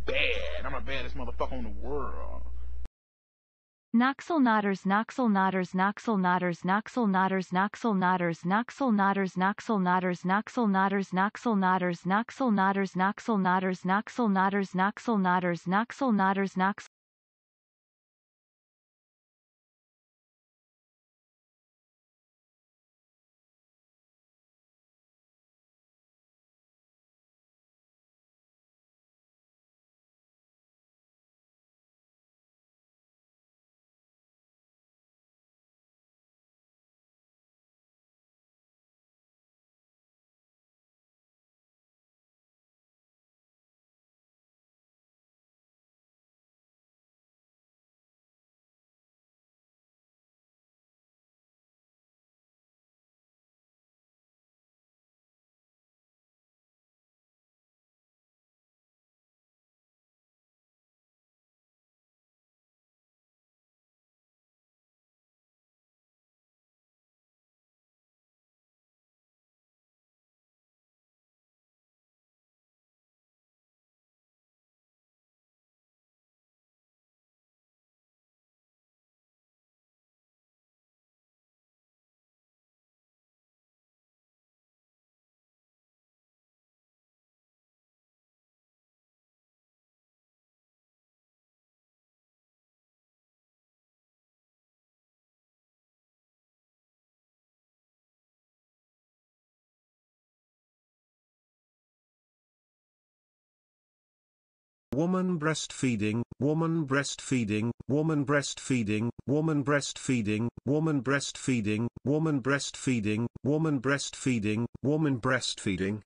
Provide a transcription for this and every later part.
bad. I'm the baddest motherfucker in the world. Noxel Nodders Noxel Nodders Noxel Nodders Noxel Nodders Noxel Nodders Noxel Nodders Noxel Nodders Noxel Nodders Noxel Nodders Noxel Nodders Noxel Nodders Noxel Nodders Noxel Nodders Noxel Nodders Noxel Woman breastfeeding, woman breastfeeding, woman breastfeeding, woman breastfeeding, woman breastfeeding, woman breastfeeding, woman breastfeeding, woman breastfeeding.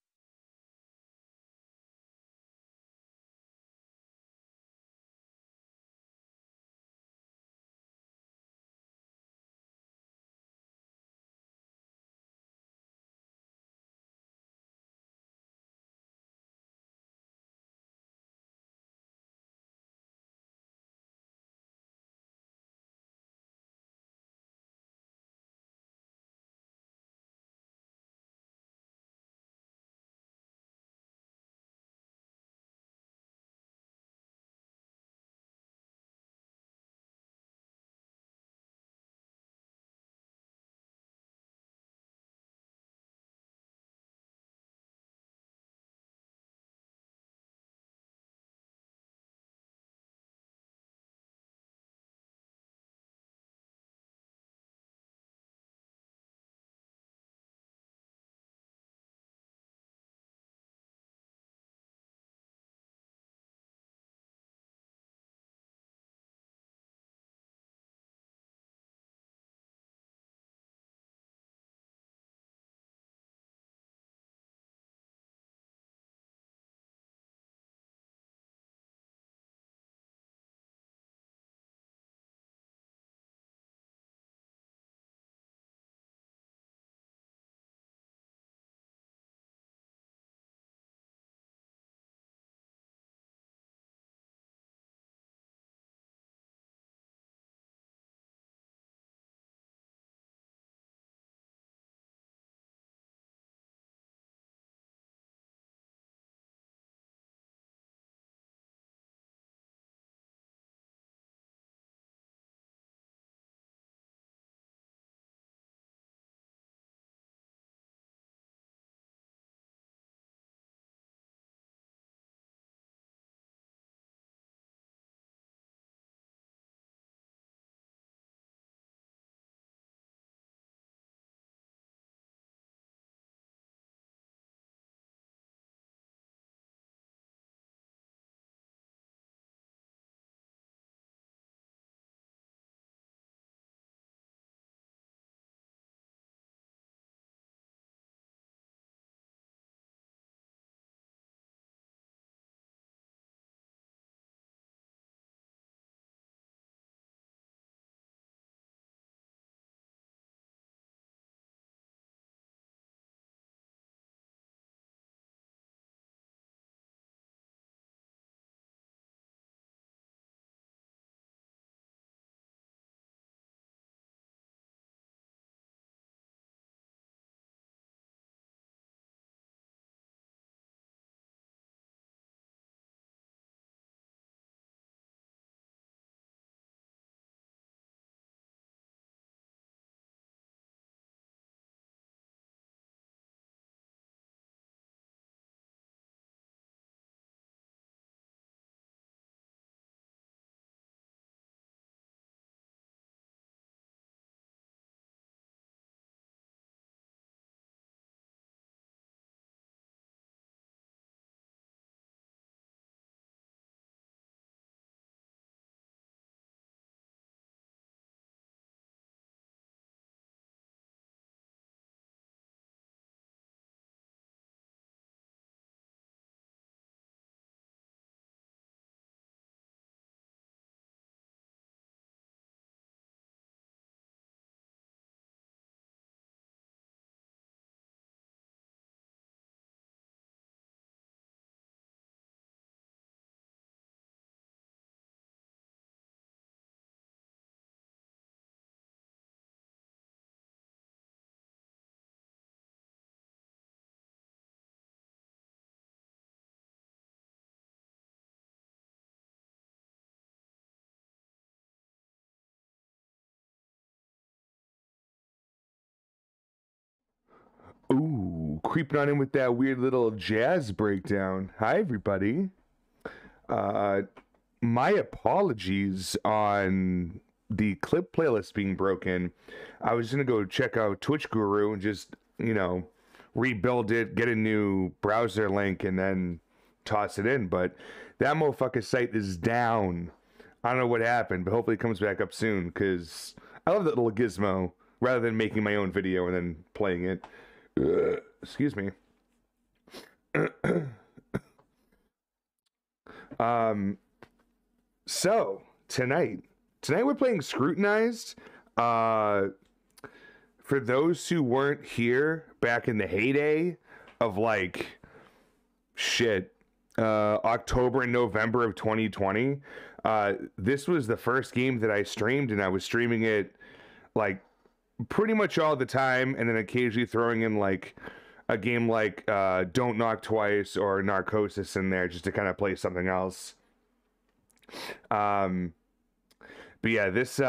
creeping on in with that weird little jazz breakdown. Hi, everybody. My apologies on the clip playlist being broken. I was going to go check out Twitch Guru and just, you know, rebuild it, get a new browser link, and then toss it in. But that motherfucker site is down. I don't know what happened, but hopefully it comes back up soon, because I love that little gizmo, rather than making my own video and then playing it. Excuse me. So tonight we're playing Scrutinized. For those who weren't here back in the heyday of like October and November of 2020, this was the first game that I streamed, and I was streaming it like pretty much all the time, and then occasionally throwing in like a game like Don't Knock Twice or Narcosis in there just to kind of play something else. But yeah, this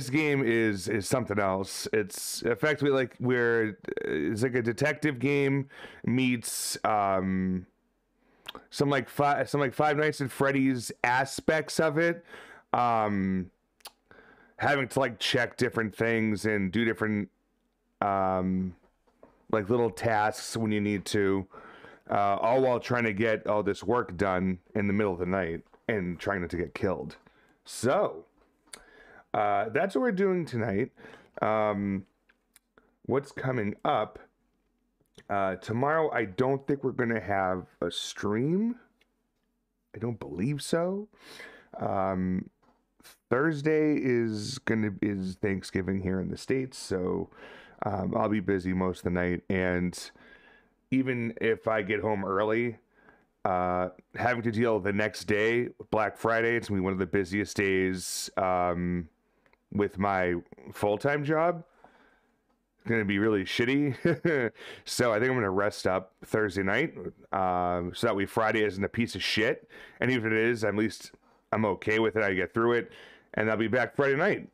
game is something else. It's effectively like it's like a detective game meets some like Five Nights at Freddy's aspects of it. Having to like check different things and do different like little tasks when you need to, all while trying to get all this work done in the middle of the night and trying not to get killed. So that's what we're doing tonight. What's coming up? Tomorrow, I don't think we're going to have a stream. I don't believe so. Thursday is Thanksgiving here in the States, so I'll be busy most of the night. And even if I get home early, having to deal the next day, Black Friday, it's gonna be one of the busiest days with my full-time job. It's gonna be really shitty. So I think I'm gonna rest up Thursday night, so that way Friday isn't a piece of shit. And even if it is, at least I'm okay with it. I get through it, and I'll be back Friday night.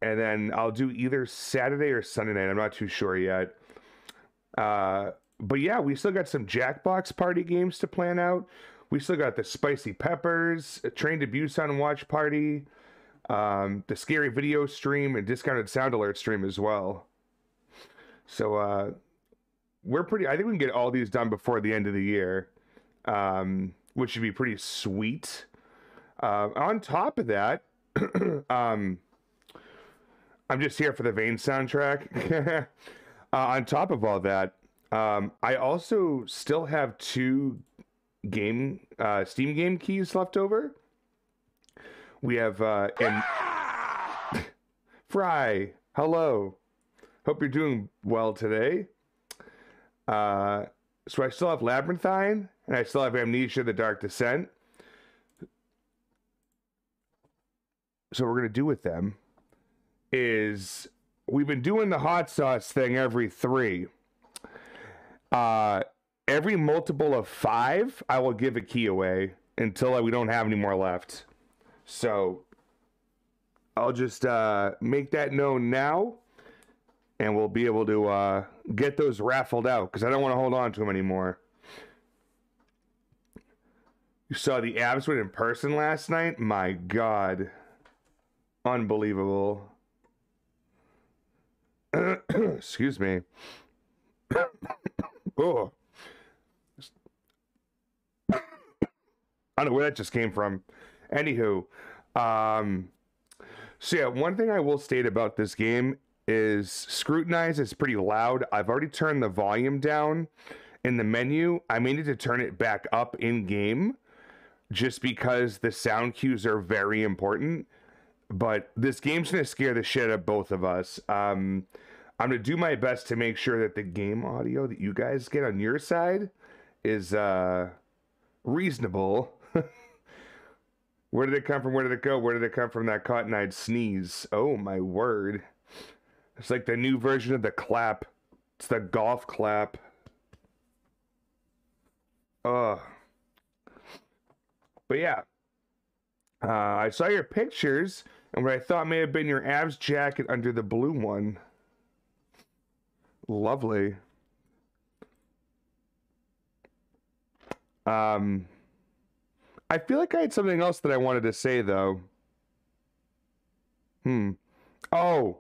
And then I'll do either Saturday or Sunday night. I'm not too sure yet. But yeah, we still got some Jackbox party games to plan out. We still got the Spicy Peppers, Train to Busan Watch Party, the Scary Video stream, and Discounted Sound Alert stream as well. So I think we can get all these done before the end of the year, which should be pretty sweet. On top of that, I'm just here for the Vane soundtrack. On top of all that, I also still have 2 Steam game keys left over. We have Fry, hello. Hope you're doing well today. So I still have Labyrinthine, and I still have Amnesia: The Dark Descent. So what we're gonna do with them is we've been doing the hot sauce thing every 3. Every multiple of 5, I will give a key away until we don't have any more left. So I'll just make that known now, and we'll be able to get those raffled out, because I don't want to hold on to them anymore. You saw the abs win in person last night? My God. Unbelievable. Excuse me. Oh. I don't know where that just came from. Anywho, so yeah, one thing I will state about this game is Scrutinized is pretty loud. I've already turned the volume down in the menu. I may need to turn it back up in game just because the sound cues are very important. But this game's gonna scare the shit out of both of us. I'm gonna do my best to make sure that the game audio that you guys get on your side is reasonable. Where did it come from? Where did it go? Where did it come from? That cotton-eyed sneeze. Oh my word. It's like the new version of the clap. It's the golf clap. Ugh. But yeah. I saw your pictures and what I thought may have been your abs jacket under the blue one. Lovely. I feel like I had something else that I wanted to say though. Oh,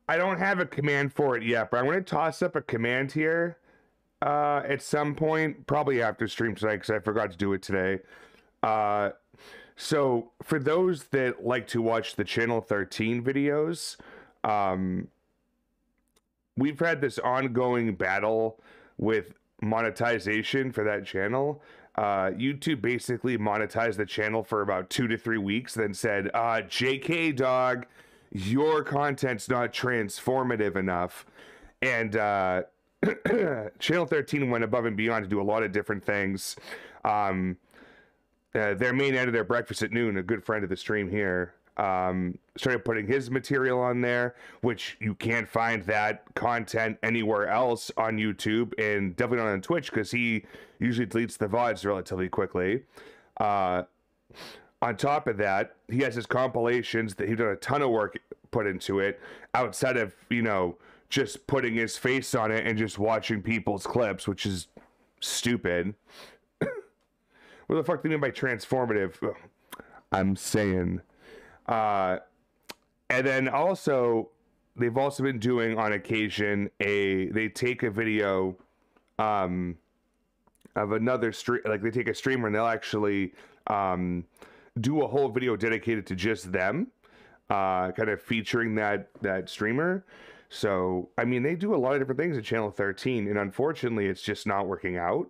I don't have a command for it yet, but I'm going to toss up a command here at some point, probably after stream tonight, because I forgot to do it today. So for those that like to watch the Channel 13 videos, we've had this ongoing battle with monetization for that channel. YouTube basically monetized the channel for about 2 to 3 weeks, then said, JK dog, your content's not transformative enough. And Channel 13 went above and beyond to do a lot of different things. Their main editor, Breakfast at Noon, a good friend of the stream here, started putting his material on there, which you can't find that content anywhere else on YouTube, and definitely not on Twitch, because he usually deletes the VODs relatively quickly. On top of that, he has his compilations that he's done a ton of work put into it, outside of, you know, just putting his face on it and just watching people's clips, which is stupid. What the fuck do you mean by transformative? I'm saying... and then also, they've also been doing on occasion they take a video of another stream, like they take a streamer and they'll actually do a whole video dedicated to just them, kind of featuring that streamer. So I mean, they do a lot of different things at Channel 13, and unfortunately it's just not working out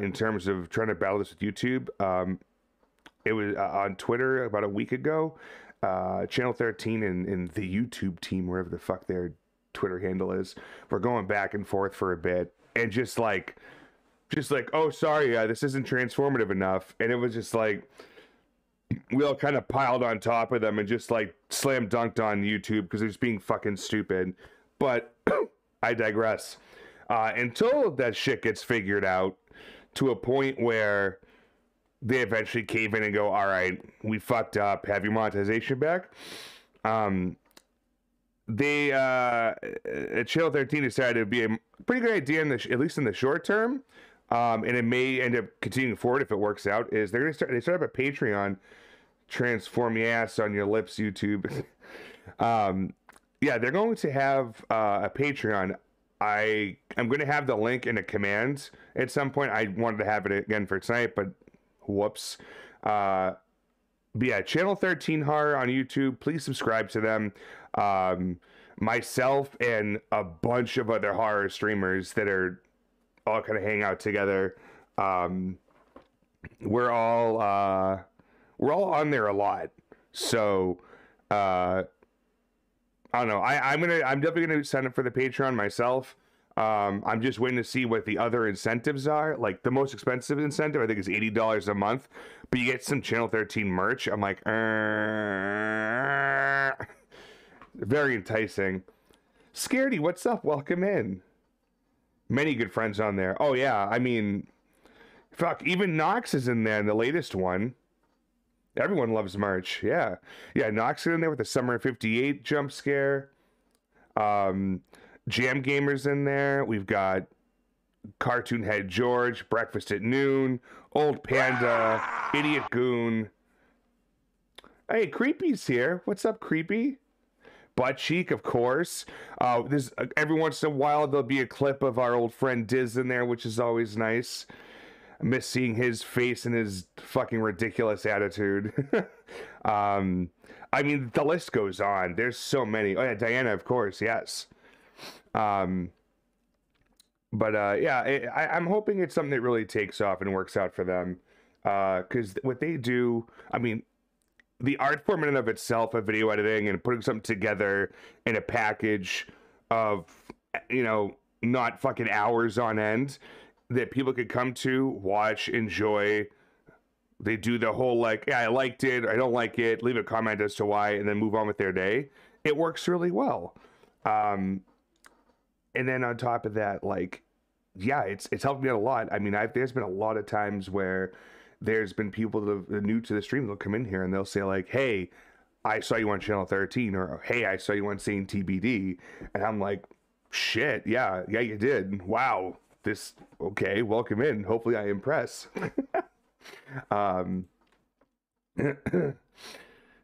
in terms of trying to battle this with YouTube. It was on Twitter about a week ago. Channel 13 and the YouTube team, wherever the fuck their Twitter handle is, were going back and forth for a bit, and just like, oh, sorry, this isn't transformative enough. And it was just like, we all kind of piled on top of them and just like slam dunked on YouTube because they're just being fucking stupid. But I digress. Until that shit gets figured out to a point where they eventually cave in and go, all right, we fucked up, have your monetization back. They at Channel 13 decided to be a pretty good idea, at least in the short term, and it may end up continuing forward if it works out, is they start up a Patreon. Transform your ass on your lips, YouTube. Yeah, they're going to have a Patreon. I'm going to have the link in a command at some point. I wanted to have it again for tonight, but whoops. But yeah, Channel 13 Horror on YouTube. Please subscribe to them. Myself and a bunch of other horror streamers that are all kind of hang out together. We're all on there a lot. So I don't know. I'm definitely gonna sign up for the Patreon myself. I'm just waiting to see what the other incentives are. Like the most expensive incentive, I think, is $80 a month, but you get some Channel 13 merch. I'm like, very enticing. Scaredy, what's up? Welcome in. Many good friends on there. Oh yeah, I mean, fuck, even Nox is in there in the latest one. Everyone loves merch. Yeah, Nox is in there with the Summer 58 jump scare. Jam Gamer's in there. We've got Cartoon Head George, Breakfast at Noon, Old Panda, Idiot Goon. Hey, Creepy's here. What's up, Creepy? Butt Cheek, of course. There's every once in a while there'll be a clip of our old friend Diz in there, which is always nice. I miss seeing his face and his fucking ridiculous attitude. I mean, the list goes on. There's so many. Oh yeah, Diana, of course, yes. Yeah, I'm hoping it's something that really takes off and works out for them. Because what they do, I mean, the art form in and of itself of video editing and putting something together in a package of, you know, not fucking hours on end that people could come to, watch, enjoy. They do the whole like, yeah, I liked it, I don't like it, leave a comment as to why, and then move on with their day. It works really well. And then on top of that, like, yeah, it's helped me out a lot. I mean, there's been a lot of times where there's been people that are new to the stream, they'll come in here and they'll say like, hey, I saw you on Channel 13, or hey, I saw you on Saying TBD. And I'm like, shit. Yeah, you did. Wow. Okay, welcome in. Hopefully I impress.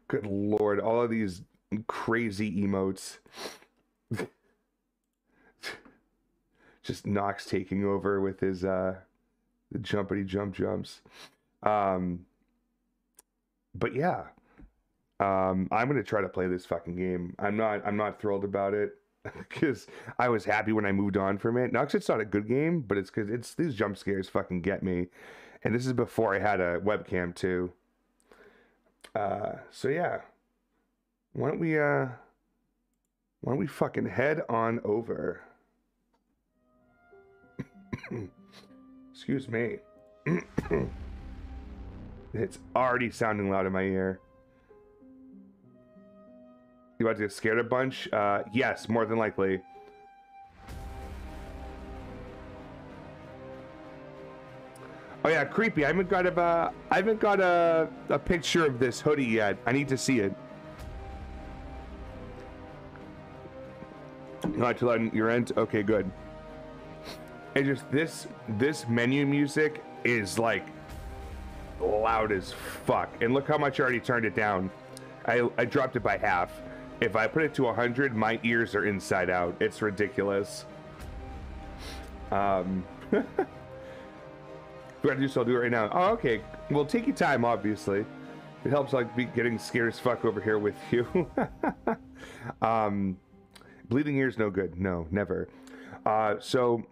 Good Lord, all of these crazy emotes. Just Nox taking over with his the jumpity jumps. But yeah. I'm gonna try to play this fucking game. I'm not thrilled about it because I was happy when I moved on from it. Not 'cause it's not a good game, but it's because these jump scares fucking get me. And this is before I had a webcam too. So yeah. Why don't we fucking head on over? Excuse me. It's already sounding loud in my ear. You about to get scared a bunch? Yes, more than likely. Oh yeah, creepy. I haven't got a picture of this hoodie yet. I need to see it. Not too loud on your end. Okay, good. And just this menu music is like loud as fuck. And look how much I already turned it down. I dropped it by half. If I put it to 100, my ears are inside out. It's ridiculous. If I do so, I'll do it right now. Oh, okay. Well, take your time, obviously. It helps like be getting scared as fuck over here with you. Bleeding ears, no good. No, never. So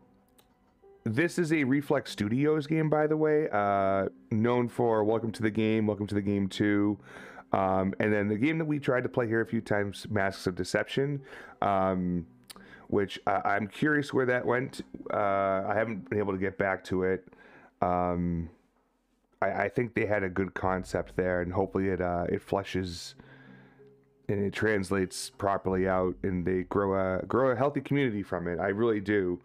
this is a Reflex Studios game, by the way, known for Welcome to the Game, Welcome to the Game 2, and then the game that we tried to play here a few times, Masks of Deception, which I'm curious where that went. I haven't been able to get back to it. I think they had a good concept there, and hopefully it fleshes and it translates properly out, and they grow a healthy community from it. I really do.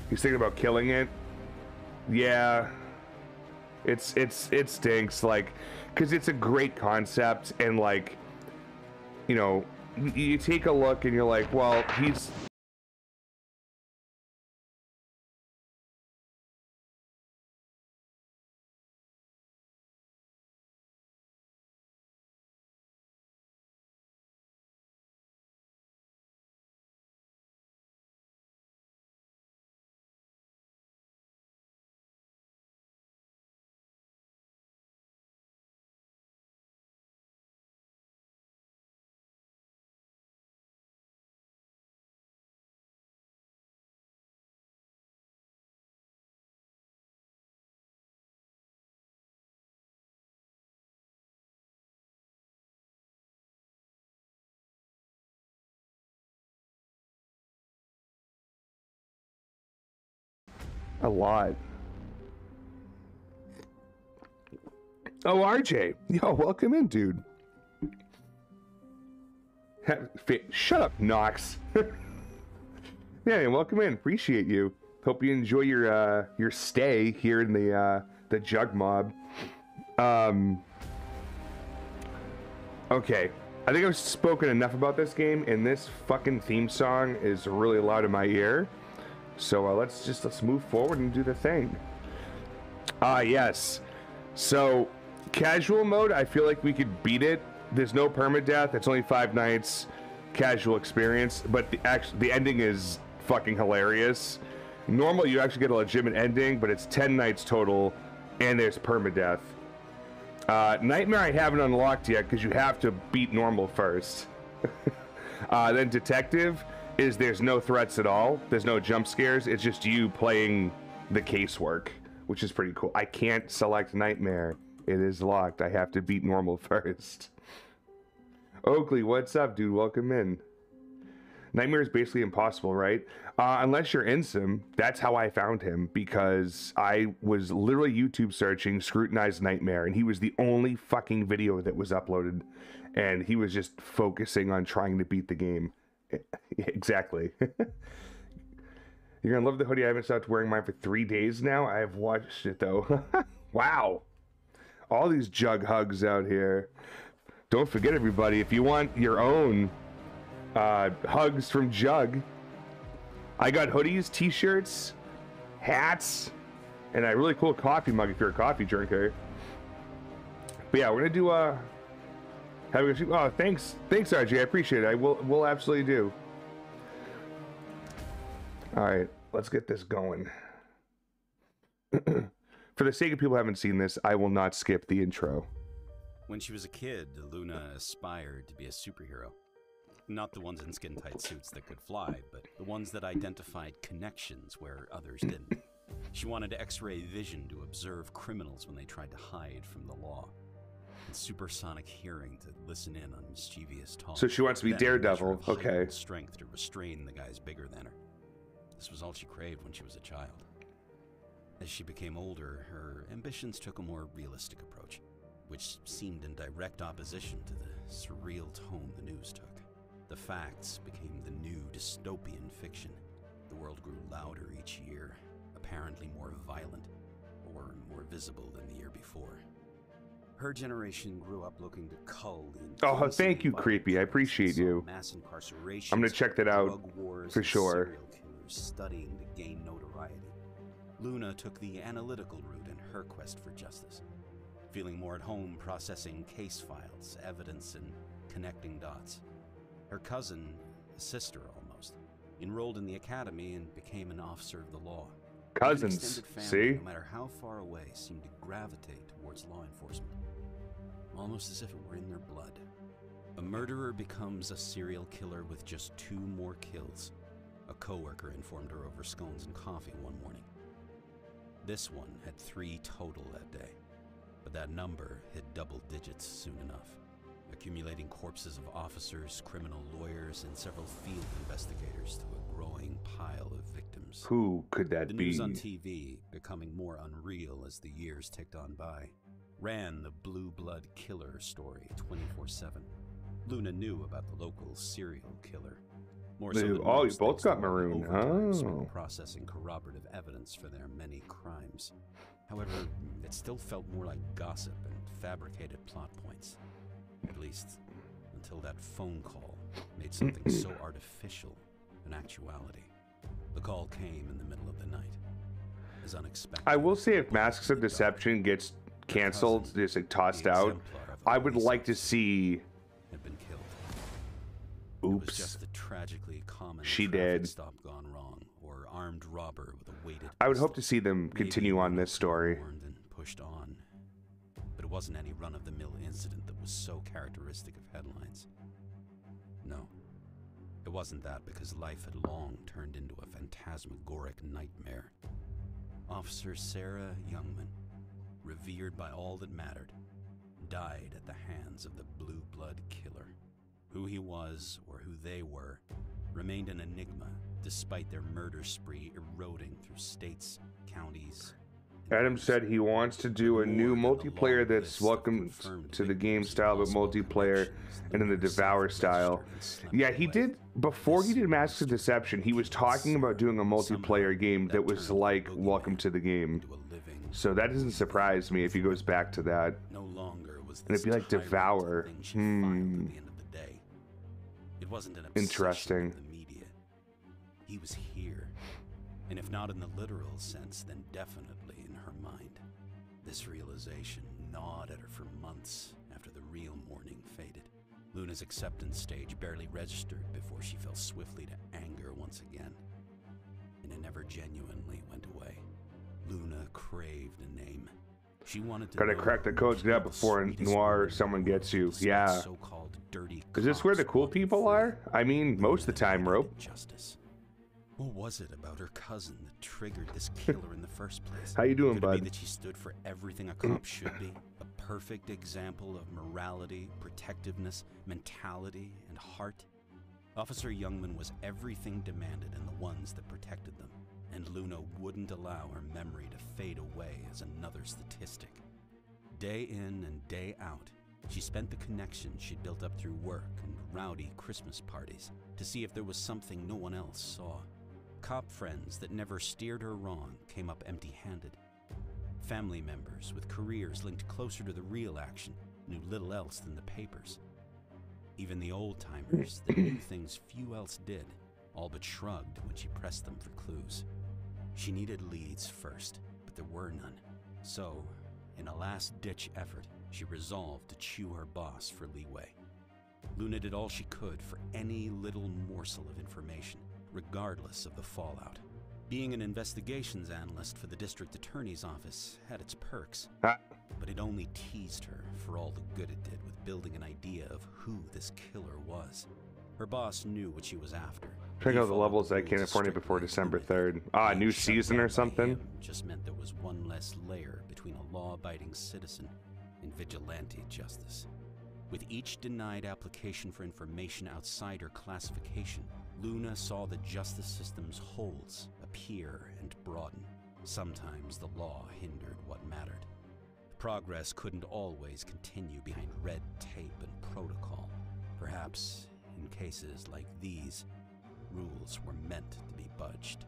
He's thinking about killing it. Yeah, it stinks, like, because it's a great concept, and like, you know, you take a look and you're like, well, he's a lot. Oh, RJ. Yo, welcome in, dude. Shut up, Nox. Yeah, welcome in. Appreciate you. Hope you enjoy your stay here in the Jugg mob. Okay. I think I've spoken enough about this game, and this fucking theme song is really loud in my ear. So let's move forward and do the thing. Yes. So casual mode, I feel like we could beat it. There's no permadeath. It's only 5 nights, casual experience. But the ending is fucking hilarious. Normal, you actually get a legitimate ending, but it's 10 nights total, and there's permadeath. Nightmare I haven't unlocked yet because you have to beat normal first. Then detective is there's no threats at all. There's no jump scares. It's just you playing the casework, which is pretty cool. I can't select nightmare. It is locked. I have to beat normal first. Oakley, what's up, dude? Welcome in. Nightmare is basically impossible, right? Unless you're Insim. That's how I found him, because I was literally YouTube searching Scrutinized Nightmare, and he was the only fucking video that was uploaded, and he was just focusing on trying to beat the game. Exactly. You're gonna love the hoodie. I haven't stopped wearing mine for 3 days now. I have watched it though. Wow. All these Jugg hugs out here. Don't forget, everybody, if you want your own hugs from Jugg, I got hoodies, t-shirts, hats, and a really cool coffee mug if you're a coffee drinker. But yeah, we're gonna do oh, thanks, RJ. I appreciate it. We'll absolutely do. All right, let's get this going. For the sake of people who haven't seen this, I will not skip the intro. When she was a kid, Luna aspired to be a superhero. Not the ones in skin-tight suits that could fly, but the ones that identified connections where others didn't. She wanted X-ray vision to observe criminals when they tried to hide from the law. And supersonic hearing to listen in on mischievous talk. So she wants to be Daredevil, okay. Strength to restrain the guys bigger than her. This was all she craved when she was a child. As she became older, her ambitions took a more realistic approach, which seemed in direct opposition to the surreal tone the news took. The facts became the new dystopian fiction. The world grew louder each year, apparently more violent, or more visible than the year before. Her generation grew up looking to cull the oh, thank you, Creepy. I appreciate you. Mass incarceration. I'm gonna check that out for sure. Serial killers studying to gain notoriety. Luna took the analytical route in her quest for justice, feeling more at home processing case files, evidence, and connecting dots. Her cousin, a sister almost, enrolled in the academy and became an officer of the law. Cousins, see? No matter how far away, seemed to gravitate towards law enforcement, almost as if it were in their blood. A murderer becomes a serial killer with just 2 more kills. A coworker informed her over scones and coffee one morning. This one had 3 total that day, but that number hit double digits soon enough, accumulating corpses of officers, criminal lawyers, and several field investigators to a growing pile of victims. Who could that be? The news on TV, becoming more unreal as the years ticked on by, ran the blue blood killer story 24/7. Luna knew about the local serial killer. More so than oh, you most, both got thanks to their marooned. overtime Oh. spent processing corroborative evidence for their many crimes. However, it still felt more like gossip and fabricated plot points. At least, until that phone call made something so artificial an actuality. The call came in the middle of the night. As unexpected. I will say if Masks of Deception gets canceled, just like tossed out, I would like to see... had been killed. Oops. It was just a tragically common She traffic did. stop gone wrong, or armed robber with a weighted I would pistol. hope to see them continue on this story. Warned and pushed on. But it wasn't any run-of-the-mill incident that was so characteristic of headlines. No. It wasn't that, because life had long turned into a phantasmagoric nightmare. Officer Sarah Youngman, revered by all that mattered, died at the hands of the blue blood killer. Who he was, or who they were, remained an enigma, despite their murder spree eroding through states, counties. Adam said he wants to do a new multiplayer that's welcome to the game style, but multiplayer and in the Devour style. Yeah, he did, before he did Masks of Deception, he was talking about doing a multiplayer game that was like Welcome to the Game. So that doesn't surprise me if he goes back to that. No longer was And it'd be like Devour. It wasn't an Interesting. obsession with the media. He was here. And if not in the literal sense, then definitely in her mind. This realization gnawed at her for months after the real mourning faded. Luna's acceptance stage barely registered before she fell swiftly to anger once again. And it never genuinely went away. Luna craved a name. She wanted to Gotta crack the codes get up before Noir or someone gets you. Yeah. So-called dirty Is this where the cops cool walked people free. are? I mean, most of the time, Luna Rope. needed justice. What was it about her cousin that triggered this killer in the first place? How you doing, Could it bud? be that she stood for everything a cop should be? A perfect example of morality, protectiveness, mentality, and heart? Officer Youngman was everything demanded in the ones that protected them, and Luna wouldn't allow her memory to fade away as another statistic. Day in and day out, she spent the connections she'd built up through work and rowdy Christmas parties to see if there was something no one else saw. Cop friends that never steered her wrong came up empty-handed. Family members with careers linked closer to the real action knew little else than the papers. Even the old-timers that knew things few else did all but shrugged when she pressed them for clues. She needed leads first, but there were none. So, in a last-ditch effort, she resolved to chew her boss for leeway. Luna did all she could for any little morsel of information, regardless of the fallout. Being an investigations analyst for the district attorney's office had its perks, but it only teased her for all the good it did with building an idea of who this killer was. Her boss knew what she was after. Check out the levels at California before December 3rd. Ah, new season or something? Just meant there was one less layer between a law-abiding citizen and vigilante justice. With each denied application for information outside her classification, Luna saw the justice system's holes appear and broaden. Sometimes the law hindered what mattered. Progress couldn't always continue behind red tape and protocol. Perhaps, in cases like these, rules were meant to be budged.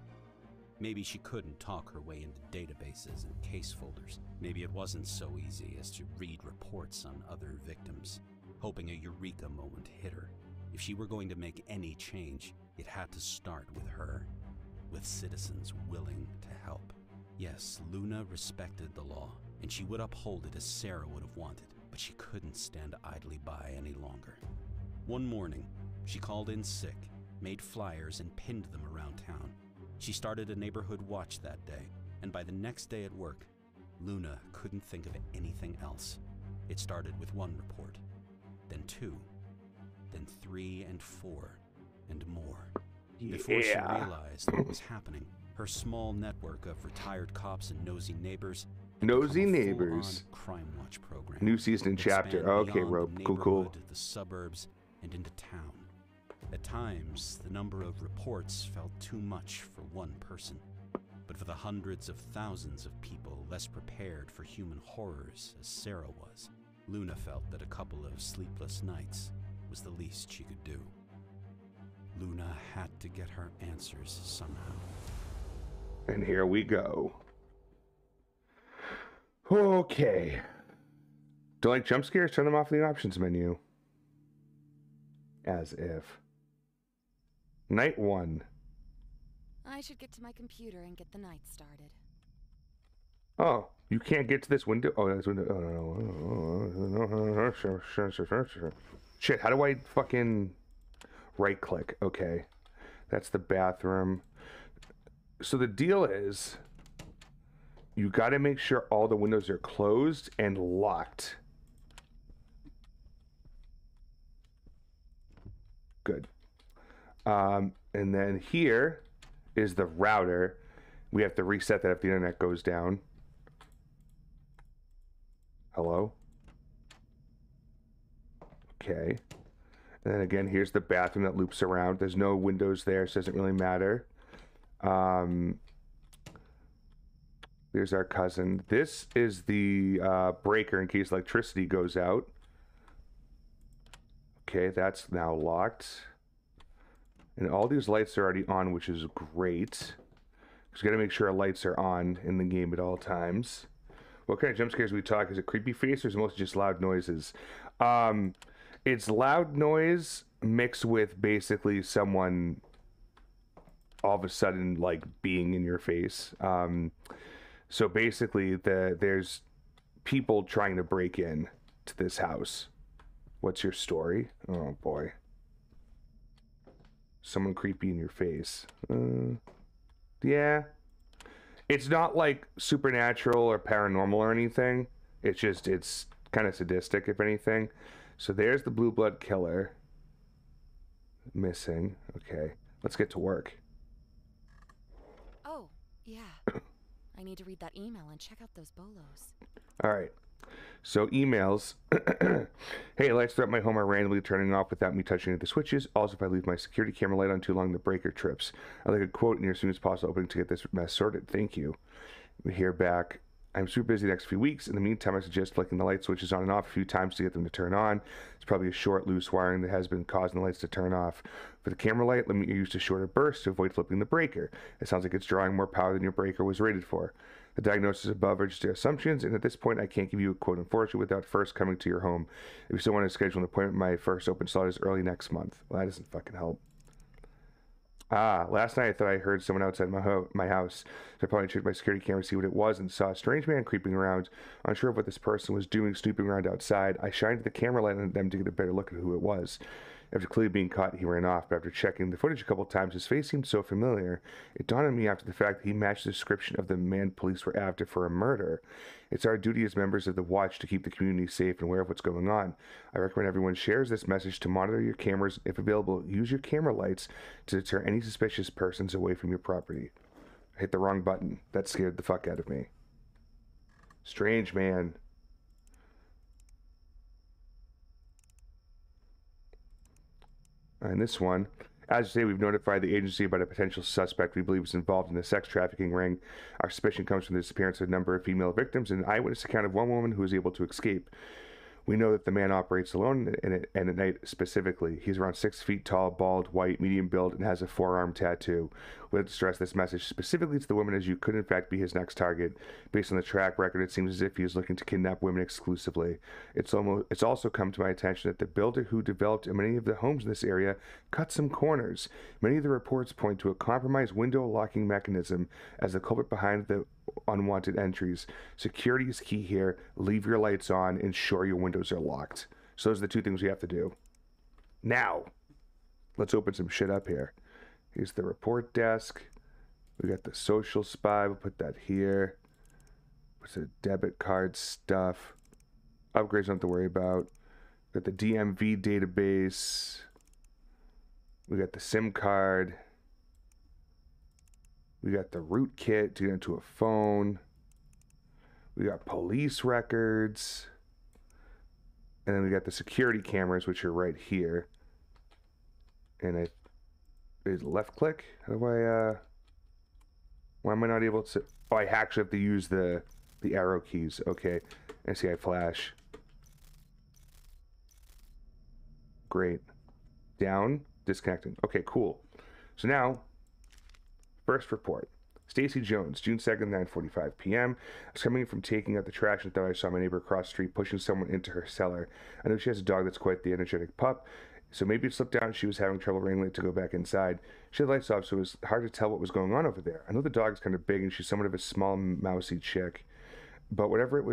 Maybe she couldn't talk her way into databases and case folders. Maybe it wasn't so easy as to read reports on other victims, hoping a eureka moment hit her. If she were going to make any change, it had to start with her, with citizens willing to help. Yes, Luna respected the law, and she would uphold it as Sarah would have wanted, but she couldn't stand idly by any longer. One morning, she called in sick, made flyers, and pinned them around town. She started a neighborhood watch that day, and by the next day at work, Luna couldn't think of anything else. It started with one report, then 2, then 3 and 4, and more. Before she realized what was happening, her small network of retired cops and nosy neighbors had become a full-on Crime Watch program. New season and chapter. Oh, okay, Rope. Cool. The suburbs and into town. At times, the number of reports felt too much for one person. But for the hundreds of thousands of people less prepared for human horrors as Sarah was, Luna felt that a couple of sleepless nights was the least she could do. Luna had to get her answers somehow. And here we go. Okay. Do you like jump scares? Turn them off in the options menu. As if. Night 1. I should get to my computer and get the night started. Oh, you can't get to this window? Oh, that's window. Oh, no. Shit, how do I fucking right click? Okay. That's the bathroom. So the deal is, you got to make sure all the windows are closed and locked. Good. And then here is the router. We have to reset that if the internet goes down. Hello? Okay. And then again, here's the bathroom that loops around. There's no windows there, so it doesn't really matter. There's our cousin. This is the breaker in case electricity goes out. Okay, that's now locked. And all these lights are already on, which is great. Just got to make sure our lights are on in the game at all times. What kind of jump scares we talk? Is it creepy face or is it mostly just loud noises? It's loud noise mixed with basically someone all of a sudden like being in your face. So basically there's people trying to break in to this house. What's your story? Oh boy. Someone creepy in your face. Yeah. It's not like supernatural or paranormal or anything. It's kind of sadistic, if anything. So there's the blue blood killer. Missing. Okay. Let's get to work. Oh, yeah. I need to read that email and check out those bolos. All right. So emails. Hey, lights throughout my home are randomly turning off without me touching any of the switches. Also, if I leave my security camera light on too long, the breaker trips. I'd like a quote in here as soon as possible, hoping to get this mess sorted. Thank you. We hear back. I'm super busy the next few weeks. In the meantime, I suggest flicking the light switches on and off a few times to get them to turn on. It's probably a short, loose wiring that has been causing the lights to turn off. For the camera light, let me use a shorter burst to avoid flipping the breaker. It sounds like it's drawing more power than your breaker was rated for. The diagnosis above are just assumptions, and at this point, I can't give you a quote, unfortunately, without first coming to your home. If you still want to schedule an appointment, my first open slot is early next month. Well, that doesn't fucking help. Last night I thought I heard someone outside my house. So I probably checked my security camera to see what it was and saw a strange man creeping around. Unsure of what this person was doing, snooping around outside. I shined the camera light on them to get a better look at who it was. After clearly being caught, he ran off, but after checking the footage a couple times, his face seemed so familiar. It dawned on me after the fact that he matched the description of the man police were after for a murder. It's our duty as members of the Watch to keep the community safe and aware of what's going on. I recommend everyone shares this message to monitor your cameras. If available, use your camera lights to deter any suspicious persons away from your property. I hit the wrong button. That scared the fuck out of me. Strange man. And this one, as you say, we've notified the agency about a potential suspect we believe is involved in a sex trafficking ring. Our suspicion comes from the disappearance of a number of female victims and an eyewitness account of one woman who was able to escape. We know that the man operates alone and at night specifically. He's around 6 feet tall, bald, white, medium build, and has a forearm tattoo. We have to stress this message specifically to the woman as you could in fact be his next target. Based on the track record, it seems as if he is looking to kidnap women exclusively. It's also come to my attention that the builder who developed many of the homes in this area cut some corners. Many of the reports point to a compromised window locking mechanism as the culprit behind the unwanted entries. Security is key here. Leave your lights on. Ensure your windows are locked. So those are the two things we have to do. Now, let's open some shit up here. Here's the report desk. We got the social spy. We'll put that here. What's the debit card stuff? Upgrades don't have to worry about. Got the DMV database. We got the SIM card. We got the rootkit to get into a phone. We got police records. And then we got the security cameras, which are right here. And is left click? How do I, why am I not able to? Oh, I actually have to use the arrow keys. Okay. I see I flash. Great. Down, disconnecting. Okay, cool. So now, first report. Stacy Jones, June 2nd, 9:45 p.m. I was coming in from taking out the trash and thought I saw my neighbor across the street pushing someone into her cellar. I know she has a dog that's quite the energetic pup, so maybe it slipped down and she was having trouble wrangling it to go back inside. She had lights off, so it was hard to tell what was going on over there. I know the dog's kind of big and she's somewhat of a small, mousy chick, but whatever it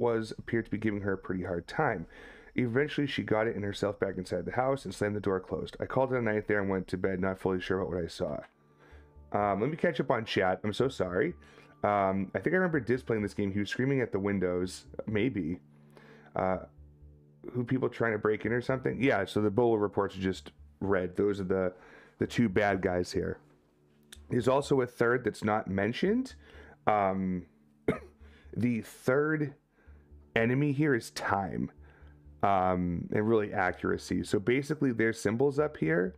was appeared to be giving her a pretty hard time. Eventually, she got it and herself back inside the house and slammed the door closed. I called it a night there and went to bed, not fully sure about what I saw. Let me catch up on chat. I'm so sorry. I think I remember Diz playing this game. He was screaming at the windows. Maybe. Who people trying to break in or something? Yeah, so the bowler reports are just red. Those are the two bad guys here. There's also a third that's not mentioned. The third enemy here is time. And really accuracy. So basically there's symbols up here.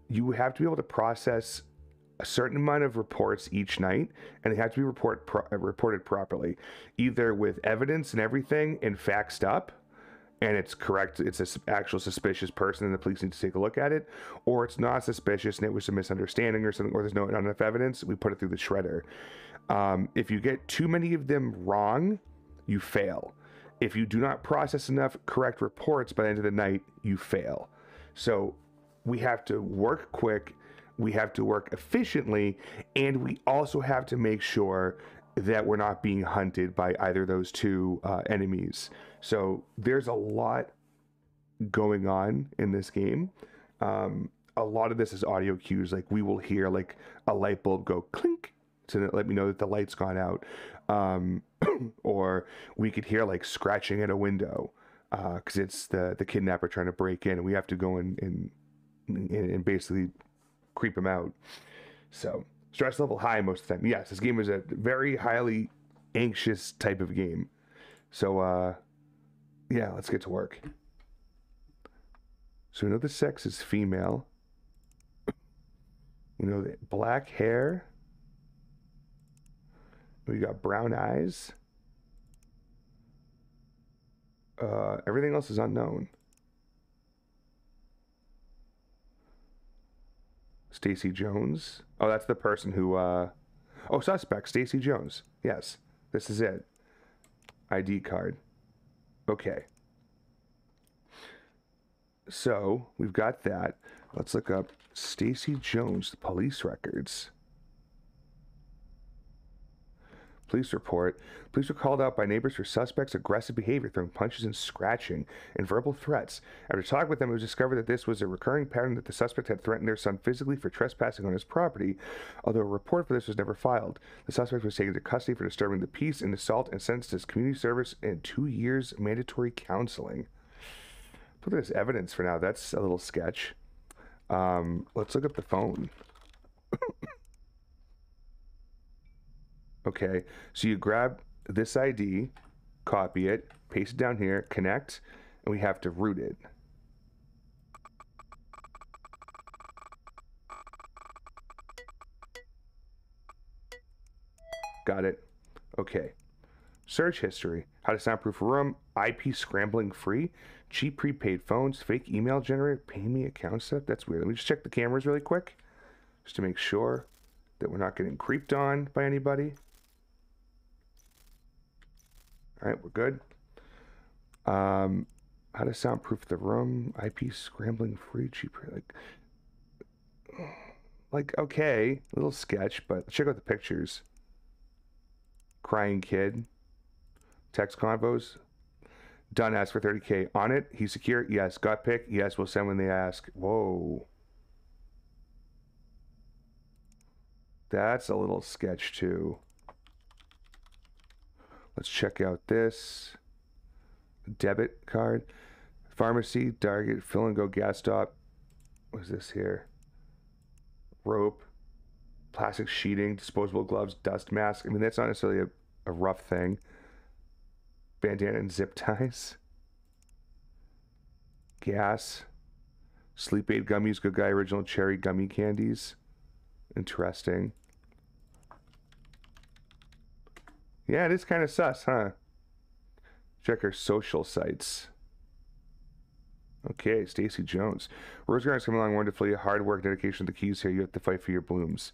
You have to be able to process a certain amount of reports each night, and they have to be reported properly, either with evidence and everything and faxed up, and it's correct, it's an actual suspicious person and the police need to take a look at it, or it's not suspicious and it was a misunderstanding or something, or there's not enough evidence, we put it through the shredder. If you get too many of them wrong, you fail. If you do not process enough correct reports by the end of the night, you fail. So we have to work quick, we have to work efficiently, and we also have to make sure that we're not being hunted by either of those two enemies. So there's a lot going on in this game. A lot of this is audio cues. Like we will hear like a light bulb go clink to let me know that the light's gone out. Or we could hear like scratching at a window because it's the kidnapper trying to break in, and we have to go in and basically creep him out. So stress level high most of the time. Yes, this game is a very highly anxious type of game. So yeah, let's get to work. So we know the sex is female. We know that black hair. We got brown eyes. Everything else is unknown. Stacy Jones. Oh, that's the person who, oh, suspect, Stacy Jones. Yes, this is it. ID card. Okay. So we've got that. Let's look up Stacy Jones, the police records. Police report. Police were called out by neighbors for suspects' aggressive behavior, throwing punches and scratching, and verbal threats. After talking with them, it was discovered that this was a recurring pattern, that the suspect had threatened their son physically for trespassing on his property, although a report for this was never filed. The suspect was taken into custody for disturbing the peace and assault and sentenced to community service and 2 years mandatory counseling. Put this evidence for now. That's a little sketch. Let's look up the phone. Okay, so you grab this ID, copy it, paste it down here, connect, and we have to root it. Got it. Okay. Search history. How to soundproof a room. IP scrambling free. Cheap prepaid phones. Fake email generator. Pay me account set. That's weird. Let me just check the cameras really quick, just to make sure that we're not getting creeped on by anybody. All right, we're good. How to soundproof the room. IP scrambling free. Cheap. Like okay, little sketch, but check out the pictures. Crying kid. Text convos. Done. Ask for 30K. On it. He's secure. Yes. Got pick. Yes. We'll send when they ask. Whoa. That's a little sketch too. Let's check out this. Debit card. Pharmacy. Target. Fill and go gas stop. What is this here? Rope. Plastic sheeting. Disposable gloves. Dust mask. I mean, that's not necessarily a rough thing. Bandana and zip ties. Gas. Sleep aid gummies. Good Guy original cherry gummy candies. Interesting. Yeah, it is kind of sus, huh? Check our social sites. Okay, Stacy Jones. Rose Garden's coming along wonderfully. Hard work, dedication, the keys here. You have to fight for your blooms.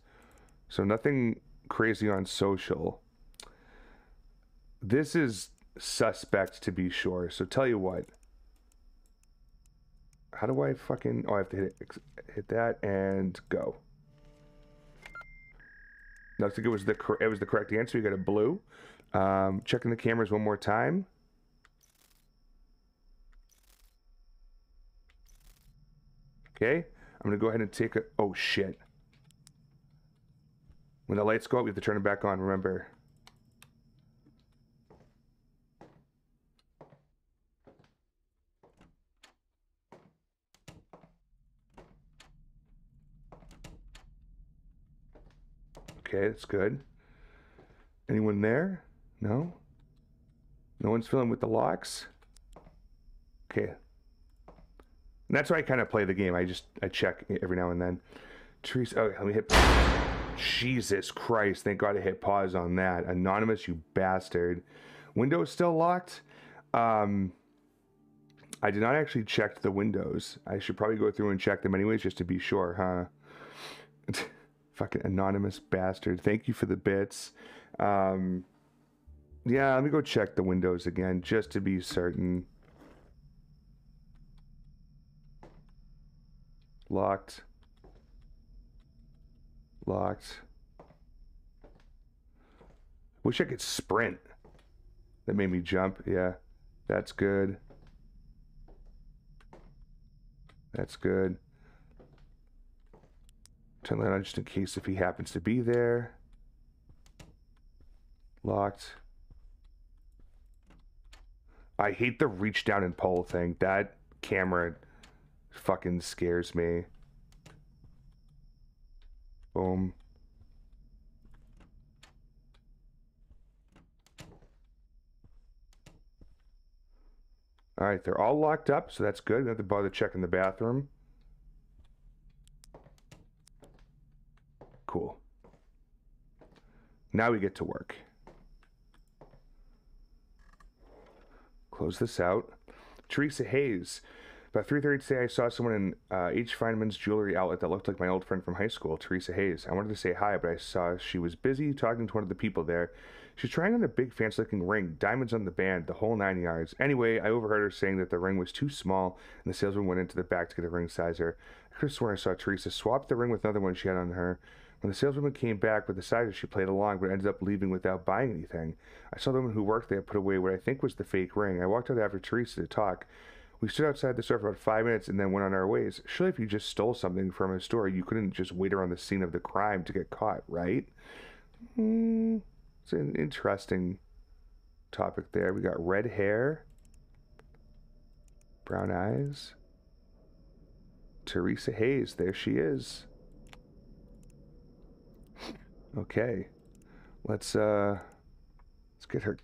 So nothing crazy on social. This is suspect to be sure. So tell you what. How do I fucking... Oh, I have to hit that and go. Looks like it was the correct answer. You got a blue. Checking the cameras one more time. Okay. I'm going to go ahead and take a... Oh, shit. When the lights go up, we have to turn it back on, remember. Okay, that's good. Anyone there? No? No one's filling with the locks? Okay. And that's why I kind of play the game. I check every now and then. Teresa, okay, let me hit... Jesus Christ, thank God I hit pause on that. Anonymous, you bastard. Windows still locked? I did not actually check the windows. I should probably go through and check them anyways, just to be sure, huh? Fucking anonymous bastard. Thank you for the bits. Yeah, let me go check the windows again, just to be certain. Locked. Locked. Wish I could sprint. That made me jump. Yeah, that's good. That's good. Turn that on just in case if he happens to be there. Locked. I hate the reach down and pull thing. That camera fucking scares me. Boom. All right, they're all locked up, so that's good. We don't have to bother checking the bathroom. Cool. Now we get to work. Close this out. Teresa Hayes. About 3:30 today, I saw someone in H. Feynman's jewelry outlet that looked like my old friend from high school, Teresa Hayes. I wanted to say hi, but I saw she was busy talking to one of the people there. She's trying on a big fancy-looking ring, diamonds on the band, the whole 9 yards. Anyway, I overheard her saying that the ring was too small, and the salesman went into the back to get a ring sizer. I could have sworn I saw Teresa swap the ring with another one she had on her. When the saleswoman came back with the sizer, she played along, but ended up leaving without buying anything. I saw the woman who worked there put away what I think was the fake ring. I walked out after Teresa to talk. We stood outside the store for about 5 minutes and then went on our ways. Surely if you just stole something from a store, you couldn't just wait around the scene of the crime to get caught, right? It's an interesting topic there. We got red hair, brown eyes. Teresa Hayes, there she is. Okay. Let's get her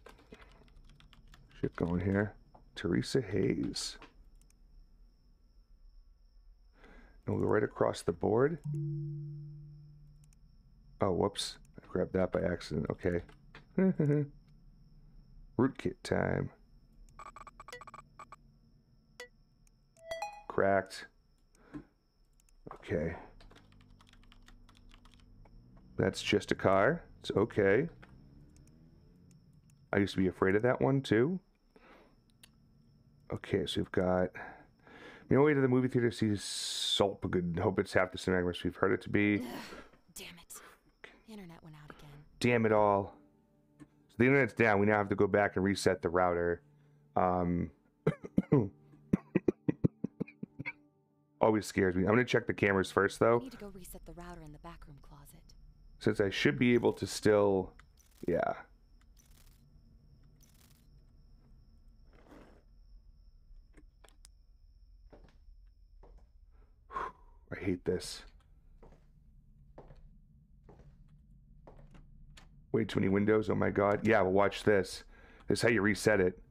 shit going here. Teresa Hayes. And we'll go right across the board. Oh, whoops. I grabbed that by accident. Okay. Rootkit time. Cracked. Okay. That's just a car. It's okay. I used to be afraid of that one too. Okay, so we've got... On my way to the movie theater to see Solpagud. Hope it's half the cinematic we've heard it to be. Ugh, damn it. The internet went out again. Damn it all. So the internet's down. We now have to go back and reset the router. Always scares me. I'm going to check the cameras first, though. I need to go reset the router in the backroom closet. Since I should be able to still... Yeah. I hate this. Way too many windows. Oh my god. Yeah, well, watch this. This is how you reset it.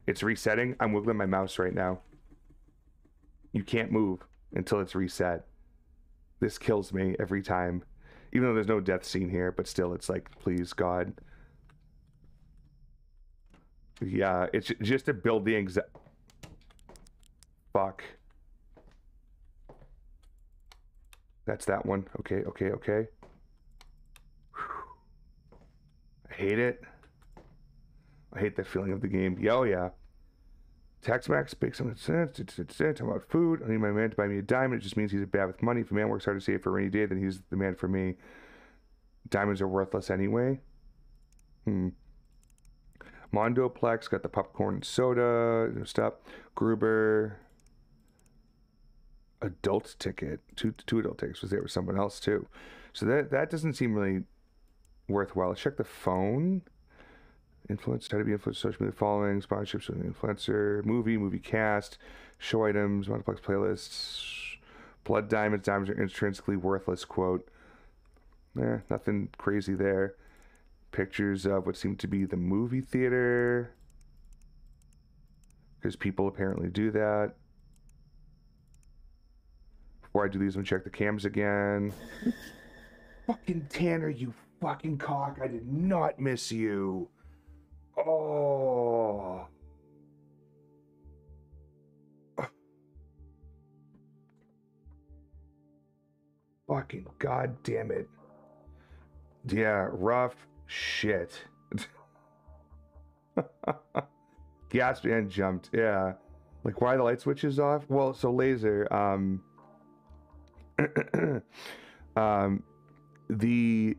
It's resetting. I'm wiggling my mouse right now. You can't move until it's reset. This kills me every time. Even though there's no death scene here, but still, it's like, please, God. Yeah, it's just to build the anxiety. Fuck. That's that one. Okay, okay, okay. I hate it. I hate that feeling of the game. Yeah, oh yeah. Tax max, big some sense. Talking about food. I need my man to buy me a diamond. It just means he's bad with money. If a man works hard to save for a rainy day, then he's the man for me. Diamonds are worthless anyway. Mondoplex got the popcorn and soda. Stop. Gruber. Adult ticket. Two adult tickets. Was there with someone else too? So that doesn't seem really worthwhile. Let's check the phone. Influence, try to be influenced, social media following, sponsorships with an influencer, movie cast, show items, multiplex playlists, blood diamonds. Diamonds are intrinsically worthless, quote. Nothing crazy there. Pictures of what seemed to be the movie theater. Because people apparently do that. Before I do these, I'm gonna check the cams again. Fucking Tanner, you fucking cock. I did not miss you. Oh. Fucking god damn it. Yeah, rough shit. Gasped and jumped. Yeah. Like, why are the light switches off? Well, so laser, the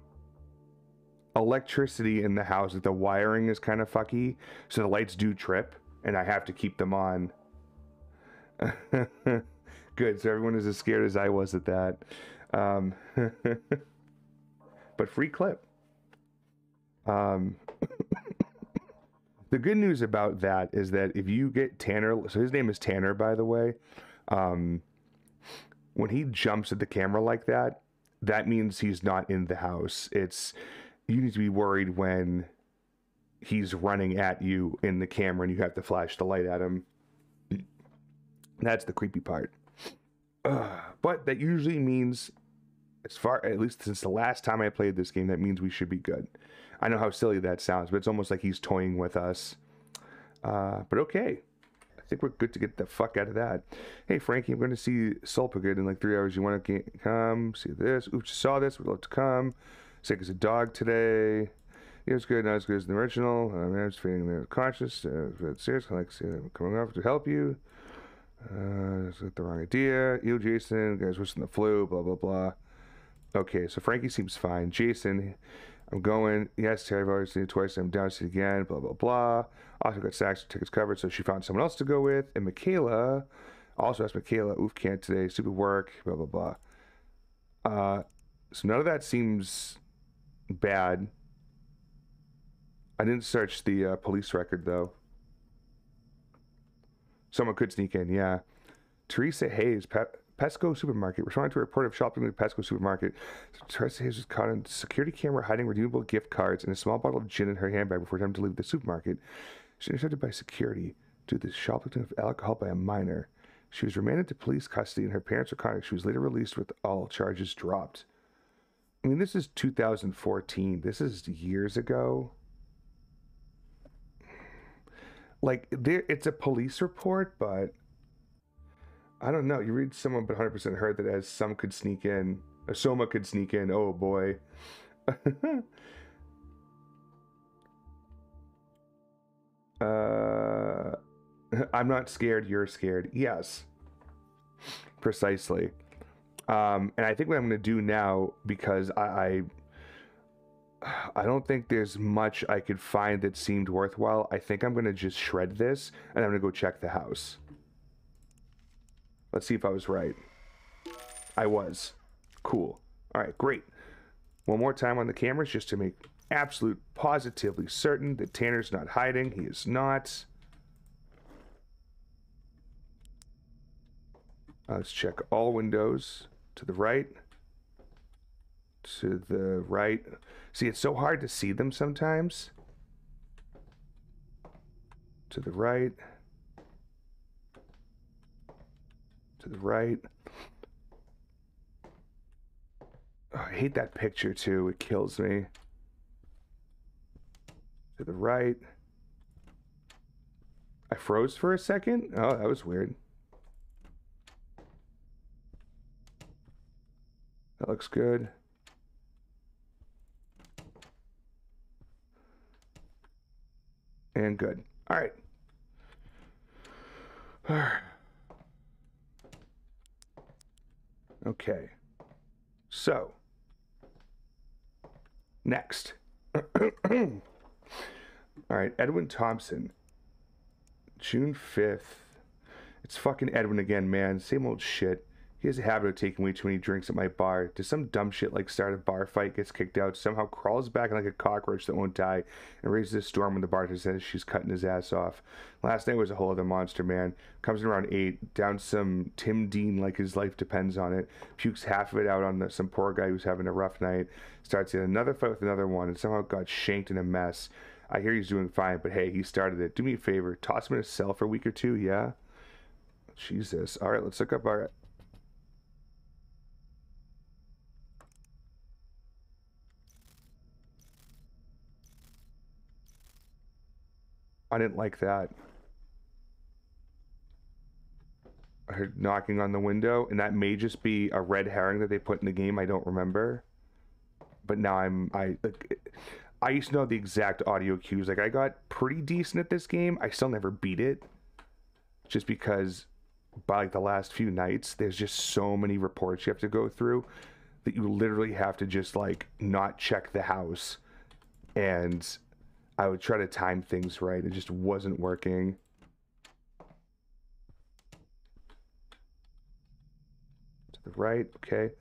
electricity in the house, the wiring is kind of fucky, so the lights do trip, and I have to keep them on. Good, so everyone is as scared as I was at that. But free clip. The good news about that is that if you get Tanner, so his name is Tanner, by the way, when he jumps at the camera like that, that means he's not in the house. You need to be worried when he's running at you in the camera and you have to flash the light at him. That's the creepy part. But that usually means, at least since the last time I played this game, that means we should be good. I know how silly that sounds, but it's almost like he's toying with us. But okay. think we're good to get the fuck out of that. Hey, Frankie, I'm going to see Sulpagid in like 3 hours. You want to come? See this? Oops, you saw this. Would love to come. Sick as a dog today. It was good, not as good as the original. I'm just feeling the conscious. Serious, like coming off to help you. That's the wrong idea. You, Jason, guys, wishing the flu. Blah blah blah. Okay, so Frankie seems fine. Jason, I'm going. Yes, Terry, I've already seen it twice. I'm down to see it again. Blah blah blah. Also got Saks tickets covered, so she found someone else to go with. And Michaela, also asked Michaela. Oof, can't today. Stupid work. Blah blah blah. So none of that seems bad. I didn't search the police record, though. Someone could sneak in, yeah. Teresa Hayes, Pesco Supermarket. Responding to a report of shopping at Pesco Supermarket. Teresa Hayes was caught on security camera hiding redeemable gift cards and a small bottle of gin in her handbag before attempting to leave the supermarket. She was intercepted by security due to the shoplifting of alcohol by a minor. She was remanded to police custody and her parents were contacted. She was later released with all charges dropped. I mean, this is 2014. This is years ago. Like, it's a police report, but I don't know. You read someone but 100% heard that as some could sneak in. Soma could sneak in. Oh, boy. I'm not scared. You're scared. Yes. Precisely. And I think what I'm going to do now, because I don't think there's much I could find that seemed worthwhile. I think I'm going to just shred this, and I'm going to go check the house. Let's see if I was right. I was. Cool. All right, great. One more time on the cameras just to make absolute positively certain that Tanner's not hiding. He is not. Let's check all windows. To the right. To the right. See, it's so hard to see them sometimes. To the right. To the right. Oh, I hate that picture too. It kills me. To the right. I froze for a second. Oh, that was weird. That looks good. And good. All right. Okay. So, next. All right, Edwin Thompson. June 5th. It's fucking Edwin again, man. Same old shit. He has a habit of taking way too many drinks at my bar. Does some dumb shit like start a bar fight, gets kicked out, somehow crawls back like a cockroach that won't die, and raises a storm when the bartender says she's cutting his ass off. Last night was a whole other monster, man. Comes in around 8, down some Tim Dean like his life depends on it, pukes half of it out on some poor guy who's having a rough night, starts in another fight with another one, and somehow got shanked in a mess. I hear he's doing fine, but hey, he started it. Do me a favor, toss him in a cell for a week or two, yeah? Jesus. Alright, let's look up our... I didn't like that. I heard knocking on the window, and that may just be a red herring that they put in the game. I don't remember. But now I used to know the exact audio cues. Like, I got pretty decent at this game. I still never beat it. Just because by like the last few nights, there's just so many reports you have to go through that you literally have to just like not check the house. And I would try to time things right. It just wasn't working. To the right, okay.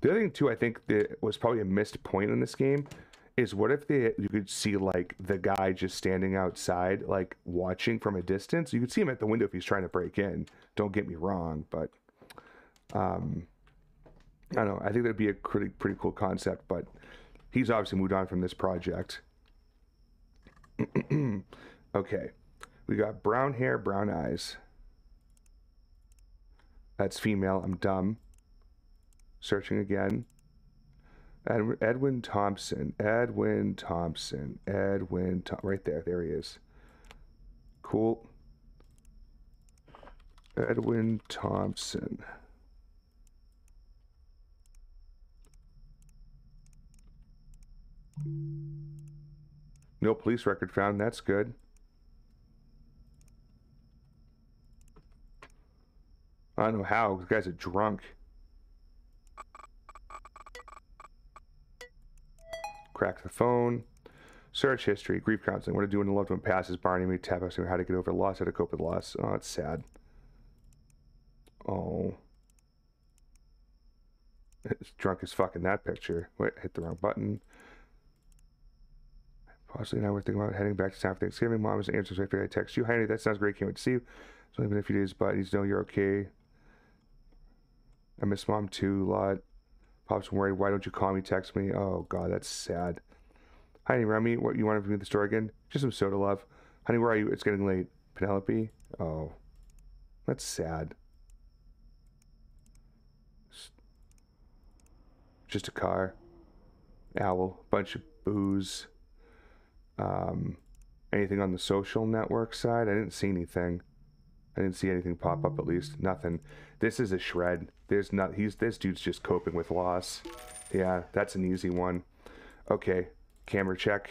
The other thing too, I think that was probably a missed point in this game is what if you could see like the guy just standing outside, like watching from a distance. You could see him at the window if he's trying to break in. Don't get me wrong, but I don't know. I think that'd be a pretty cool concept, but he's obviously moved on from this project. Okay, we got brown hair, brown eyes. That's female. I'm dumb. Searching again. Edwin Thompson. Right there. There he is. Cool. Edwin Thompson. No police record found. That's good. I don't know how. This guy's a drunk. Crack the phone. Search history. Grief counseling. What to do when a loved one passes. Barney me tap us how to get over loss. How to cope with loss. Oh, it's sad. Oh. It's drunk as fuck in that picture. Wait, hit the wrong button. Possibly now we're thinking about heading back to town for Thanksgiving. Mom is answering, so I figured I'd text you. Hi, Andy, that sounds great. Can't wait to see you. It's only been a few days, but I need to know you're okay. I miss Mom too a lot. Pop's worried. Why don't you call me, text me? Oh, God, that's sad. Hi, Remy. What, you want to be at the store again? Just some soda, love. Honey, where are you? It's getting late. Penelope? Oh, that's sad. Just a car. Owl. Bunch of booze. Anything on the social network side? I didn't see anything. I didn't see anything pop up, at least. Nothing. This is a shred. There's not. This dude's just coping with loss. Yeah, that's an easy one. Okay, camera check.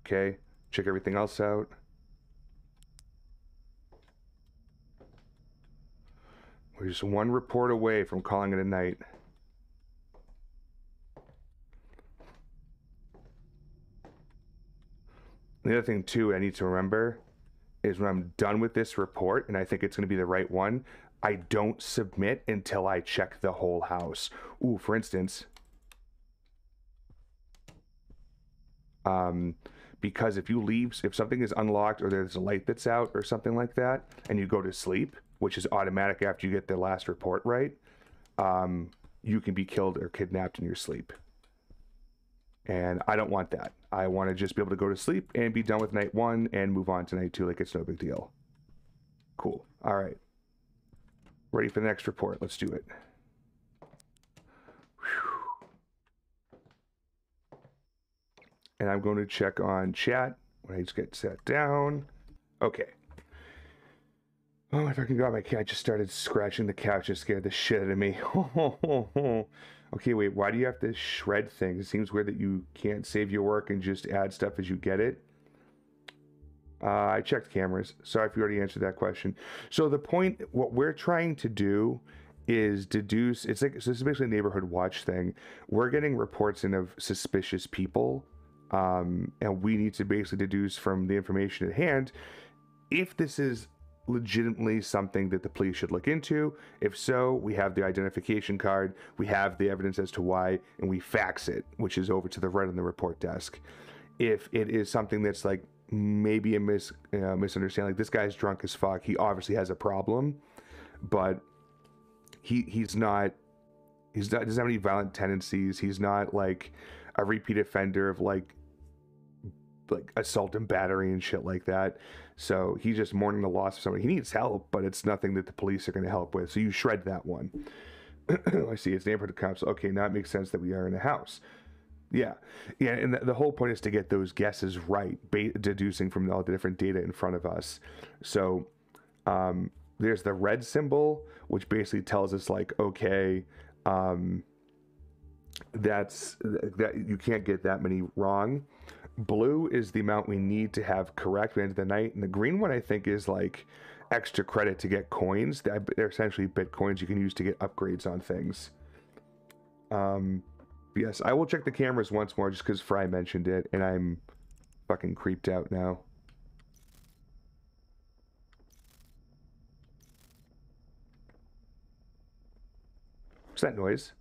Okay, check everything else out. We're just one report away from calling it a night. The other thing, too, I need to remember is when I'm done with this report, and I think it's going to be the right one, I don't submit until I check the whole house. Ooh, for instance, because if you leave, if something is unlocked or there's a light that's out or something like that, and you go to sleep, which is automatic after you get the last report right, you can be killed or kidnapped in your sleep. And I don't want that. I want to just be able to go to sleep and be done with night one and move on to night two like it's no big deal. Cool. All right. Ready for the next report. Let's do it. Whew. And I'm going to check on chat when I just get sat down. Okay. Oh, if I can go on my cat, just started scratching the couch and scared the shit out of me. Okay, wait, why do you have to shred things? It seems weird that you can't save your work and just add stuff as you get it. I checked cameras. Sorry if you already answered that question. So the point, what we're trying to do is deduce, it's like, so this is basically a neighborhood watch thing. We're getting reports in of suspicious people, and we need to basically deduce from the information at hand if this is legitimately something that the police should look into. If so, we have the identification card, we have the evidence as to why, and we fax it, which is over to the right on the report desk. If it is something that's like maybe a misunderstanding, like this guy's drunk as fuck, he obviously has a problem, but he doesn't have any violent tendencies, he's not like a repeat offender of like assault and battery and shit like that. So he's just mourning the loss of somebody. He needs help, but it's nothing that the police are going to help with. So you shred that one. I see. It's neighborhood council. Okay, now it makes sense that we are in a house. Yeah. And the whole point is to get those guesses right, deducing from all the different data in front of us. So there's the red symbol, which basically tells us like, okay, that you can't get that many wrong. Blue is the amount we need to have correct by the end of the night, and the green one I think is like extra credit to get coins. They're essentially bitcoins you can use to get upgrades on things. Yes, I will check the cameras once more just because Fry mentioned it, and I'm fucking creeped out now. What's that noise?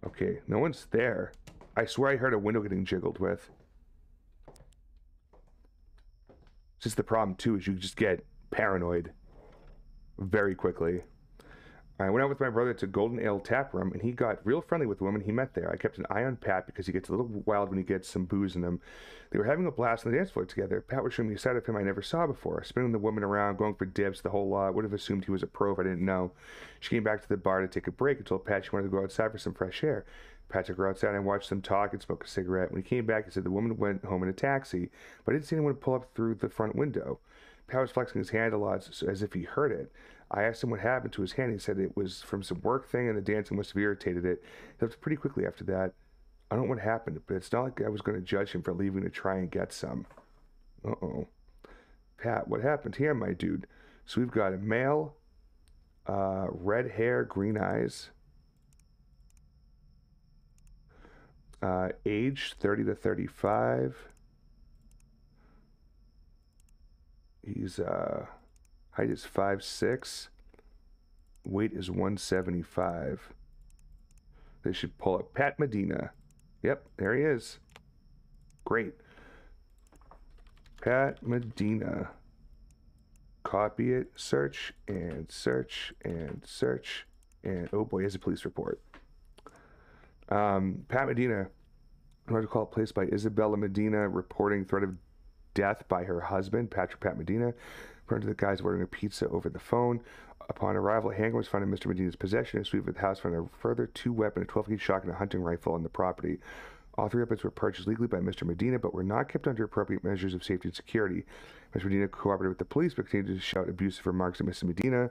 Okay, no one's there. I swear I heard a window getting jiggled with. It's just the problem too is you just get paranoid very quickly. I went out with my brother to Golden Ale Tap Room, and he got real friendly with the woman he met there. I kept an eye on Pat because he gets a little wild when he gets some booze in him. They were having a blast on the dance floor together. Pat was showing me a side of him I never saw before, spinning the woman around, going for dips, the whole lot. Would have assumed he was a pro if I didn't know. She came back to the bar to take a break and told Pat she wanted to go outside for some fresh air. Pat took her outside and I watched them talk and smoke a cigarette. When he came back, he said the woman went home in a taxi, but I didn't see anyone pull up through the front window. Pat was flexing his hand a lot, as if he heard it. I asked him what happened to his hand. He said it was from some work thing and the dancing must have irritated it. He left pretty quickly after that. I don't know what happened, but it's not like I was going to judge him for leaving to try and get some. Uh-oh. Pat, what happened here, my dude? So we've got a male, red hair, green eyes, age 30 to 35. He's, height is 5'6". Weight is 175. They should pull up Pat Medina. Yep, there he is. Great. Pat Medina. Copy it, search, and search, and search, and oh boy, here's a police report. Pat Medina, what to call it, placed by Isabella Medina, reporting threat of death by her husband, Patrick Pat Medina. According to the guys ordering a pizza over the phone. Upon arrival, a handgun was found in Mr. Medina's possession. A sweep of the house found a further 2 weapons, a 12-gauge shotgun, and a hunting rifle on the property. All 3 weapons were purchased legally by Mr. Medina, but were not kept under appropriate measures of safety and security. Mr. Medina cooperated with the police, but continued to shout abusive remarks at Mrs. Medina,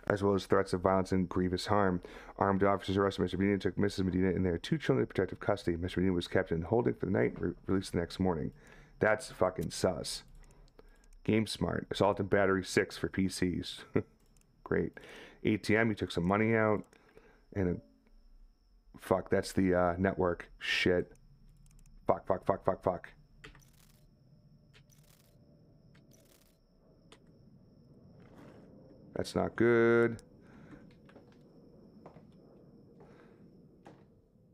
as well as threats of violence and grievous harm. Armed officers arrested Mr. Medina and took Mrs. Medina and their 2 children into protective custody. Mr. Medina was kept in holding for the night and released the next morning. That's fucking sus. Game Smart. Assault and Battery 6 for PCs. Great. ATM, he took some money out. And fuck, that's the network. Shit. Fuck. That's not good.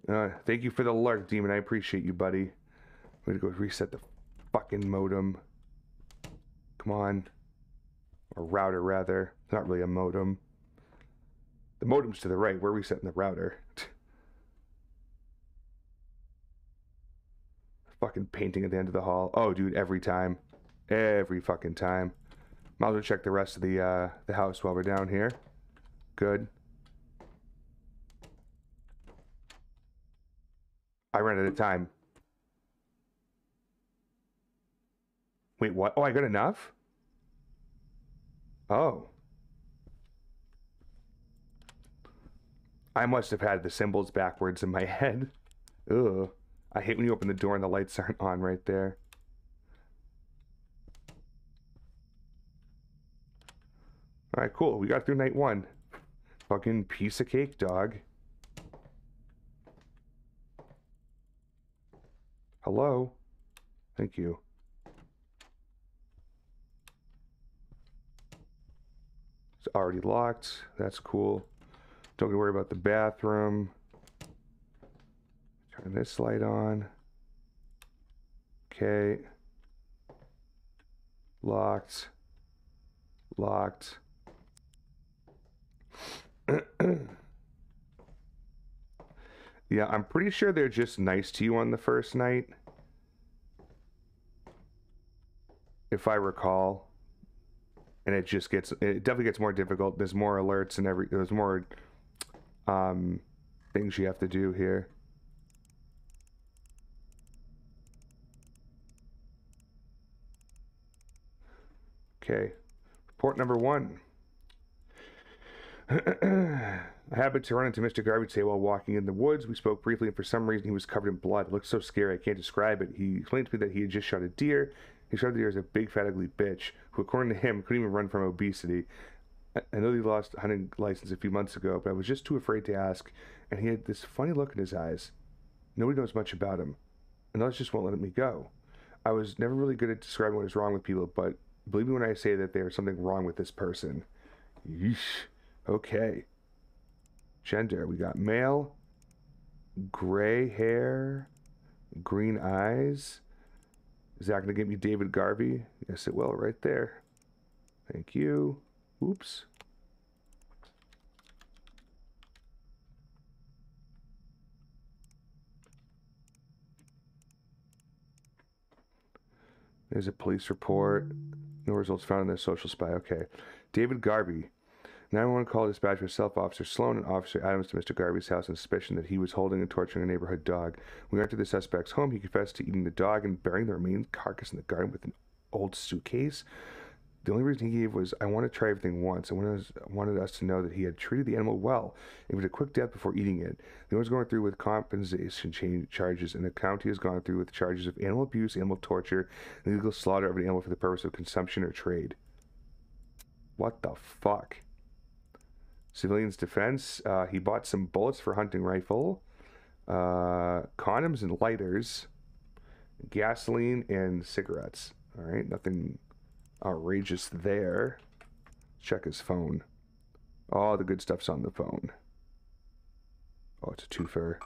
Thank you for the alert, Demon. I appreciate you, buddy. I'm gonna go reset the fucking modem. Come on. Or router, rather. It's not really a modem. The modem's to the right. We're resetting the router. Fucking painting at the end of the hall. Oh, dude, every time. Every fucking time. Might as well check the rest of the house while we're down here. Good. I ran out of time. Wait, what? Oh, I got enough? Oh. I must have had the symbols backwards in my head. Ugh. I hate when you open the door and the lights aren't on right there. Alright, cool. We got through night 1. Fucking piece of cake, dog. Hello? Thank you. It's already locked. That's cool. Don't have to worry about the bathroom. Turn this light on. Okay. Locked. Locked. Yeah, I'm pretty sure they're just nice to you on the first night. If I recall. And it definitely gets more difficult. There's more alerts and there's more things you have to do here. Okay. Report number 1. I happened to run into Mr. Garvey today while walking in the woods. We spoke briefly, and for some reason he was covered in blood. It looked so scary, I can't describe it. He explained to me that he had just shot a deer. He shot the deer as a big, fat, ugly bitch, who, according to him, couldn't even run from obesity. I know he lost a hunting license a few months ago, but I was just too afraid to ask, and he had this funny look in his eyes. Nobody knows much about him, and others just won't let me go. I was never really good at describing what is wrong with people, but believe me when I say that there's something wrong with this person. Yeesh. Okay. Gender. We got male, gray hair, green eyes. Is that going to get me David Garvey? Yes, it will, right there. Thank you. Oops. There's a police report. No results found in their social spy. Okay. David Garvey. 911 call dispatch herself, Officer Sloan and Officer Adams to Mr. Garvey's house on suspicion that he was holding and torturing a neighborhood dog. When we entered the suspect's home, he confessed to eating the dog and burying the remaining carcass in the garden with an old suitcase. The only reason he gave was, I want to try everything once. I wanted us to know that he had treated the animal well. It was a quick death before eating it. The owner's going through with compensation charges, and the county has gone through with charges of animal abuse, animal torture, and illegal slaughter of an animal for the purpose of consumption or trade. What the fuck? Civilians defense. He bought some bullets for hunting rifle, condoms and lighters, gasoline and cigarettes. All right, nothing outrageous there. Check his phone. All the good stuff's on the phone. Oh, it's a twofer.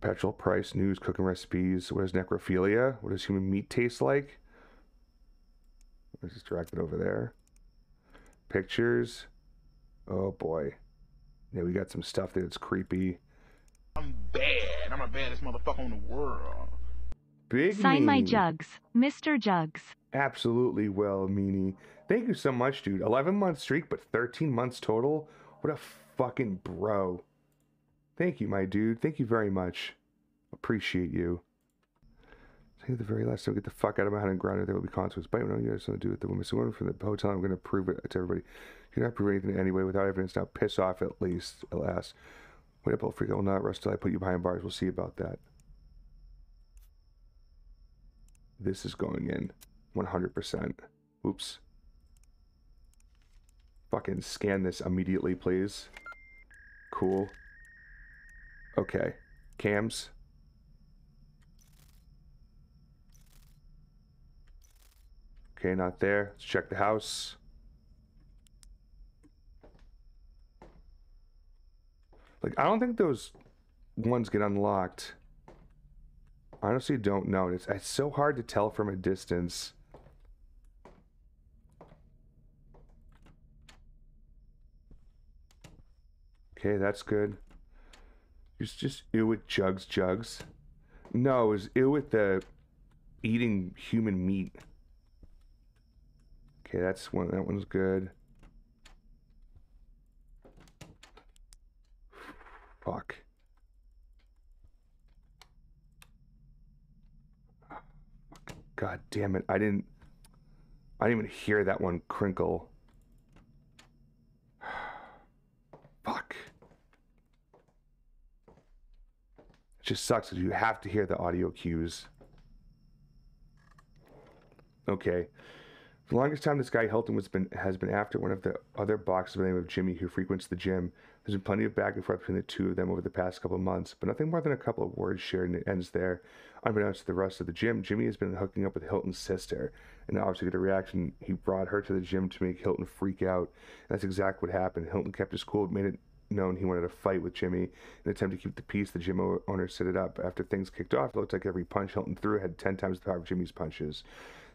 Petrol price, news, cooking recipes. What is necrophilia? What does human meat taste like? Let's just direct it over there. Pictures. Oh boy. Yeah, we got some stuff there that's creepy. I'm bad. I'm the baddest motherfucker in the world. Big Sign my Meanie. Juggs, Mr. Juggs. Absolutely well, Meanie. Thank you so much, dude. 11-month streak, but 13 months total. What a fucking bro. Thank you, my dude. Thank you very much. Appreciate you. I think the very last time we get the fuck out of my hand and grounded, there will be consequences. But I don't know, you have something to do with the woman. So from the hotel, I'm going to prove it to everybody. You're not proving anything anyway without evidence. Now piss off at least, alas. Wait up, old freak. I will not rest till I put you behind bars. We'll see about that. This is going in 100%. Oops. Fucking scan this immediately, please. Cool. Okay. Cams. Okay, not there. Let's check the house. Like, I don't think those ones get unlocked. Honestly, don't know. It's so hard to tell from a distance. Okay, that's good. It's just ew with Jugs. No, it was ew with the eating human meat. Okay, that's one. That one's good. Fuck. God damn it! I didn't even hear that one crinkle. Fuck. It just sucks because you have to hear the audio cues. Okay. For the longest time, this guy Hilton has been after one of the other boxers by the name of Jimmy, who frequents the gym. There's been plenty of back and forth between the two of them over the past couple of months, but nothing more than a couple of words shared, and it ends there. Unbeknownst to the rest of the gym, Jimmy has been hooking up with Hilton's sister, and obviously, to get a reaction, he brought her to the gym to make Hilton freak out. And that's exactly what happened. Hilton kept his cool, made it known he wanted to fight with Jimmy. In an attempt to keep the peace, the gym owner set it up. After things kicked off, it looked like every punch Hilton threw had 10 times the power of Jimmy's punches.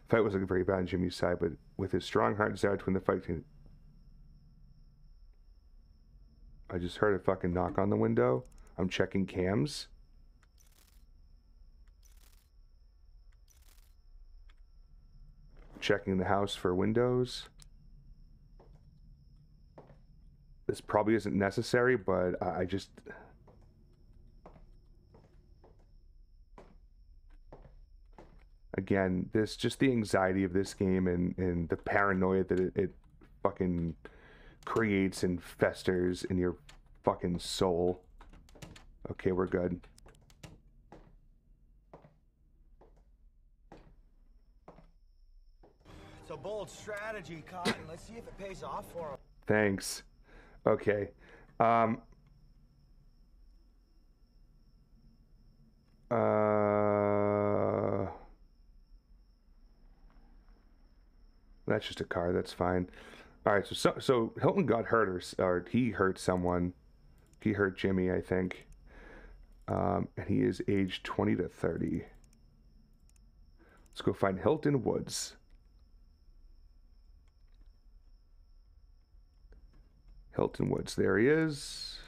The fight was looking very bad on Jimmy's side, but with his strong heart and desire to win the fight, I just heard a fucking knock on the window. I'm checking cams. Checking the house for windows. This probably isn't necessary, but I just... Again, this just the anxiety of this game and the paranoia that it fucking creates and festers in your fucking soul. Okay, we're good. It's a bold strategy, Cotton. Let's see if it pays off for him. Thanks. Okay. That's just a car. That's fine. All right. So Hilton got hurt, or he hurt someone. He hurt Jimmy, I think. And he is aged 20 to 30. Let's go find Hilton Woods. Hilton Woods. There he is.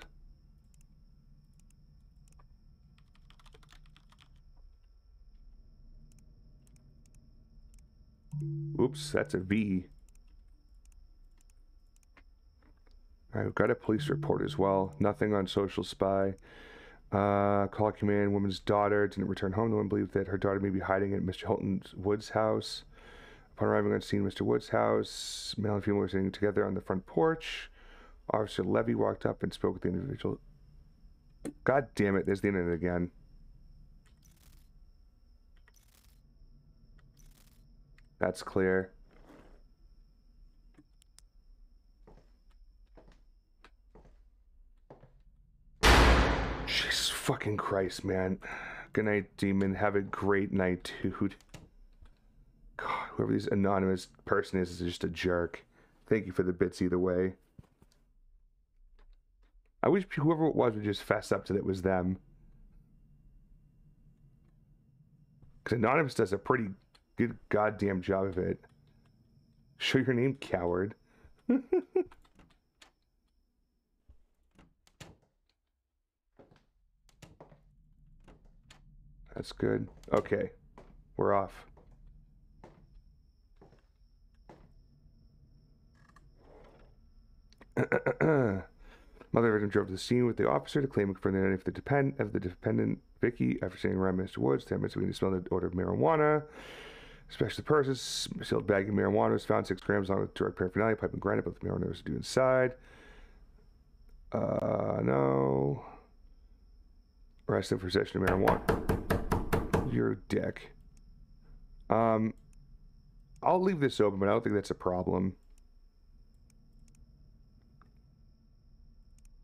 Oops, that's a V. All right, we've got a police report as well. Nothing on social spy. Call command, woman's daughter didn't return home. No one believed that her daughter may be hiding at Mr. Hilton Woods' house. Upon arriving on scene, Mr. Woods' house, male and female were sitting together on the front porch. Officer Levy walked up and spoke with the individual. God damn it, there's the internet again. That's clear. Jesus fucking Christ, man. Good night, demon. Have a great night, dude. God, whoever this anonymous person is just a jerk. Thank you for the bits either way. I wish whoever it was would just fess up to that it was them. Because Anonymous does a pretty good goddamn job of it. Show your name, coward. That's good. Okay. We're off. Mother victim drove to the scene with the officer to claim for the identity of the defendant, Vicky, after seeing around Mr. Woods. 10 minutes ago, he smelled the odor of marijuana. Especially the purses. Sealed bag of marijuana was found, 6 grams along with drug paraphernalia, pipe and granite, but the marijuana was due inside. No. Arrested for possession of marijuana. You're a dick. I'll leave this open, but I don't think that's a problem.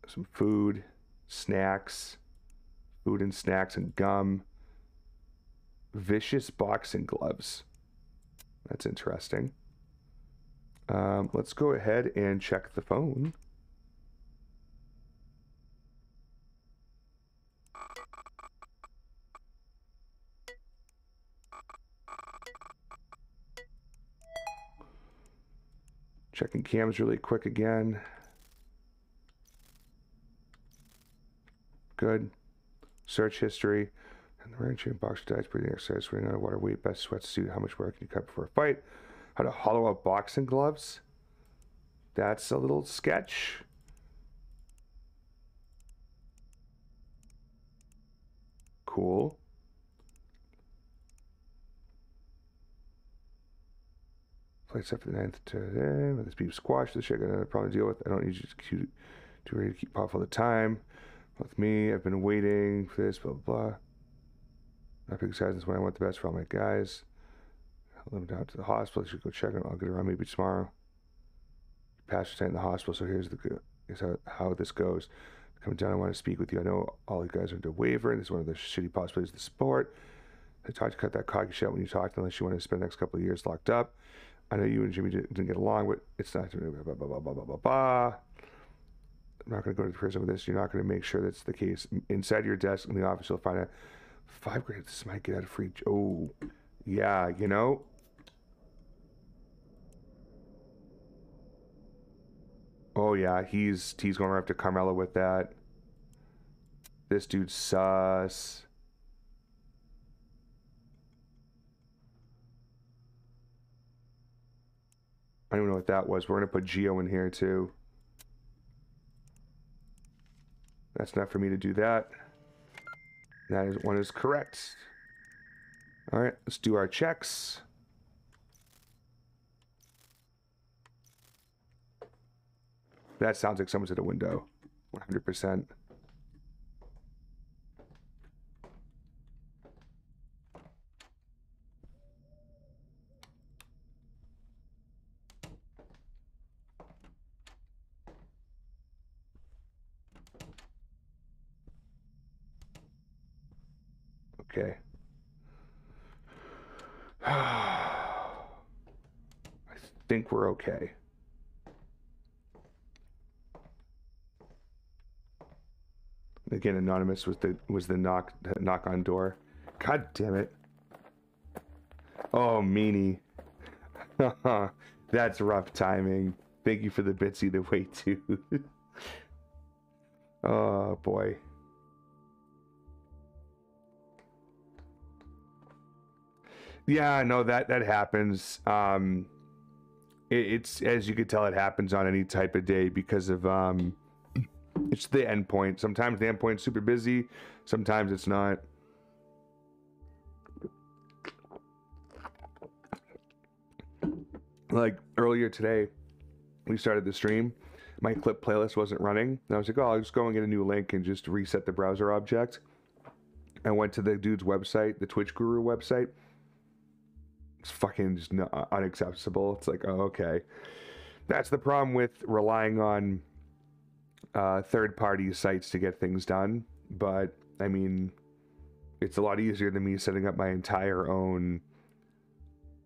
Some food, snacks, food and snacks and gum. Vicious boxing gloves. That's interesting. Let's go ahead and check the phone. Checking cams really quick again. Good. Search history. And the ranching box diets, breathing exercise, running out of water, weight, best sweatsuit, how much water can you cut before a fight? How to hollow out boxing gloves. That's a little sketch. Cool. Flight set for the 9th today. With this beef squash, this shit I got another problem to deal with. I don't need you to ready to keep off all the time. With me, I've been waiting for this, blah, blah, blah. Not big size, that's when I want the best for all my guys. I'll let them down to the hospital. You should go check on. I'll get around maybe tomorrow. Pastor's staying in the hospital, so here's how this goes. Coming down, I want to speak with you. I know all you guys are into waiver, and this is one of the shitty possibilities of the sport. I tried to cut that cocky shit when you talked, unless you want to spend the next couple of years locked up. I know you and Jimmy didn't get along, but it's not blah, blah, blah, blah, blah, blah, blah. I'm not going to go to prison with this. You're not going to make sure that's the case. Inside your desk in the office, you'll find a $5 grand. This might get out of free. Oh, yeah, you know. Oh, yeah, he's going right after Carmelo with that. This dude's sus. I don't even know what that was. We're going to put Geo in here, too. That's not for me to do that. That one is correct. All right, let's do our checks. That sounds like someone's at a window. 100%. Okay. I think we're okay. Again, anonymous was the knock on door. God damn it. Oh, meanie. That's rough timing. Thank you for the bits either way, too. Oh, boy. Yeah, no, that happens. It's, as you could tell, it happens on any type of day because of it's the endpoint. Sometimes the endpoint's super busy, sometimes it's not. Like earlier today, we started the stream. My clip playlist wasn't running. And I was like, oh, I'll just go and get a new link and just reset the browser object. I went to the dude's website, the Twitch Guru website. It's fucking just unacceptable. It's like, oh, okay. That's the problem with relying on third-party sites to get things done. But, I mean, it's a lot easier than me setting up my entire own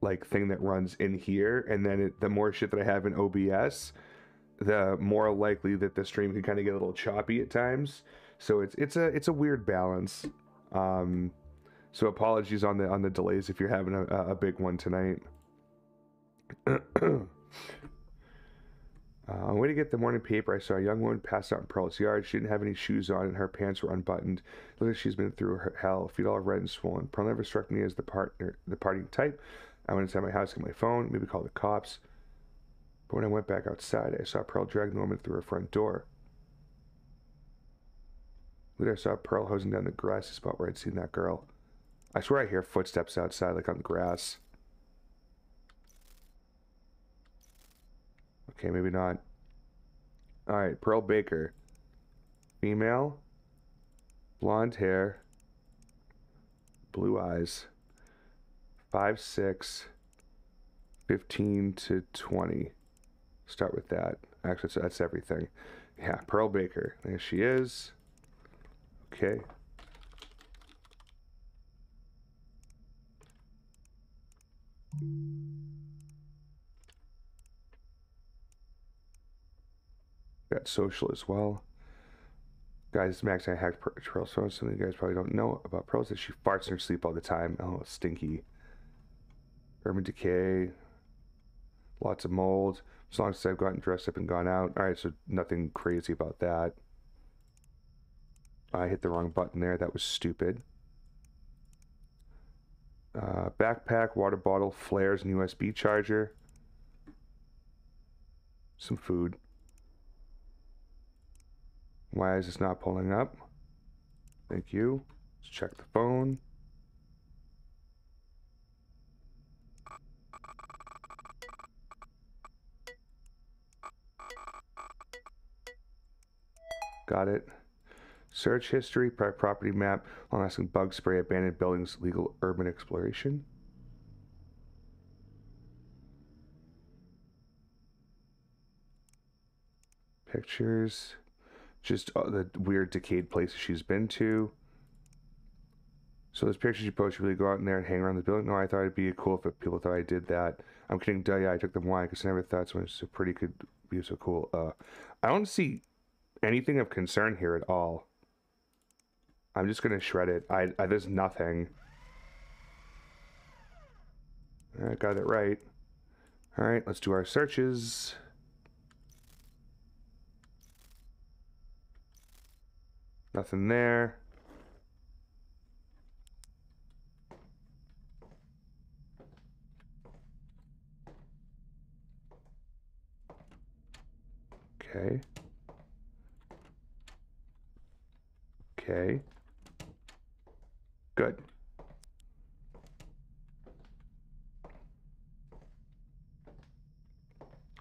like thing that runs in here. And then the more shit that I have in OBS, the more likely that the stream can kind of get a little choppy at times. So it's a weird balance. So apologies on the delays if you're having a big one tonight. On the way to get the morning paper, I saw a young woman pass out in Pearl's yard. She didn't have any shoes on and her pants were unbuttoned. Looks like she's been through her hell. Feet all red and swollen. Pearl never struck me as the partying type. I went inside my house, got my phone, maybe called the cops. But when I went back outside, I saw Pearl drag the woman through her front door. Later, I saw Pearl hosing down the grassy spot where I'd seen that girl. I swear I hear footsteps outside, like on the grass. Okay, maybe not. Alright, Pearl Baker. Female. Blonde hair. Blue eyes. 5'6". 15 to 20. Start with that. Actually, so that's everything. Yeah, Pearl Baker. There she is. Okay. Got social as well. Guys, Max, I hacked Pearl's phone. Something you guys probably don't know about Pearl is that she farts in her sleep all the time. Oh, stinky. Urban decay. Lots of mold. As long as I've gotten dressed up and gone out. Alright, so nothing crazy about that. I hit the wrong button there. That was stupid. Backpack, water bottle, flares, and USB charger. Some food. Why is this not pulling up? Thank you. Let's check the phone. Got it. Search history, property map, long-lasting bug spray, abandoned buildings, legal urban exploration. Pictures. Just the weird decayed places she's been to. So those pictures you post, you really go out in there and hang around the building? No, I thought it'd be cool if people thought I did that. I'm kidding, duh, yeah, I took them why, because I never thought someone so pretty could be so cool. I don't see anything of concern here at all. I'm just gonna shred it. There's nothing. I got it right. Alright, let's do our searches. Nothing there. Okay. Okay. Good.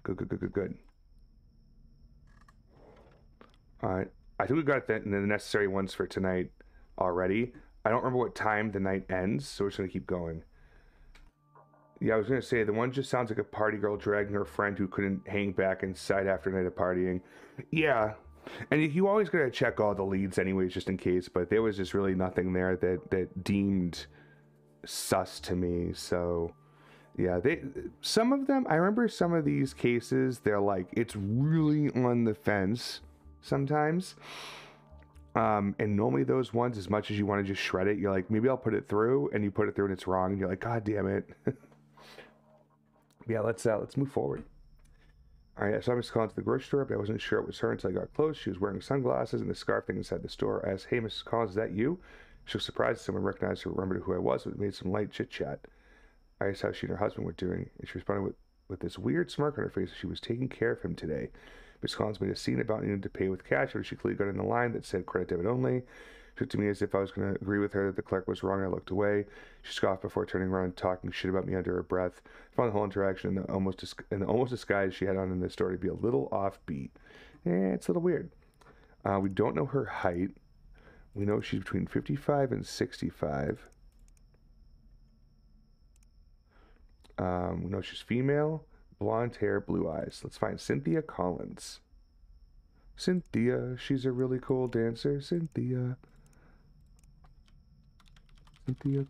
Good. Alright. I think we got the necessary ones for tonight already. I don't remember what time the night ends, so we're just going to keep going. Yeah, I was going to say, the one just sounds like a party girl dragging her friend who couldn't hang back inside after a night of partying. Yeah. And you always got to check all the leads anyways, just in case, but there was just really nothing there that deemed sus to me, so... Yeah, some of them, I remember some of these cases, they're like, it's really on the fence sometimes. And normally those ones, as much as you want to just shred it, you're like, maybe I'll put it through, and you put it through and it's wrong, and you're like, God damn it. Yeah, let's move forward. All right, I saw Miss Collins at the grocery store, but I wasn't sure it was her until I got close. She was wearing sunglasses and the scarf thing inside the store. I asked, "Hey, Mrs. Collins, is that you?" She was surprised that someone recognized her, remembered who I was, but made some light chit-chat. I asked how she and her husband were doing, and she responded with this weird smirk on her face that she was taking care of him today. Miss Collins made a scene about needing to pay with cash, but she clearly got in the line that said credit debit only. She looked to me as if I was going to agree with her that the clerk was wrong. I looked away. She scoffed before turning around and talking shit about me under her breath. I found the whole interaction and the almost disguise she had on in this story to be a little offbeat. It's a little weird. We don't know her height. We know she's between 55 and 65. We know she's female, blonde hair, blue eyes. Let's find Cynthia Collins. Cynthia, she's a really cool dancer. Cynthia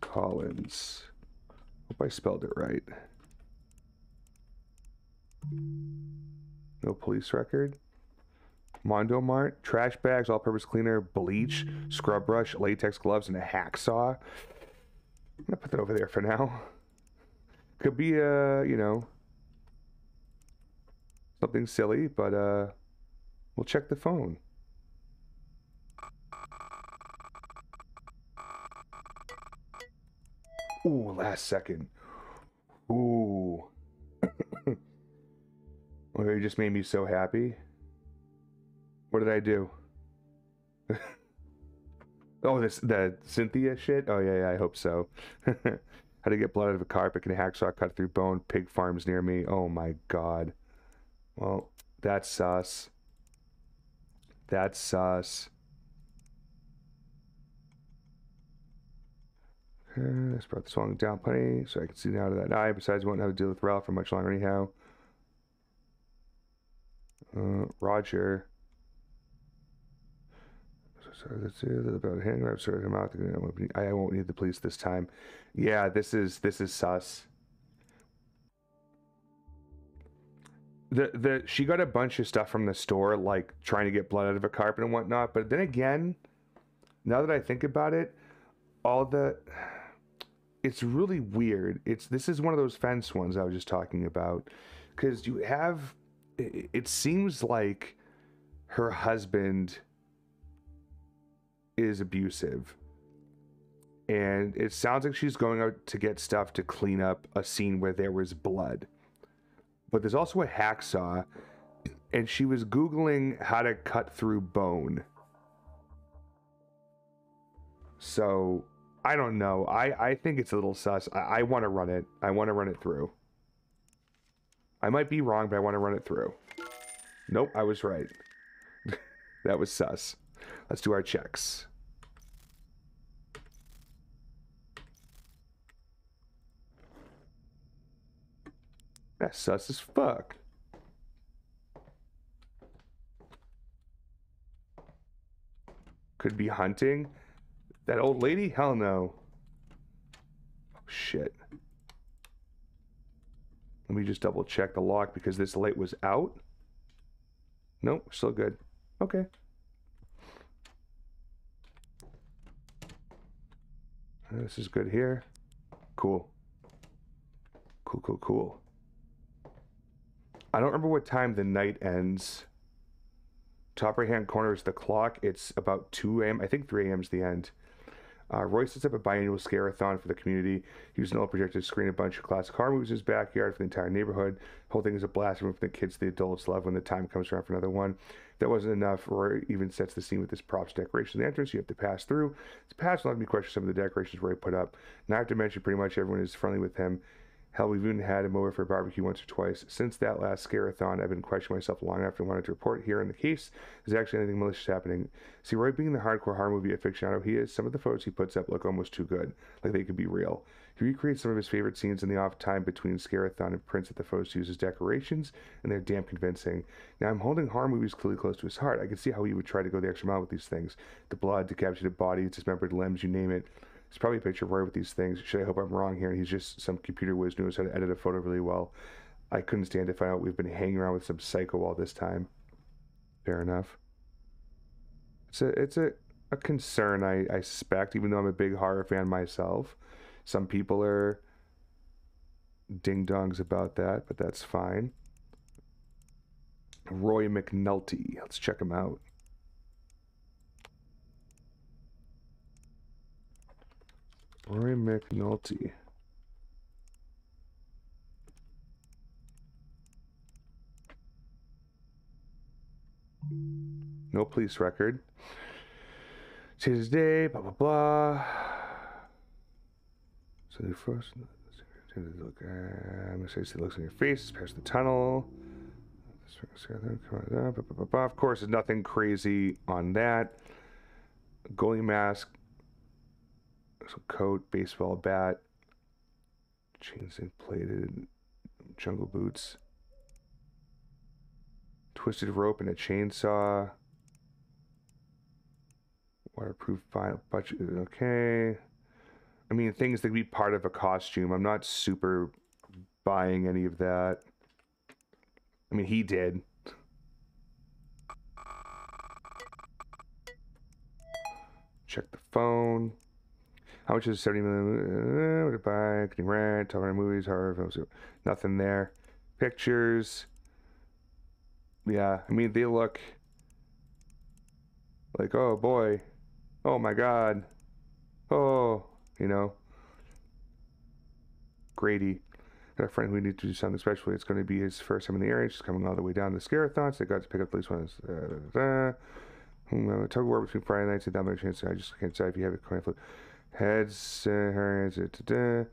Collins. Hope I spelled it right. No police record. Mondo Mart, trash bags, all-purpose cleaner, bleach, scrub brush, latex gloves, and a hacksaw. I'm gonna put that over there for now. Could be, you know, something silly, but we'll check the phone. Ooh, last second. Ooh. Oh, you just made me so happy. What did I do? Oh, the Cynthia shit? Oh, yeah, I hope so. How to get blood out of a carpet and a hacksaw cut through bone. Pig farms near me. Oh, my God. Well, that's sus. That's sus. Let's brought the song down plenty so I can see now to that eye. Besides, we won't have to deal with Ralph for much longer anyhow. Roger. So that's it about him. I've sorted him out. I won't need the police this time. Yeah, this is sus. She got a bunch of stuff from the store, like trying to get blood out of a carpet and whatnot. But then again, now that I think about it, it's really weird. This is one of those fence ones I was just talking about, because you have, it seems like her husband is abusive, and it sounds like she's going out to get stuff to clean up a scene where there was blood. But there's also a hacksaw, and she was Googling how to cut through bone. So I don't know. I think it's a little sus. I want to run it. I want to run it through. I might be wrong, but I want to run it through. Nope, I was right. That was sus. Let's do our checks. That's sus as fuck. Could be hunting. That old lady? Hell no. Oh, shit. Let me just double check the lock because this light was out. Nope, still good. Okay. This is good here. Cool. Cool. I don't remember what time the night ends. Top right hand corner is the clock. It's about 2 a.m. I think 3 a.m. is the end. Roy sets up a biannual scare-a-thon for the community. He used an old projector to screen a bunch of classic horror movies in his backyard for the entire neighborhood. The whole thing is a blast from the kids to the adults love when the time comes around for another one. If that wasn't enough, Roy even sets the scene with his props decoration. The entrance you have to pass through. To pass, let me question some of the decorations Roy put up. Not have to mention pretty much everyone is friendly with him. Hell, we've even had him over for a barbecue once or twice. Since that last scare-a-thon, I've been questioning myself long enough and wanted to report here in the case. Is actually anything malicious happening? See, Roy being the hardcore horror movie aficionado he is, some of the photos he puts up look almost too good, like they could be real. He recreates some of his favorite scenes in the off time between scare-a-thon and prints that the photos use as decorations, and they're damn convincing. Now, I'm holding horror movies clearly close to his heart. I can see how he would try to go the extra mile with these things. The blood, decapitated bodies, dismembered limbs, you name it. It's probably a picture of Roy with these things. I hope I'm wrong here, and he's just some computer whiz who knows how to edit a photo really well. I couldn't stand to find out we've been hanging around with some psycho all this time. Fair enough. It's a concern, I suspect, even though I'm a big horror fan myself. Some people are ding-dongs about that, but that's fine. Roy McNulty. Let's check him out. Roy McNulty. No police record. Today's day, blah, blah, blah. So the first look, I'm gonna say it looks in your face, past the tunnel. Of course, there's nothing crazy on that. Goalie mask, some coat, baseball bat, chains plated, jungle boots, twisted rope and a chainsaw, waterproof vinyl budget. Okay. I mean, things that could be part of a costume. I'm not super buying any of that. I mean, he did. Check the phone. How much is 70 million? What to buy? Can you rent? Talking about movies, horror films. Nothing there. Pictures. Yeah, I mean, they look like, oh boy. Oh my god. Oh, you know. Grady. Got a friend who needs to do something special. It's going to be his first time in the area. She's coming all the way down to Scarathon, so they got to pick up at least one. Tug of war between Friday nights and that much chance. I just can't decide if you have a coin flip. Heads, her hands, and the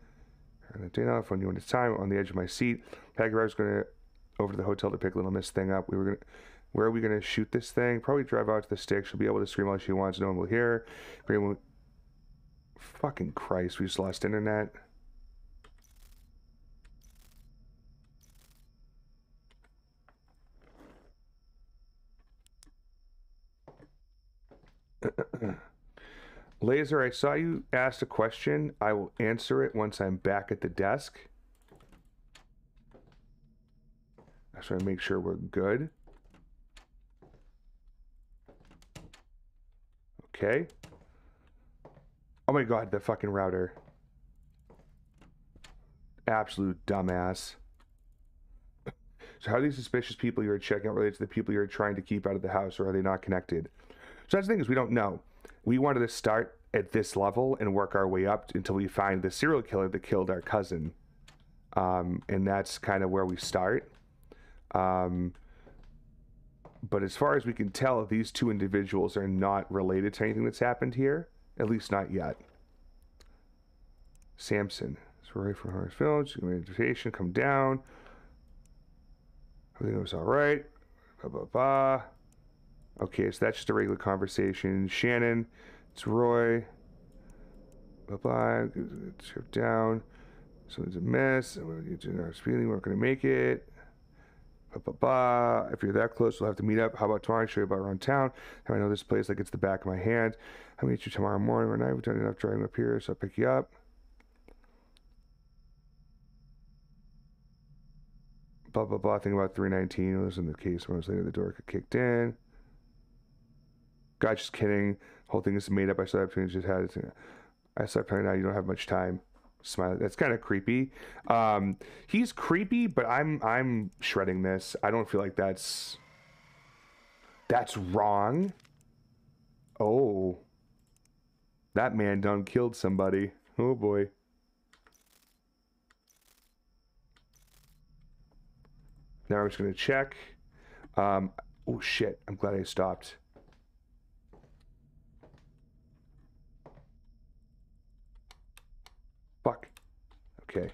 day off when you want it's time on the edge of my seat. Peggy was going to over to the hotel to pick Little Miss thing up. Where are we going to shoot this thing? Probably drive out to the stick. She'll be able to scream all she wants. No one will hear her. Fucking Christ, we just lost internet. Laser, I saw you asked a question. I will answer it once I'm back at the desk. I just want to make sure we're good. Okay. Oh my god, the fucking router. Absolute dumbass. So how are these suspicious people you're checking out related to the people you're trying to keep out of the house, or are they not connected? So that's the thing, is we don't know. We wanted to start at this level and work our way up until we find the serial killer that killed our cousin. And that's kind of where we start. But as far as we can tell, these two individuals are not related to anything that's happened here. At least not yet. Samson. So right from Horror Films. Invitation, come down. Everything was all right. Blah, blah, blah. Okay, so that's just a regular conversation. Shannon, it's Roy. Blah, blah. Trip down. Something's a mess. We're going to get our feeling. We're not going to make it. Blah, blah, blah. If you're that close, we'll have to meet up. How about tomorrow? Show you about around town. How I know this place like it's the back of my hand. I'll meet you tomorrow morning or night. We've done enough driving up here, so I'll pick you up. Blah, blah, blah. Think about 319. It was in the case when I was later, the door got kicked in. God, just kidding. Whole thing is made up. I saw that just had it. I started playing now. You don't have much time. Smile. That's kind of creepy. He's creepy, but I'm shredding this. I don't feel like that's wrong. Oh, that man done killed somebody. Oh boy. Now I'm just gonna check. Oh shit! I'm glad I stopped. Fuck. Okay.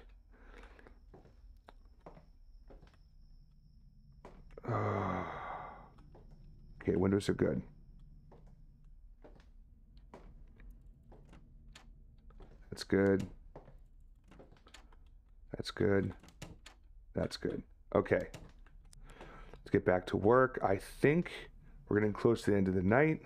Okay, windows are good. That's good. That's good. That's good. Okay. Let's get back to work. I think we're getting close to the end of the night.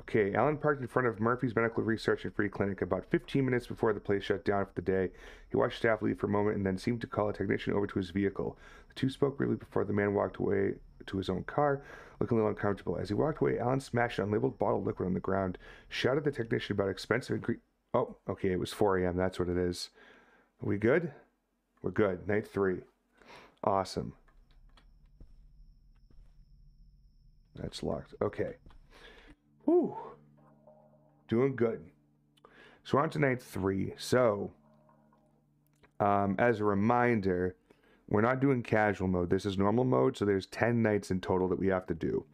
Okay, Alan parked in front of Murphy's Medical Research and Free Clinic about 15 minutes before the place shut down for the day. He watched staff leave for a moment and then seemed to call a technician over to his vehicle. The two spoke briefly before the man walked away to his own car, looking a little uncomfortable. As he walked away, Alan smashed an unlabeled bottle of liquid on the ground, shouted at the technician about expensive Oh, okay, it was 4 a.m. That's what it is. Are we good? We're good. Night 3. Awesome. That's locked. Okay. Whew. Doing good. So we're on to night 3. So, as a reminder, we're not doing casual mode. This is normal mode, so there's 10 nights in total that we have to do.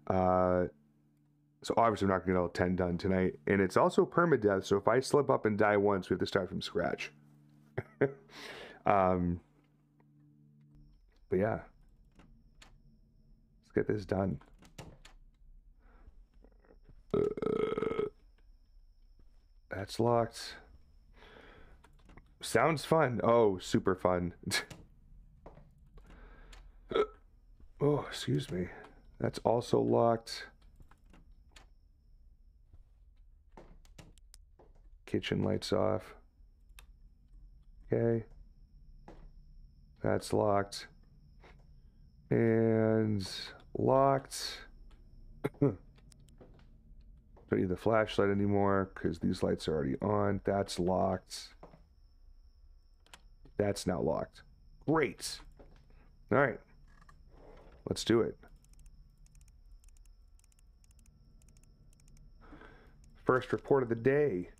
So obviously we're not going to get all 10 done tonight. And it's also permadeath, so if I slip up and die once, we have to start from scratch. But yeah. Let's get this done. That's locked. Sounds fun. Oh, super fun. Oh, excuse me. That's also locked. Kitchen lights off. Okay. That's locked. And locked. Don't need the flashlight anymore because these lights are already on. That's locked. That's now locked. Great. All right. Let's do it. First report of the day.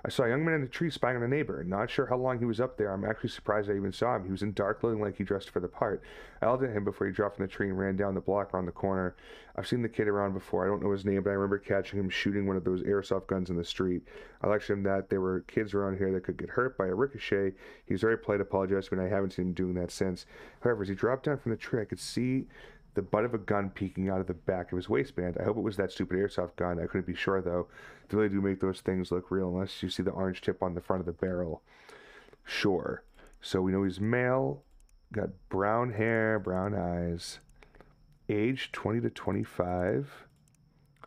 I saw a young man in a tree spying on a neighbor. Not sure how long he was up there. I'm actually surprised I even saw him. He was in dark clothing like he dressed for the part. I yelled at him before he dropped from the tree and ran down the block around the corner. I've seen the kid around before. I don't know his name, but I remember catching him shooting one of those airsoft guns in the street. I lectured him that there were kids around here that could get hurt by a ricochet. He was very polite, apologized, but I haven't seen him doing that since. However, as he dropped down from the tree, I could see the butt of a gun peeking out of the back of his waistband. I hope it was that stupid airsoft gun. I couldn't be sure, though. They really do make those things look real, unless you see the orange tip on the front of the barrel. Sure. So we know he's male, got brown hair, brown eyes, age 20 to 25,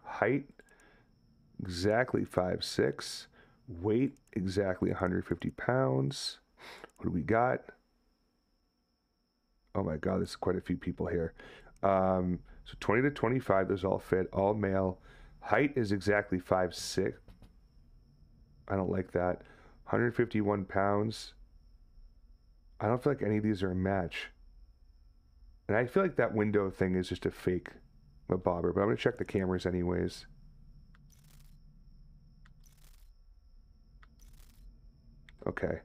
height exactly 5'6", weight exactly 150 pounds. What do we got? Oh my God, there's quite a few people here. So 20 to 25, those all fit, all male. Height is exactly 5'6". I don't like that. 151 pounds. I don't feel like any of these are a match. And I feel like that window thing is just a fake bobber, but I'm going to check the cameras anyways. Okay.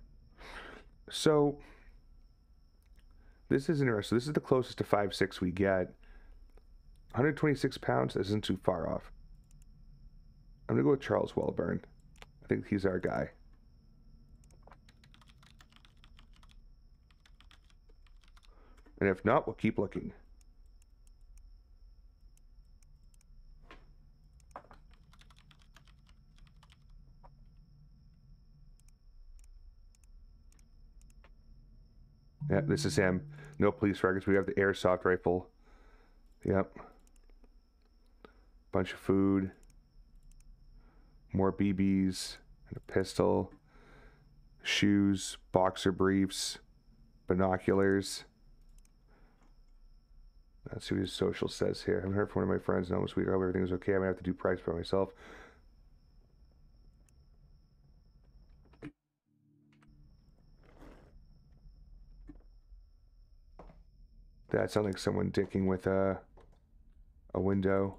So this is interesting. This is the closest to 5'6" we get. 126 pounds, this isn't too far off. I'm going to go with Charles Wellburn. I think he's our guy. And if not, we'll keep looking. Yeah, this is him. No police records. We have the airsoft rifle. Yep. Bunch of food. More BBs. And a pistol. Shoes. Boxer briefs. Binoculars. Let's see what his social says here. I haven't heard from one of my friends in almost a week. I hope everything was okay. I might have to do price by myself. That sounds like someone dicking with a window.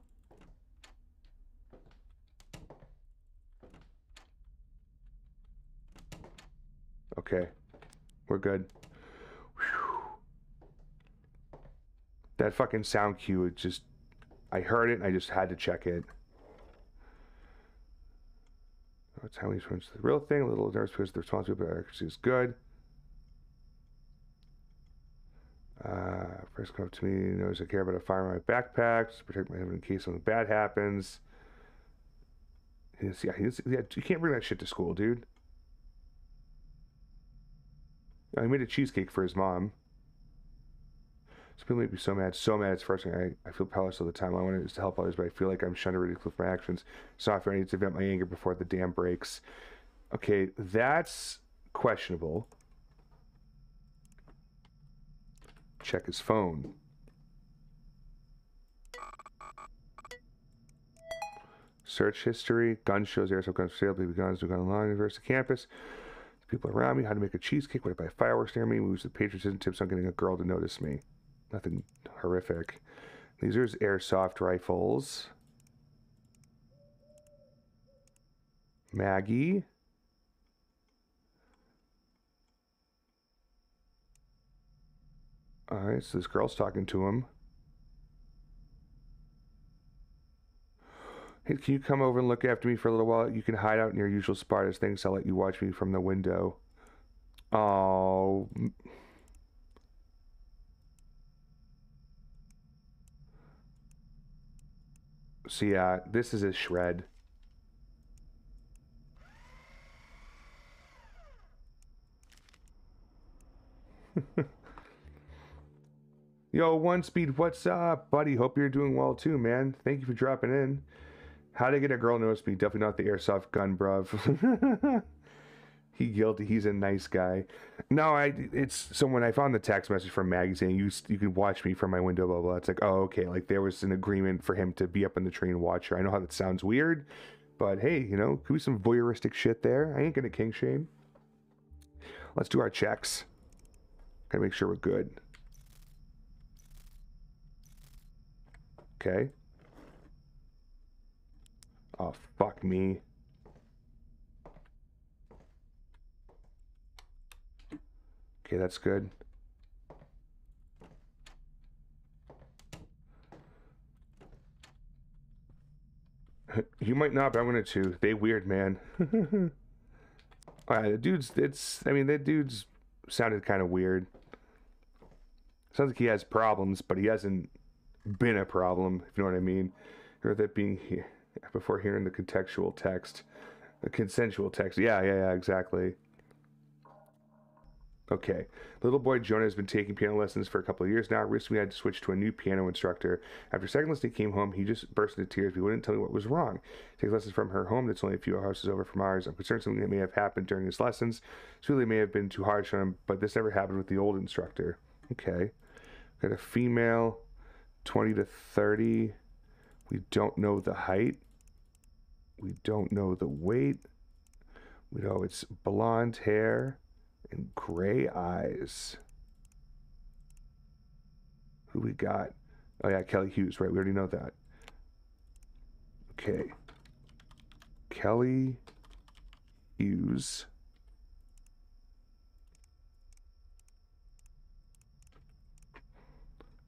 Okay, we're good. Whew. That fucking sound cue, it just, I heard it and I just had to check it. That's how he's the real thing. A little nervous because the responsibility of accuracy is good. First come up to me, knows I care about a fire in my backpack to protect my head in case something bad happens. Yeah, you can't bring that shit to school, dude. He made a cheesecake for his mom. Some people may be so mad it's frustrating. I feel powerless all the time. All I want is to help others, but I feel like I'm shunned or ridiculed for my actions. It's not fair. I need to vent my anger before the dam breaks. Okay, that's questionable. Check his phone. Search history. Gun shows airsoft guns for sale. Baby guns do gun online. Reverse the campus. People around me, how to make a cheesecake, where to buy fireworks near me, moves with patriotism, tips on getting a girl to notice me. Nothing horrific. These are airsoft rifles. Maggie. Alright, so this girl's talking to him. Hey, can you come over and look after me for a little while? You can hide out in your usual spot as things. I'll let you watch me from the window. Oh. So yeah, this is a shred. Yo, One Speed, what's up, buddy? Hope you're doing well too, man. Thank you for dropping in. How to get a girl to notice me? Definitely not the airsoft gun, bruv. He guilty. He's a nice guy. No, it's so when I found the text message from Maggie saying you can watch me from my window, blah blah. It's like, oh okay, like there was an agreement for him to be up in the tree and watch her. I know how that sounds weird, but hey, you know, could be some voyeuristic shit there. I ain't gonna kink shame. Let's do our checks. Gotta make sure we're good. Okay. Oh, fuck me. Okay, that's good. You might not, but I'm gonna too. They weird, man. Alright, the dude's, that dude's sounded kind of weird. Sounds like he has problems, but he hasn't been a problem, if you know what I mean. Or that being here before hearing the contextual text. The consensual text. Yeah, exactly. Okay. Little boy Jonah has been taking piano lessons for a couple of years now. Recently, I had to switch to a new piano instructor. After second lesson, he came home. He just burst into tears. He wouldn't tell me what was wrong. He takes lessons from her home that's only a few houses over from ours. I'm concerned something that may have happened during his lessons. This really may have been too harsh on him, but this never happened with the old instructor. Okay. Got a female, 20 to 30. We don't know the height. We don't know the weight. We know it's blonde hair and gray eyes. Who we got? Oh yeah, Kelly Hughes, right? We already know that. Okay. Kelly Hughes.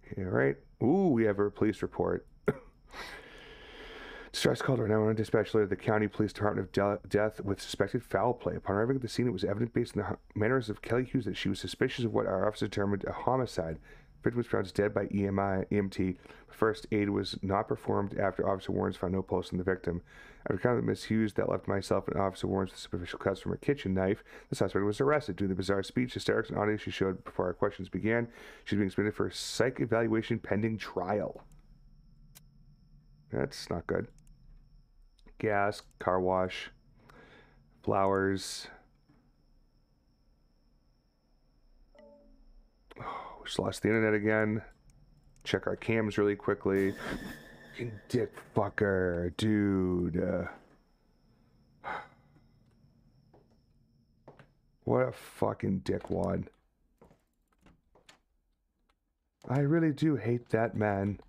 Okay, all right. Ooh, we have a police report. Distress called right now on a dispatch letter to the county police department of death with suspected foul play. Upon arriving at the scene, it was evident based on the manners of Kelly Hughes that she was suspicious of what our officer determined a homicide. The victim was pronounced dead by EMT. First aid was not performed after Officer Warrens found no pulse in the victim. After counting Miss Hughes that left myself and Officer Warrens with superficial cuts from her kitchen knife, the suspect was arrested. Due to the bizarre speech, hysterics, and audio she showed before our questions began, she's being submitted for a psych evaluation pending trial. That's not good. Gas, car wash, flowers. Oh, we just lost the internet again. Check our cams really quickly. Fucking dick fucker, dude. What a fucking dickwad. I really do hate that man.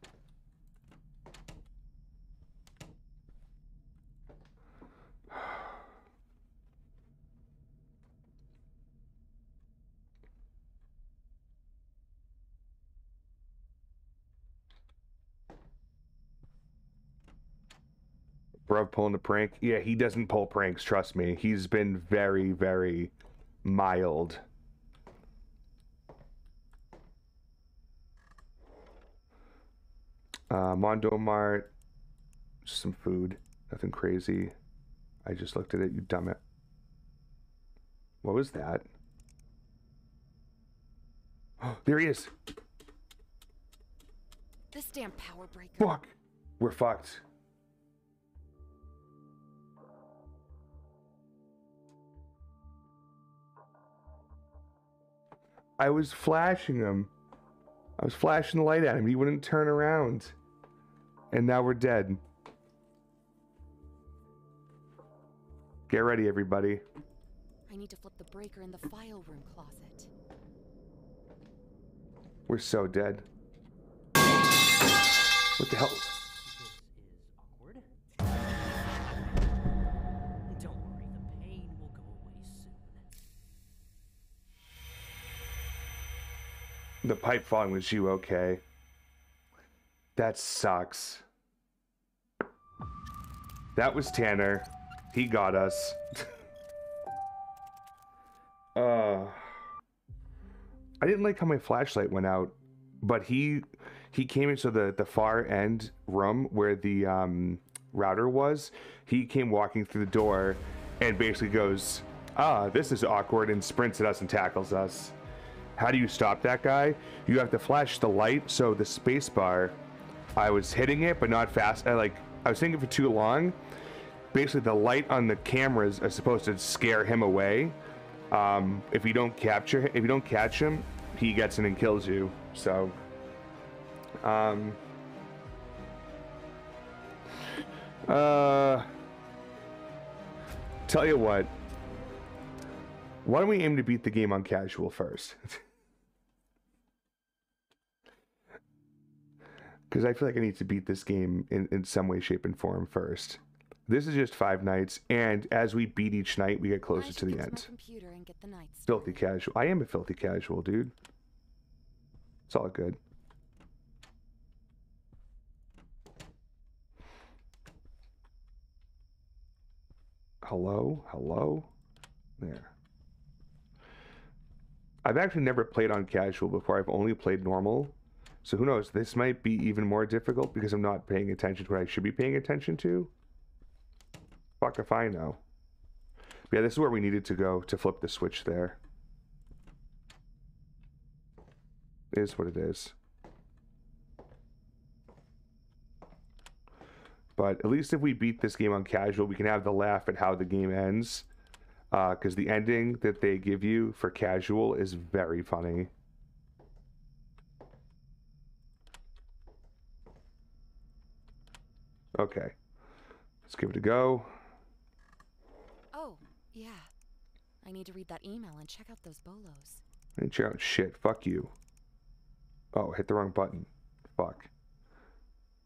Bruv pulling a prank. Yeah, he doesn't pull pranks, trust me. He's been very, very mild. Mondo Mart. Just some food. Nothing crazy. I just looked at it, you dumb it. What was that? Oh, there he is. This damn power breaker. Fuck. We're fucked. I was flashing him. I was flashing the light at him. He wouldn't turn around. And now we're dead. Get ready, everybody. I need to flip the breaker in the file room closet. We're so dead. What the hell? This is awkward. Don't worry, the pain will go away soon. The pipe falling was you, okay? That sucks. That was Tanner. He got us. I didn't like how my flashlight went out, but he came into the far end room where the router was. He came walking through the door and basically goes, this is awkward, and sprints at us and tackles us. How do you stop that guy? You have to flash the light. So the space bar, I was hitting it, but not fast. I was thinking for too long. Basically, the light on the cameras are supposed to scare him away. If you don't catch him, he gets in and kills you. So, tell you what. Why don't we aim to beat the game on casual first? Because I feel like I need to beat this game in some way, shape, and form first. This is just 5 nights, and as we beat each night, we get closer to the end. Computer and get the nights Filthy casual. I am a filthy casual, dude. It's all good. Hello? Hello? There. I've actually never played on casual before. I've only played normal. So who knows? This might be even more difficult because I'm not paying attention to what I should be paying attention to. Fuck if I know. But yeah, this is where we needed to go to flip the switch there. It is what it is. But at least if we beat this game on casual, we can have the laugh at how the game ends. Because the ending that they give you for casual is very funny. Okay. Let's give it a go. Oh, yeah. I need to read that email and check out those bolos. I didn't check out shit. Fuck you. Oh, hit the wrong button. Fuck.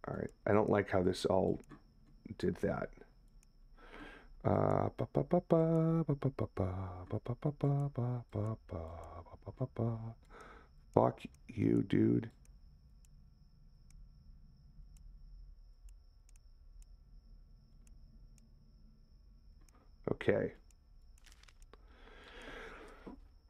Alright. I don't like how this all did that. Fuck you, dude. Okay.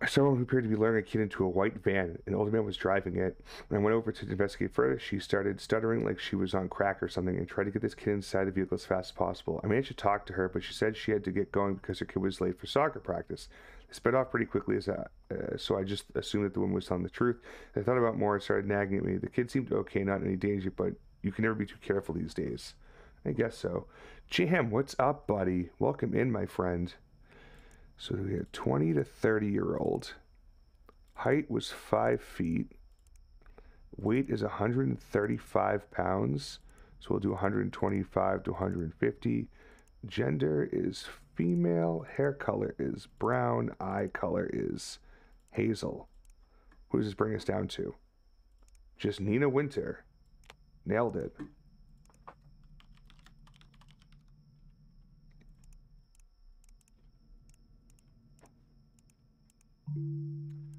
Someone who appeared to be luring a kid into a white van. An older man was driving it. When I went over to investigate further, she started stuttering like she was on crack or something and tried to get this kid inside the vehicle as fast as possible. I managed to talk to her, but she said she had to get going because her kid was late for soccer practice. They sped off pretty quickly, so I just assumed that the woman was telling the truth. I thought about more and started nagging at me. The kid seemed okay, not in any danger, but you can never be too careful these days. I guess so. Jam, what's up, buddy? Welcome in, my friend. So we had 20 to 30-year-old. Height was 5 feet. Weight is 135 pounds. So we'll do 125 to 150. Gender is female. Hair color is brown. Eye color is hazel. Who does this bring us down to? Just Nina Winter. Nailed it.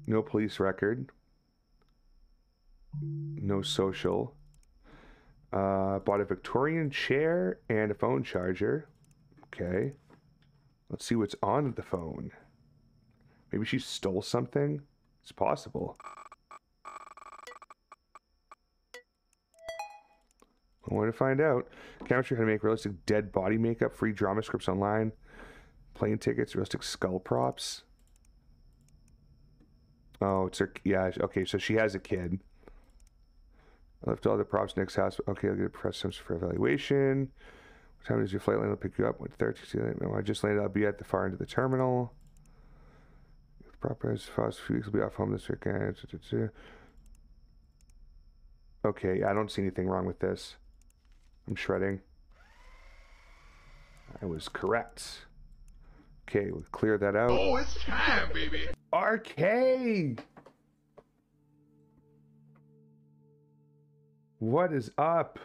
No police record. No social. Bought a Victorian chair and a phone charger. Okay. Let's see what's on the phone. Maybe she stole something? It's possible. I want to find out. Capture how to make realistic dead body makeup, free drama scripts online, plane tickets, realistic skull props. Oh, it's her. Yeah, okay, so she has a kid. I left all the props next house. Okay, I'll get a press sims for evaluation. What time does your flight land? I'll pick you up. 13. I just landed. I'll be at the far end of the terminal. Proper as fast few weeks. Will be off home this weekend. Okay, I don't see anything wrong with this. I'm shredding. I was correct. Okay, we'll clear that out. Oh, it's time, baby. RK! What is up?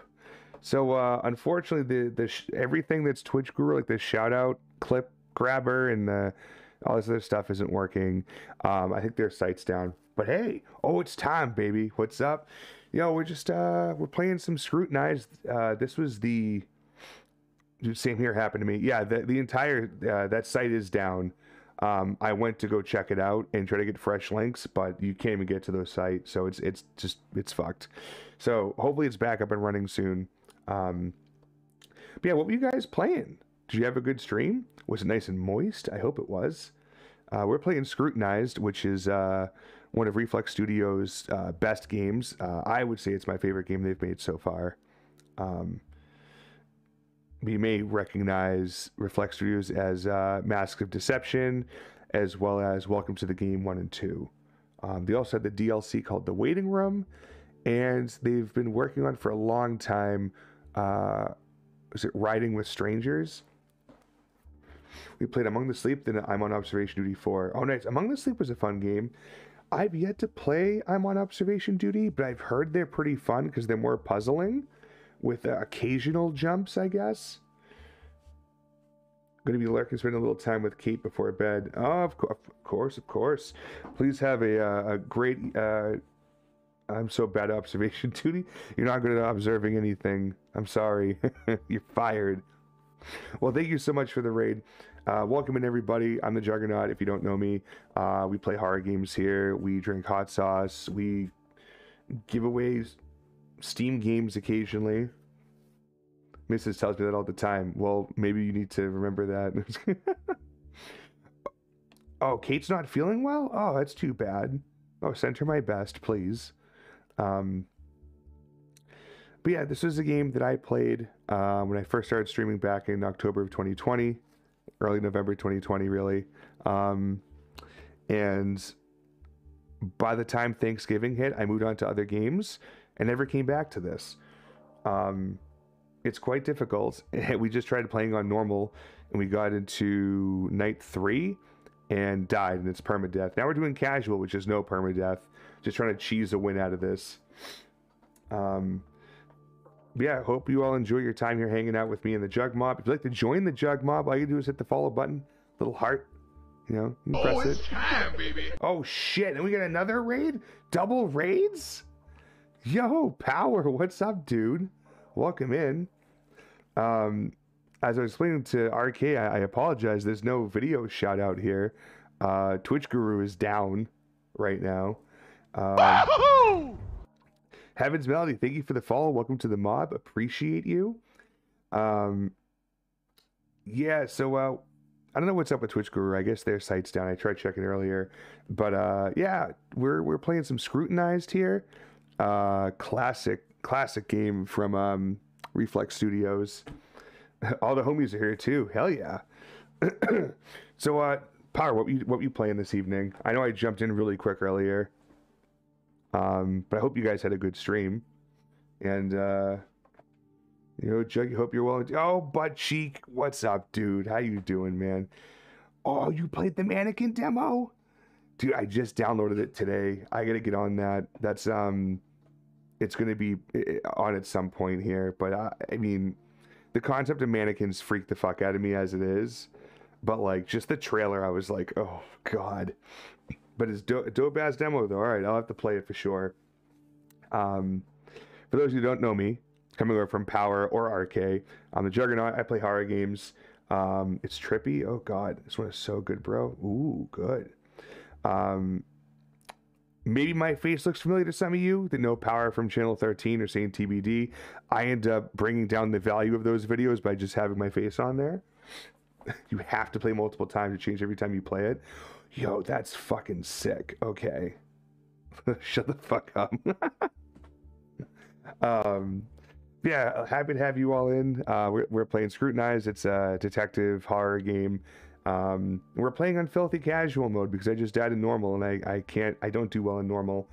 So, unfortunately, everything that's Twitch Guru, like the shout out clip grabber and all this other stuff isn't working. I think their site's down. But hey, oh, it's time, baby. What's up? You know, we're just, we're playing some Scrutinized. This was the same here happened to me. Yeah, the entire, that site is down. I went to go check it out and try to get fresh links, but you can't even get to those sites. So it's fucked. So hopefully it's back up and running soon. But yeah, what were you guys playing? Did you have a good stream? Was it nice and moist? I hope it was. We're playing Scrutinized, which is one of Reflex Studios' best games. I would say it's my favorite game they've made so far. You may recognize Reflex Studios as Mask of Deception, as well as Welcome to the Game 1 and 2. They also had the DLC called The Waiting Room, and they've been working on for a long time, is it Riding with Strangers? We played Among the Sleep, then I'm on Observation Duty 4. Oh, nice. Among the Sleep was a fun game. I've yet to play I'm on Observation Duty, but I've heard they're pretty fun because they're more puzzling with occasional jumps, I guess. Going to be lurking, spending a little time with Kate before bed. Oh, of course. Please have a great... I'm so bad at Observation Duty. You're not good at observing anything. I'm sorry. You're fired. Well, thank you so much for the raid. Welcome in, everybody. I'm the Juggernaut. If you don't know me, we play horror games here. We drink hot sauce. We give away Steam games occasionally. Mrs. tells me that all the time. Well, maybe you need to remember that. Oh, Kate's not feeling well? Oh, that's too bad. Oh, send her my best, please. But yeah, this was a game that I played when I first started streaming back in October of 2020, early November 2020, really. And by the time Thanksgiving hit, I moved on to other games and never came back to this. It's quite difficult. We just tried playing on normal, and we got into night 3 and died, and it's permadeath. Now we're doing casual, which is no permadeath. Just trying to cheese a win out of this. Yeah, I hope you all enjoy your time here hanging out with me in the Jugg Mob. If you'd like to join the Jugg Mob, all you do is hit the follow button, little heart, you know, you press it's it. Time, baby. Oh shit, and we got another raid? Double raids? Yo, Power, what's up, dude? Welcome in. As I was explaining to RK, I apologize, there's no video shout out here. Twitch Guru is down right now. Heaven's Melody, thank you for the follow. Welcome to the mob. Appreciate you. Yeah, so I don't know what's up with Twitch Guru. I guess their site's down. I tried checking earlier. But yeah, we're playing some Scrutinized here. Classic game from Reflex Studios. All the homies are here too. Hell yeah. So Power, what you playing this evening? I know I jumped in really quick earlier. But I hope you guys had a good stream. And you know, Jugg, hope you're well. Oh, Butt Cheek, what's up, dude? How you doing, man? Oh, you played the mannequin demo? Dude, I just downloaded it today. I gotta get on that. That's it's gonna be on at some point here. But I mean, the concept of mannequins freaked the fuck out of me as it is. But like, just the trailer, I was like, oh god. But it's dope ass demo though. All right, I'll have to play it for sure. For those who don't know me, coming over from Power or RK, I'm the Juggernaut. I play horror games. It's trippy. Oh god, this one is so good, bro. Ooh, good. Maybe my face looks familiar to some of you that know Power from Channel 13 or saying TBD. I end up bringing down the value of those videos by just having my face on there. You have to play multiple times to change every time you play it. Yo, that's fucking sick. Okay. Shut the fuck up. Yeah, happy to have you all in. We're playing Scrutinized. It's a detective horror game. We're playing on filthy casual mode because I just died in normal and I don't do well in normal.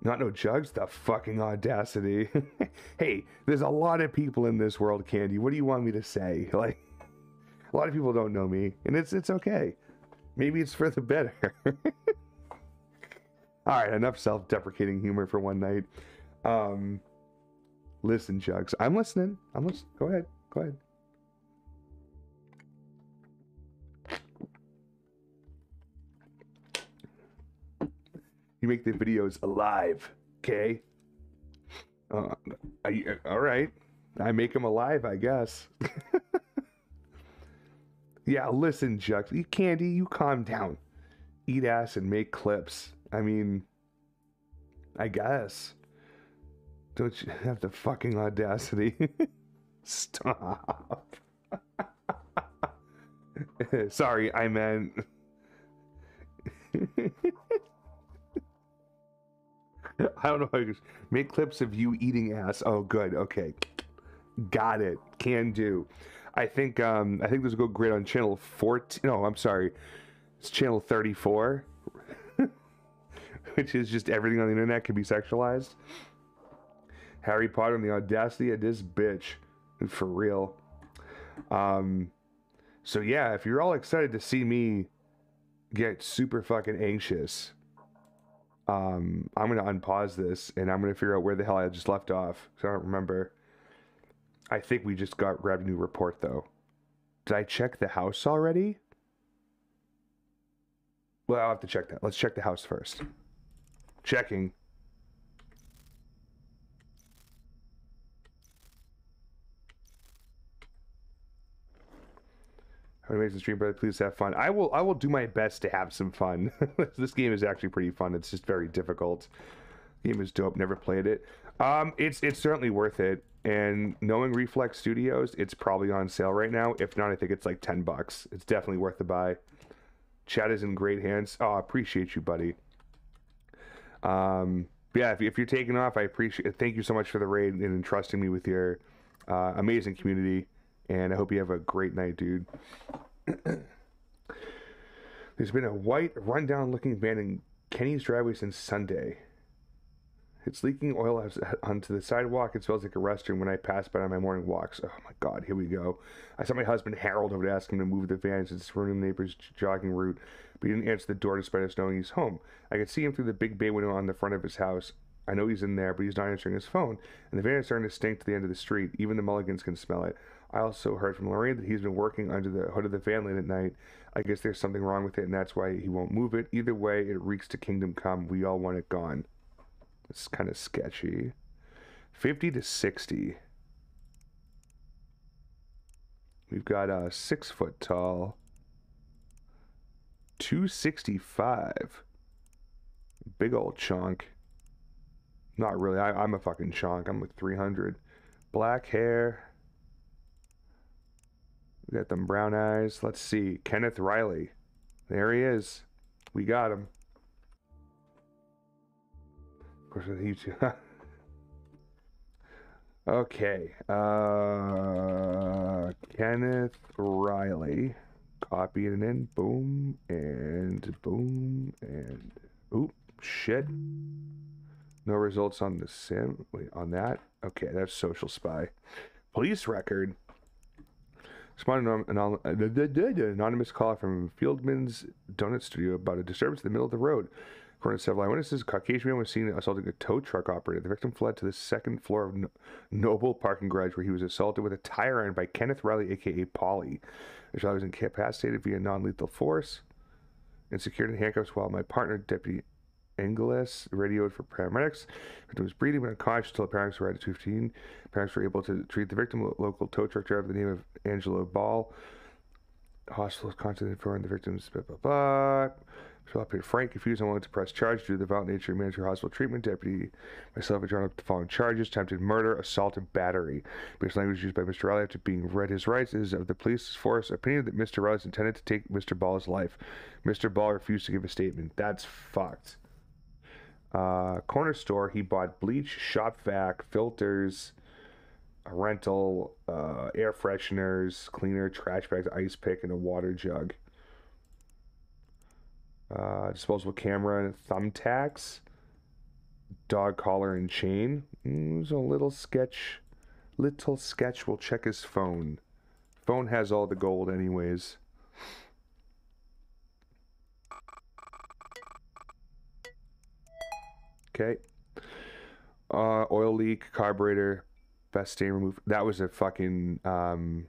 Not no Jugs, the fucking audacity. Hey, there's a lot of people in this world, Candy. What do you want me to say? Like, A lot of people don't know me, and it's okay. Maybe it's for the better. All right, enough self-deprecating humor for one night. Listen, Jugs, I'm listening. Go ahead. You make the videos alive, okay? All right. I make them alive, I guess. Yeah, listen, Jugs. Candy, you calm down. Eat ass and make clips. I mean, I guess. Don't you have the fucking audacity? Stop. Sorry, I meant... I don't know how you make clips of you eating ass. Oh, good. Okay. Got it. Can do. I think this will go great on channel 14. No, I'm sorry. It's channel 34. Which is just everything on the internet can be sexualized. Harry Potter and the audacity of this bitch. For real. So yeah, if you're all excited to see me get super fucking anxious, I'm gonna unpause this and I'm gonna figure out where the hell I just left off. So I don't remember. I think we just grabbed a new report though. Did I check the house already? Well, I'll have to check that. Let's check the house first. Checking. Amazing stream, brother. Please have fun. I will do my best to have some fun. This game is actually pretty fun. It's just very difficult. The game is dope. Never played it. It's certainly worth it. And knowing Reflex Studios, it's probably on sale right now. If not, I think it's like $10. It's definitely worth the buy. Chat is in great hands. Oh, I appreciate you, buddy. Yeah, if you're taking off, I appreciate it. Thank you so much for the raid and entrusting me with your amazing community. And I hope you have a great night, dude. There's been a white, rundown looking van in Kenny's driveway since Sunday. It's leaking oil onto the sidewalk. It smells like a restroom when I pass by on my morning walks. Oh my God, here we go. I saw my husband Harold over to ask him to move the van since it's ruining the neighbor's jogging route, but he didn't answer the door despite us knowing he's home. I could see him through the big bay window on the front of his house. I know he's in there, but he's not answering his phone, and the van is starting to stink to the end of the street. Even the Mulligans can smell it. I also heard from Lorraine that he's been working under the hood of the van late at night. I guess there's something wrong with it, and that's why he won't move it. Either way, it reeks to kingdom come. We all want it gone. It's kind of sketchy. 50 to 60. We've got a 6 foot tall. 265. Big old chunk. Not really. I'm a fucking chunk. I'm like 300. Black hair. We got them brown eyes. Let's see. Kenneth Riley. There he is. We got him. Of course, with YouTube. Okay. Kenneth Riley. Copy it in. Boom. And boom. And. Oop. Shit. No results on the sim. Wait, on that? Okay, that's social spy. Police record. Anonymous call from Fieldman's Donut Studio about a disturbance in the middle of the road. According to several eyewitnesses, a Caucasian man was seen assaulting a tow truck operator. The victim fled to the second floor of Noble parking garage where he was assaulted with a tire iron by Kenneth Riley, a.k.a. Paulie. The child was incapacitated via non-lethal force and secured in handcuffs while my partner, Deputy Inglis, radioed for paramedics. The victim was breathing but unconscious until the paramedics arrived at 2:15. Parents were able to treat the victim, a local tow truck driver by the name of Angelo Ball. Hospital contacted informed the victim's blah blah blah. Frank confused and wanted to press charge due to the violent nature of mandatory hospital treatment. Deputy myself had drawn up the following charges: attempted murder, assault, and battery. Based on language used by Mr. Riley after being read his rights is of the police force opinion that Mr. Riley is intended to take Mr. Ball's life. Mr. Ball refused to give a statement. That's fucked. Corner store, he bought bleach, shop vac, filters, a rental, air fresheners, cleaner, trash bags, ice pick, and a water jug. Disposable camera and thumbtacks, dog collar and chain. There's a little sketch. We'll check his phone phone has all the gold anyways. Okay. Oil leak, carburetor, best stain remove. That was a fucking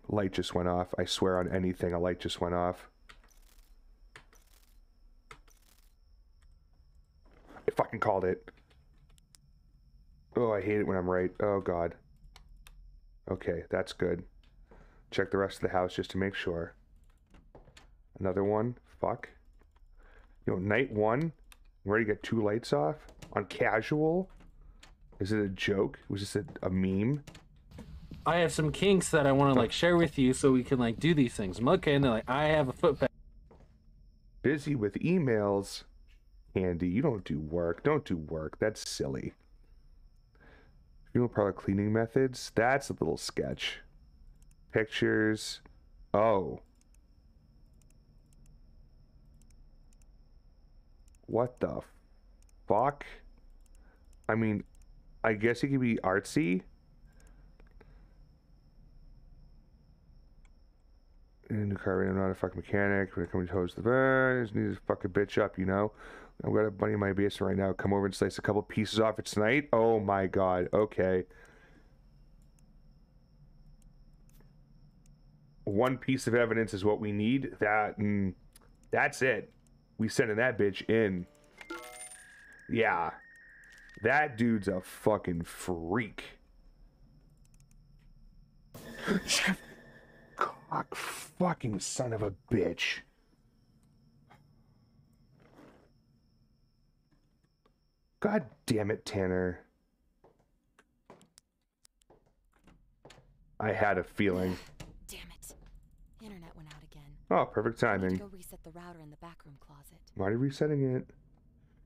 light just went off. I swear on anything, a light just went off. I fucking called it. Oh, I hate it when I'm right. Oh, God. Okay, that's good. Check the rest of the house just to make sure. Another one. Fuck. You know, night one. I'm ready to get 2 lights off. On casual. Is it a joke? Was this a meme? I have some kinks that I want to like share with you so we can like do these things. I'm okay, and they're like, I have a foot pad. Busy with emails. Andy, you don't do work. Don't do work. That's silly. Funeral parlor cleaning methods. That's a little sketch. Pictures. Oh. What the fuck? I mean, I guess it could be artsy. In the car, I'm not a fucking mechanic. When it comes to hose the bar, I just need to fuck a bitch up, you know? I've got a buddy in my basement right now. Come over and slice a couple pieces off it tonight. Oh my god. Okay. One piece of evidence is what we need. That's it. We sending that bitch in. Yeah. That dude's a fucking freak. Cock fucking son of a bitch. God damn it, Tanner. I had a feeling. Damn it. Internet went out again. Oh, perfect I need timing. to go reset the router in the back room closet. I'm already resetting it.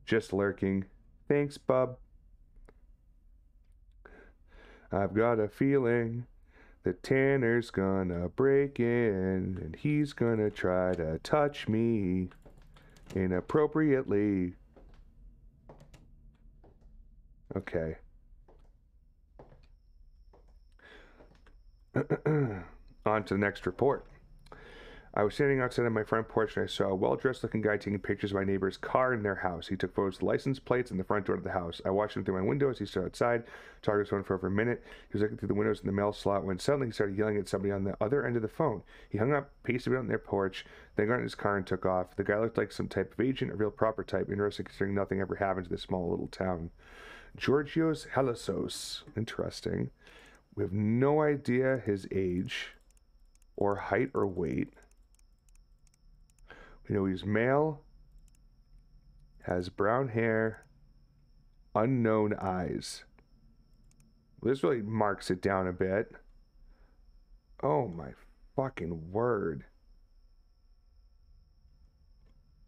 Just lurking. Thanks, bub. I've got a feeling that Tanner's gonna break in and he's gonna try to touch me inappropriately. Okay. On to the next report. I was standing outside on my front porch and I saw a well-dressed looking guy taking pictures of my neighbor's car in their house. He took photos of the license plates and the front door of the house. I watched him through my window as he stood outside, talked to his phone for over a minute. He was looking through the windows in the mail slot when suddenly he started yelling at somebody on the other end of the phone. He hung up, paced a bit on their porch, then got in his car and took off. The guy looked like some type of agent, a real proper type, interesting considering nothing ever happened to this small little town. Georgios Helisos. Interesting. We have no idea his age or height or weight. We know he's male, has brown hair, unknown eyes. This really marks it down a bit. Oh my fucking word.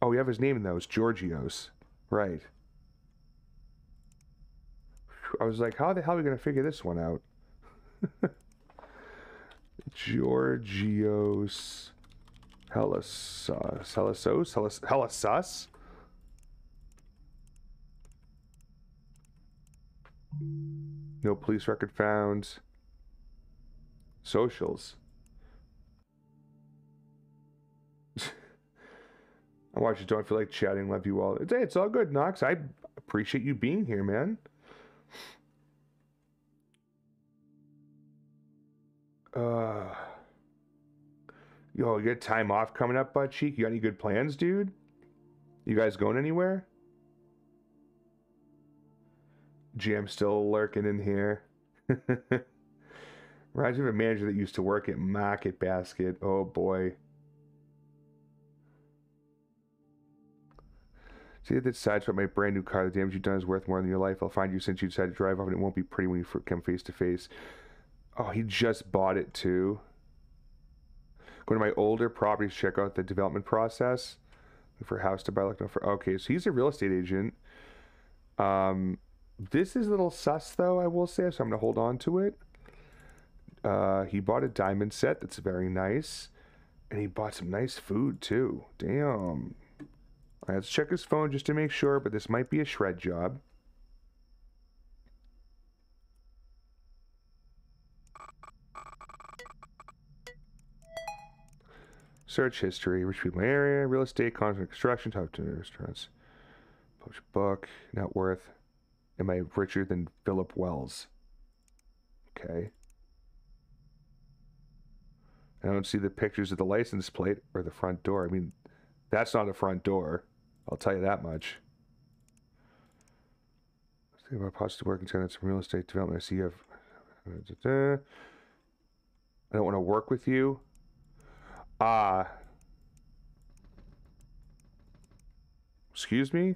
Oh, we have his name in those, Georgios. Right. I was like, how the hell are we going to figure this one out? Georgios Helisos? No police record found. Socials. I watch you. Don't feel like chatting. Love you all. It's all good, Knox. I appreciate you being here, man. Yo, you got time off coming up, butt cheek? You got any good plans, dude? You guys going anywhere? GM still lurking in here. Reminds me of a manager that used to work at Market Basket. Oh boy. See, that decides what my brand new car, the damage you've done is worth more than your life. I'll find you since you decided to drive off, and it won't be pretty when you come face to face. Oh, he just bought it too. Go to my older properties, check out the development process. Look for a house to buy. Look for. Okay, so he's a real estate agent. This is a little sus, though, I will say, so I'm going to hold on to it. He bought a diamond set that's very nice. And he bought some nice food, too. Damn. All right, let's check his phone just to make sure, but this might be a shred job. Search history, rich people in my area, real estate, contract construction, top 2 restaurants. Publish a book, net worth. Am I richer than Philip Wells? Okay. I don't see the pictures of the license plate or the front door. I mean, that's not a front door. I'll tell you that much. Let's think about positive work and some real estate development. I see you have... I don't want to work with you. Excuse me?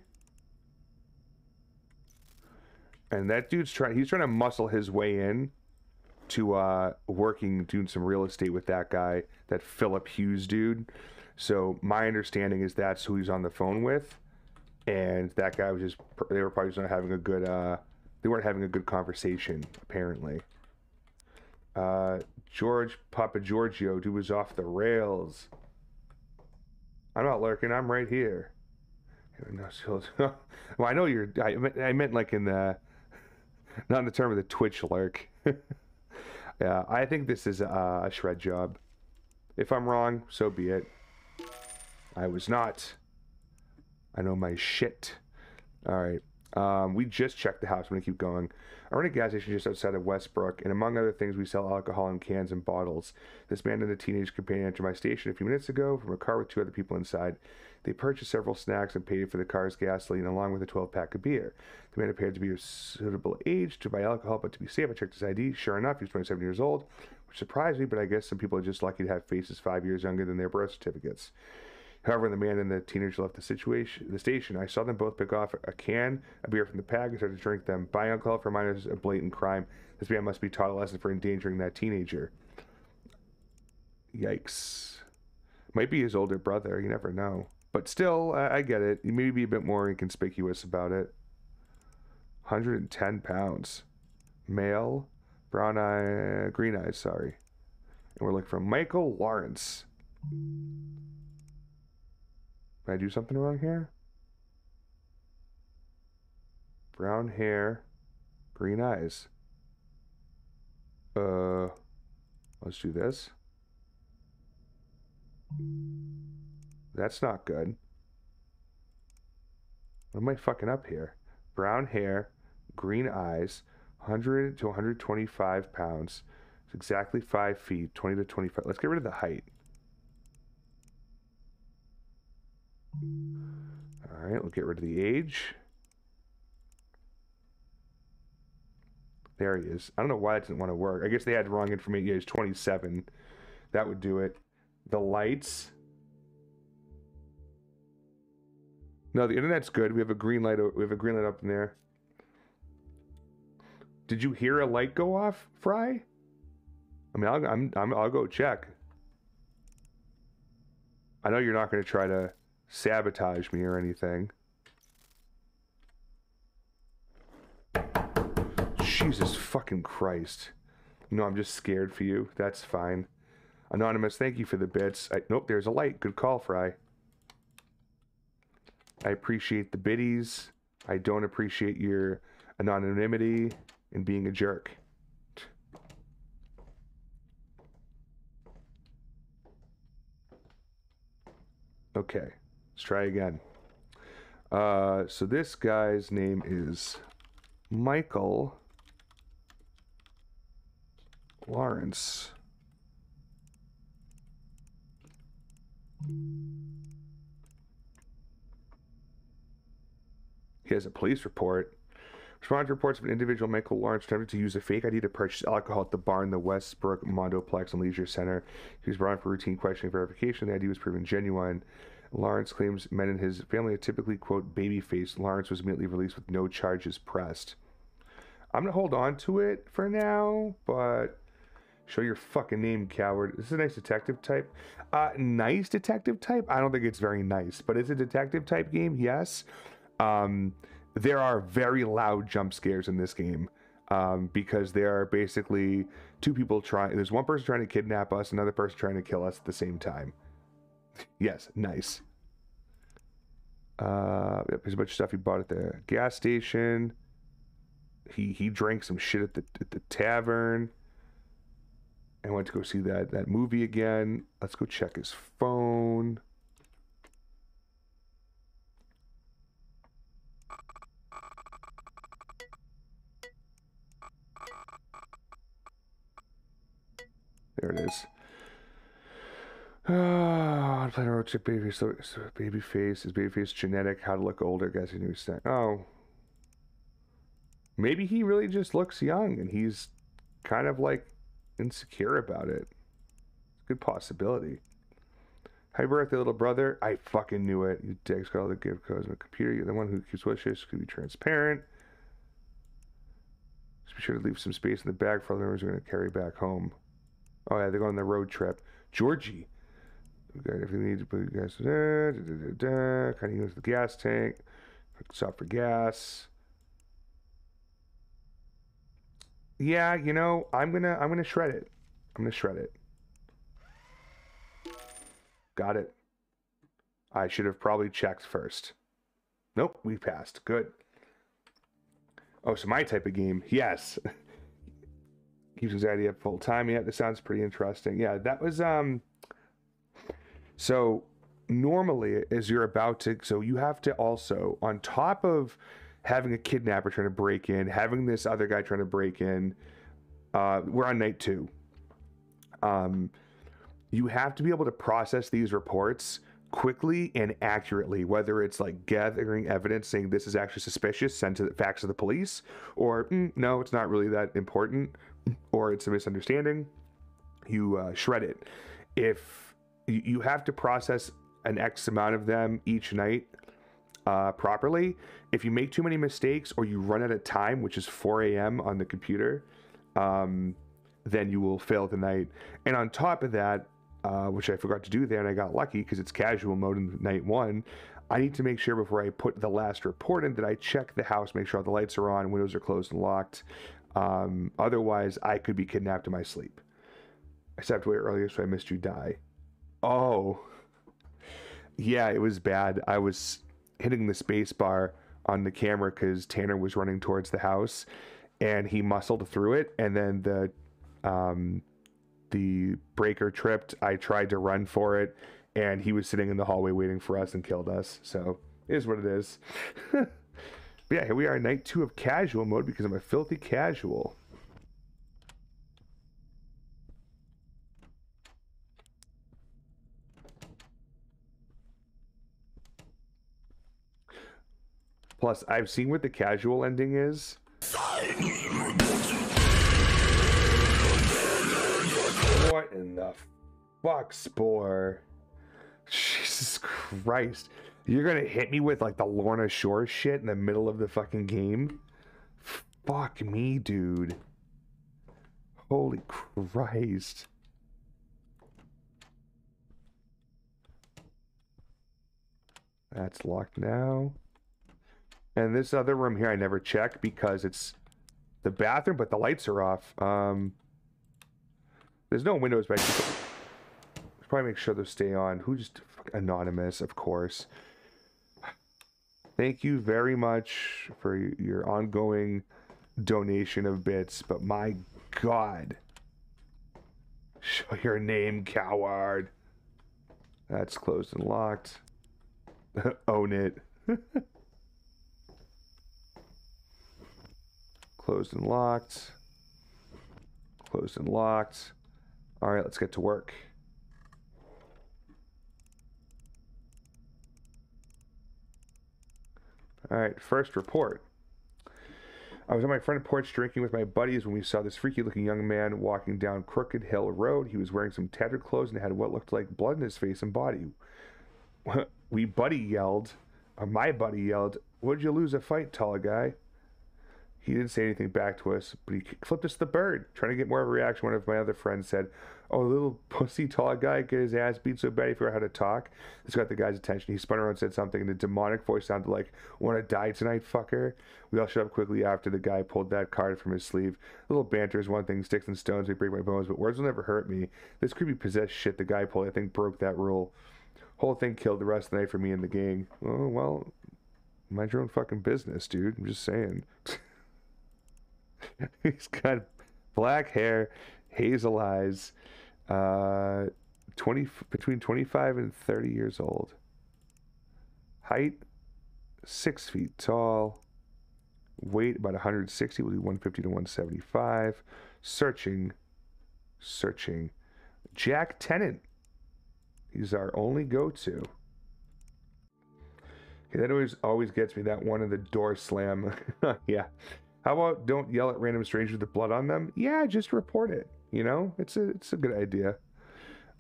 And that dude's he's trying to muscle his way in to doing some real estate with that guy, that Philip Hughes dude. So my understanding is that's who he's on the phone with. And that guy was they were probably just not having a good, they weren't having a good conversation, apparently. George Papa Giorgio, dude was off the rails. I'm not lurking, I'm right here. Well, I know you're, I meant like in the, not in the term of the Twitch lurk. Yeah, I think this is a shred job. If I'm wrong, so be it. I was not. I know my shit. Alright. We just checked the house. I'm going to keep going. I run a gas station just outside of Westbrook, and among other things, we sell alcohol in cans and bottles. This man and a teenage companion entered my station a few minutes ago from a car with 2 other people inside. They purchased several snacks and paid for the car's gasoline along with a 12-pack of beer. The man appeared to be of suitable age to buy alcohol, but to be safe, I checked his ID. Sure enough, he was 27 years old, which surprised me, but I guess some people are just lucky to have faces 5 years younger than their birth certificates. However, when the man and the teenager left the station, I saw them both pick off a can of beer from the pack and start to drink them. Buying alcohol for minors is a blatant crime. This man must be taught a lesson for endangering that teenager. Yikes. Might be his older brother, you never know. But still, I get it. You may be a bit more inconspicuous about it. 110 pounds. Male, green eyes, sorry. And we're looking for Michael Lawrence. Did I do something wrong here? Brown hair, green eyes. Let's do this. That's not good. What am I fucking up here? Brown hair, green eyes, 100 to 125 pounds. It's exactly 5 feet, 20 to 25. Let's get rid of the height. Alright, we'll get rid of the age. There he is. I don't know why it didn't want to work. I guess they had wrong information. Yeah, he's 27. That would do it. The lights. No, the internet's good. We have a green light. We have a green light up in there. Did you hear a light go off, Fry? I mean, I'll go check. I know you're not going to try to sabotage me or anything. Jesus fucking Christ. No, I'm just scared for you. That's fine. Anonymous, thank you for the bits. Nope, there's a light. Good call, Fry. I appreciate the biddies. I don't appreciate your anonymity and being a jerk. Okay, let's try again. So this guy's name is Michael Lawrence. He has a police report. Respond to reports of an individual, Michael Lawrence, attempted to use a fake ID to purchase alcohol at the bar in the Westbrook Mondoplex and Leisure Center. He was brought in for routine questioning verification. The ID was proven genuine. Lawrence claims men in his family are typically, quote, baby-faced. Lawrence was immediately released with no charges pressed. I'm going to hold on to it for now, but show your fucking name, coward. This is a nice detective type. Nice detective type? I don't think it's very nice, but it's a detective type game, yes. There are very loud jump scares in this game because there are basically two people trying. There's one person trying to kidnap us, another person trying to kill us at the same time. Yes, nice. Yep, there's a bunch of stuff he bought at the gas station. He drank some shit at the tavern. I went to go see that movie again. Let's go check his phone. There it is. Oh, plan a road trip, baby. So baby face. Is baby face genetic? How to look older? Guess he knew that. Oh. Maybe he really just looks young and he's kind of like insecure about it. Good possibility. Happy birthday, little brother. I fucking knew it. You dick's got all the gift codes on the computer. You're the one who keeps wishes. Could be transparent. Just be sure to leave some space in the bag for other members we're going to carry back home. Oh, yeah, they're going on the road trip. Georgie. We got everything we need to put you guys. Kind of goes to the gas tank. Stop for gas. Yeah, you know, I'm gonna shred it. I'm gonna shred it. Got it. I should have probably checked first. Nope, we passed. Good. Oh, so my type of game. Yes. Keeps anxiety up full time. Yeah, this sounds pretty interesting. Yeah, that was so normally as you're about to, so you have to also, on top of having a kidnapper trying to break in, having this other guy trying to break in, we're on night 2. You have to be able to process these reports quickly and accurately, whether it's like gathering evidence saying this is actually suspicious, send to the facts of the police, or no, it's not really that important, or it's a misunderstanding. You shred it. If you have to process an X amount of them each night properly, if you make too many mistakes or you run out of time, which is 4 a.m. on the computer, then you will fail the night. And on top of that, which I forgot to do there, and I got lucky because it's casual mode in night 1, I need to make sure before I put the last report in that I check the house, make sure all the lights are on, windows are closed and locked. Otherwise, I could be kidnapped in my sleep. I stepped away earlier, so I missed you die. Oh. Yeah, it was bad. I was hitting the space bar on the camera because Tanner was running towards the house, and he muscled through it, and then the breaker tripped. I tried to run for it, and he was sitting in the hallway waiting for us and killed us. So it is what it is. But yeah, here we are, night 2 of casual mode because I'm a filthy casual. Plus, I've seen what the casual ending is. What in the fuck, Spore? Jesus Christ. You're gonna hit me with like the Lorna Shore shit in the middle of the fucking game? Fuck me, dude. Holy Christ. That's locked now. And this other room here I never check because it's the bathroom, but the lights are off. There's no windows, but I should probably make sure those stay on. Who just anonymous, of course. Thank you very much for your ongoing donation of bits, but my God. Show your name, coward. That's closed and locked. Own it. Closed and locked. Closed and locked. All right, let's get to work. All right, first report. I was on my front porch drinking with my buddies when we saw this freaky-looking young man walking down Crooked Hill Road. He was wearing some tattered clothes and had what looked like blood in his face and body. My buddy yelled, "What'd you lose a fight, tall guy?" He didn't say anything back to us, but he flipped us the bird. Trying to get more of a reaction, one of my other friends said, "Oh, little pussy tall guy, get his ass beat so bad he forgot how to talk." This got the guy's attention. He spun around and said something, and the demonic voice sounded like, "Wanna die tonight, fucker?" We all shut up quickly after the guy pulled that card from his sleeve. Little banter is one thing. Sticks and stones may break my bones, but words will never hurt me. This creepy possessed shit the guy pulled, I think, broke that rule. Whole thing killed the rest of the night for me and the gang. Oh, well, mind your own fucking business, dude. I'm just saying. He's got black hair. Hazel eyes. between 25 and 30 years old. Height, 6 feet tall. Weight, about 160, will be 150 to 175. Searching. Jack Tennant. He's our only go-to. Okay, that always gets me, that one in the door slam. Yeah. How about don't yell at random strangers with blood on them? Yeah, just report it. You know, it's a good idea.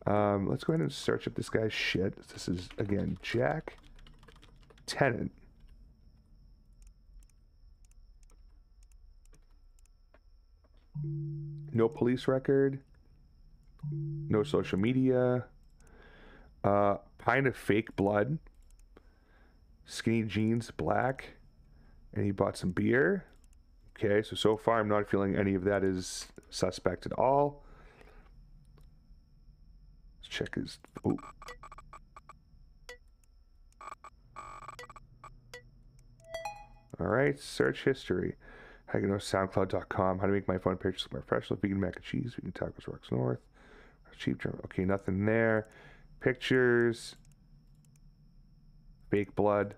Let's go ahead and search up this guy's shit. This is, again, Jack Tennant. No police record. No social media. Pint of fake blood. Skinny jeans, black. And he bought some beer. Okay, so far I'm not feeling any of that is suspect at all. Let's check his... Oh. Alright, search history. How to know SoundCloud.com. How to make my phone pictures more professional. Vegan mac and cheese. Vegan tacos, Rocks North. Cheap German. Okay, nothing there. Pictures. Fake blood.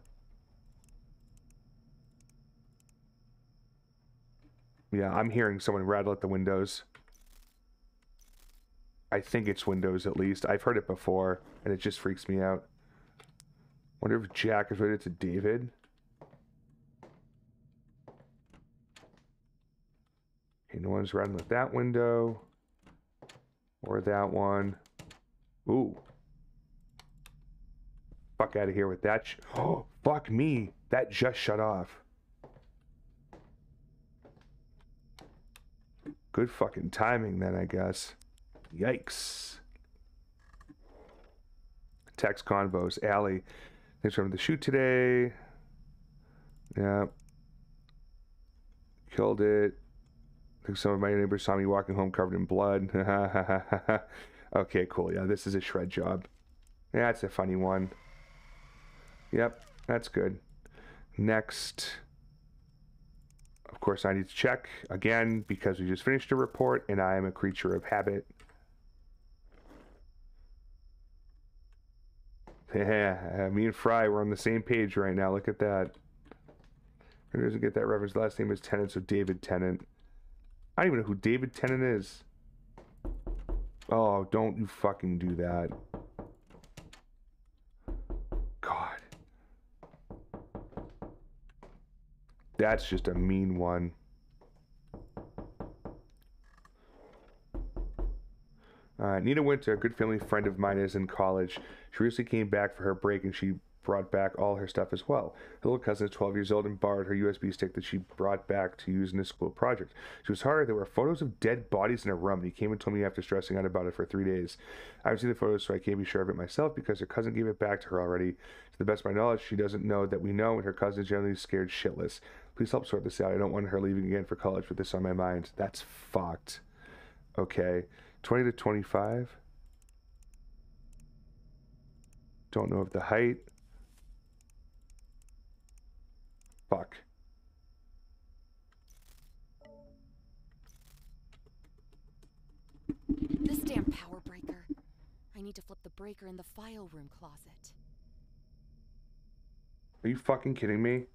Yeah, I'm hearing someone rattle at the windows. I think it's windows at least. I've heard it before, and it just freaks me out. Wonder if Jack is related to David. Okay, no one's rattling at that window. Or that one. Ooh. Fuck out of here with that. Oh, fuck me. That just shut off. Good fucking timing then, I guess. Yikes. Text convos. Allie. Thanks for the shoot today. Yeah. Killed it. I think some of my neighbors saw me walking home covered in blood. Okay, cool. Yeah, this is a shred job. Yeah, that's a funny one. Yep, that's good. Next. Of course, I need to check again because we just finished a report and I am a creature of habit. Yeah, me and Fry, we're on the same page right now. Look at that. Who doesn't get that reference? The last name is Tennant, so David Tennant. I don't even know who David Tennant is. Oh, don't you fucking do that. God. That's just a mean one. Nina Winter, a good family friend of mine, is in college. She recently came back for her break and she brought back all her stuff as well. Her little cousin is 12 years old and borrowed her USB stick that she brought back to use in a school project. She was horrified. There were photos of dead bodies in her room, and he came and told me after stressing out about it for 3 days. I haven't seen the photos, so I can't be sure of it myself because her cousin gave it back to her already. To the best of my knowledge, she doesn't know that we know, and her cousin is generally scared shitless. Please help sort this out. I don't want her leaving again for college with this on my mind. That's fucked. Okay. 20 to 25. Don't know of the height. Fuck. This damn power breaker. I need to flip the breaker in the file room closet. Are you fucking kidding me?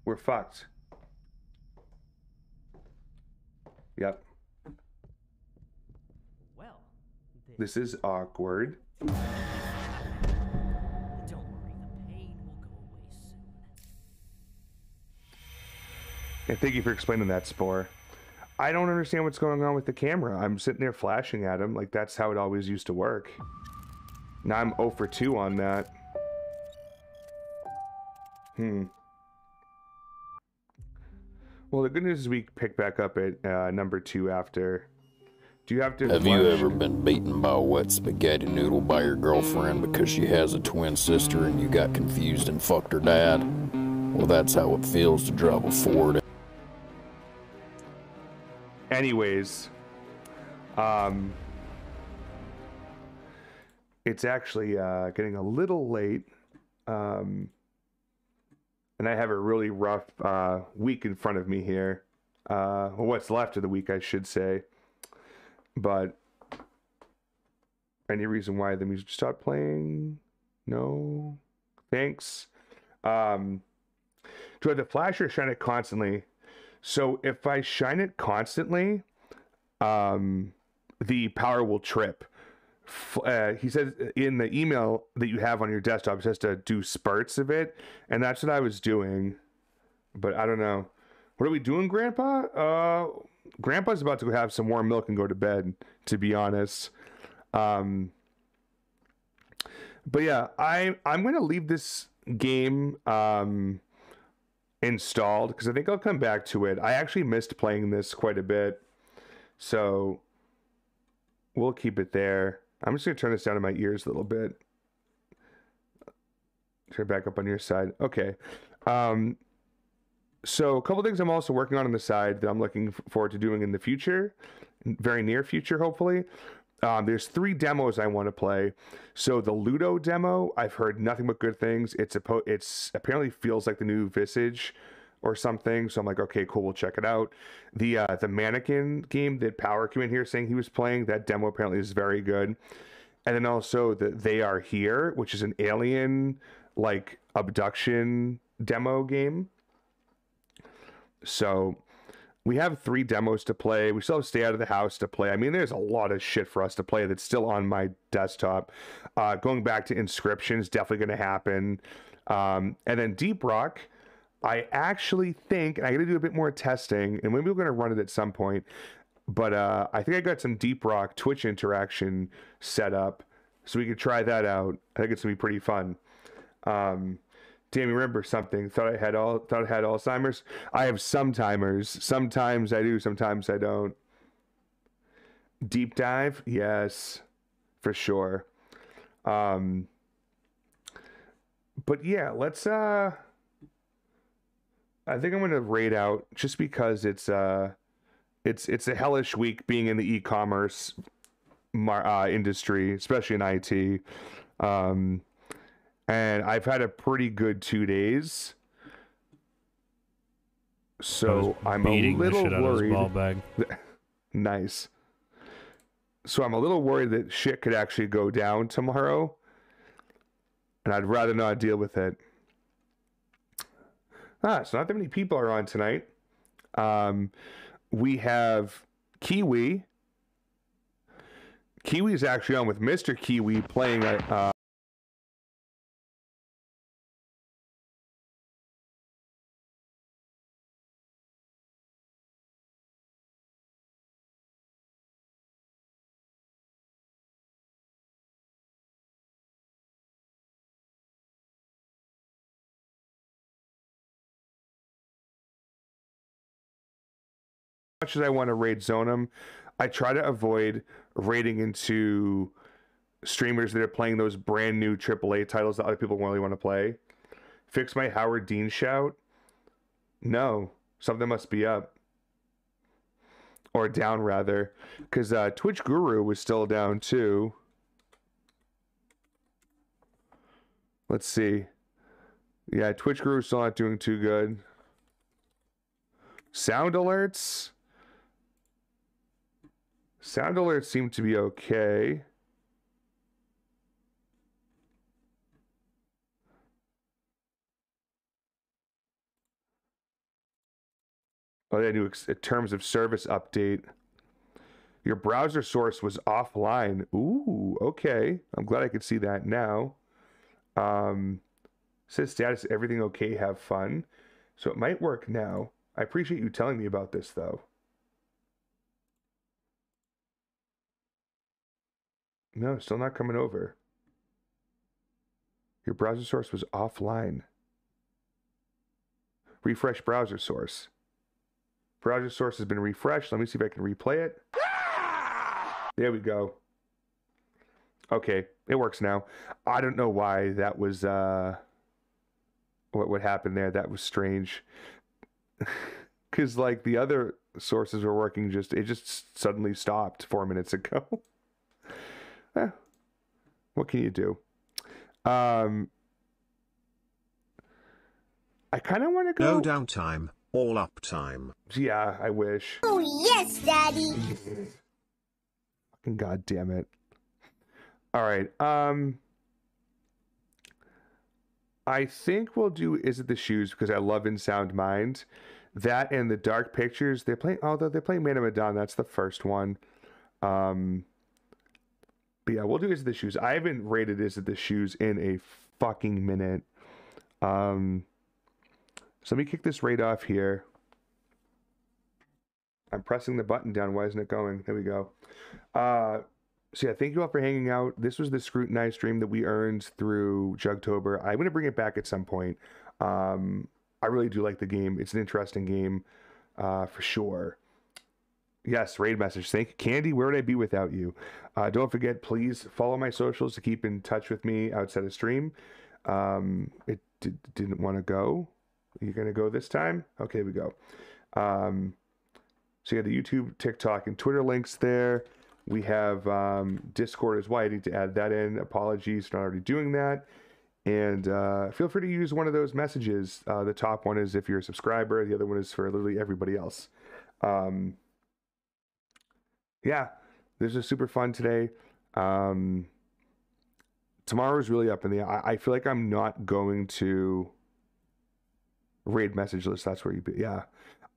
We're fucked. Yep. Well, this is awkward. Don't worry, the pain will go away soon. And thank you for explaining that, Spore. I don't understand what's going on with the camera. I'm sitting there flashing at him like that's how it always used to work. Now I'm 0 for 2 on that. Well, the good news is we pick back up at number 2 after. Do you have to... Have you ever been beaten by a wet spaghetti noodle by your girlfriend because she has a twin sister and you got confused and fucked her dad? Well, that's how it feels to drive a Ford. Anyways, it's actually getting a little late. and I have a really rough week in front of me here. Well, what's left of the week, I should say. But any reason why the music stopped playing? No. Thanks. Do I have to flash or shine it constantly? So if I shine it constantly, the power will trip. He says in the email that you have on your desktop, it says to do spurts of it, and that's what I was doing. But I don't know. What are we doing, Grandpa? Grandpa's about to go have some warm milk and go to bed, to be honest. But yeah, I'm gonna leave this game installed because I think I'll come back to it. I actually missed playing this quite a bit, so we'll keep it there. I'm just gonna turn this down to my ears a little bit. Turn it back up on your side. Okay. So a couple things I'm also working on the side that I'm looking forward to doing in the future, very near future, hopefully. There's 3 demos I want to play. So the Ludo demo, I've heard nothing but good things. It's apparently feels like the new Visage or something. So I'm like, okay, cool, we'll check it out. The mannequin game that Power came in here saying he was playing, that demo apparently is very good. And then also the They Are Here, which is an alien like abduction demo game. So we have 3 demos to play. We still have Stay Out of the House to play. I mean, there's a lot of shit for us to play that's still on my desktop. Going back to Inscriptions, definitely going to happen. And then Deep Rock, I actually think, and I got to do a bit more testing, and maybe we're going to run it at some point, but I think I got some Deep Rock Twitch interaction set up, so we could try that out. I think it's going to be pretty fun. Damn, you remember something? Thought I had Alzheimer's. I have some timers. Sometimes I do, sometimes I don't. Deep dive, yes, for sure. But yeah, let's. I think I'm gonna raid out just because it's a hellish week being in the e-commerce industry, especially in IT. And I've had a pretty good 2 days. So I'm a little worried. Nice. So I'm a little worried that shit could actually go down tomorrow. And I'd rather not deal with it. So not that many people are on tonight. We have Kiwi. Kiwi's actually on with Mr. Kiwi playing much as I want to raid Zonum, I try to avoid raiding into streamers that are playing those brand new AAA titles that other people really want to play. Fix my Howard Dean shout? No, something must be up. Or down, rather. Because Twitch Guru was still down, too. Let's see. Yeah, Twitch Guru's still not doing too good. Sound alerts? Sound alerts seem to be okay. Oh, they do a terms of service update. Your browser source was offline. Ooh, okay. I'm glad I could see that now. Says status, everything okay, have fun. So it might work now. I appreciate you telling me about this, though. No, still not coming over. Your browser source was offline. Refresh browser source. Browser source has been refreshed. Let me see if I can replay it. There we go. Okay, it works now. I don't know why that was what happened there. That was strange. Cause like the other sources were working, it just suddenly stopped 4 minutes ago. What can you do? I kind of want to go. No downtime, all uptime. Yeah, I wish. Oh, yes, Daddy. Fucking god damn it. All right. I think we'll do Is It the Shoes because I love In Sound Mind. That and the Dark Pictures. They're playing, although they're playing Man of Medan. That's the first one. But yeah, we'll do Is It the Shoes. I haven't rated Is It the Shoes in a fucking minute. So let me kick this right off here. I'm pressing the button down. Why isn't it going? There we go. So yeah, thank you all for hanging out. This was the Scrutinized stream that we earned through Jugtober. I'm going to bring it back at some point. I really do like the game. It's an interesting game, for sure. Yes, raid message. Thank you. Candy, where would I be without you? Don't forget, please follow my socials to keep in touch with me outside of stream. It didn't want to go. You're going to go this time? Okay, we go. So you got the YouTube, TikTok, and Twitter links there. We have Discord as well. I need to add that in. Apologies for not already doing that. And feel free to use one of those messages. The top one is if you're a subscriber. The other one is for literally everybody else. Yeah, this is super fun today. Tomorrow's really up in the air. I feel like I'm not going to raid message list. That's where you be. Yeah.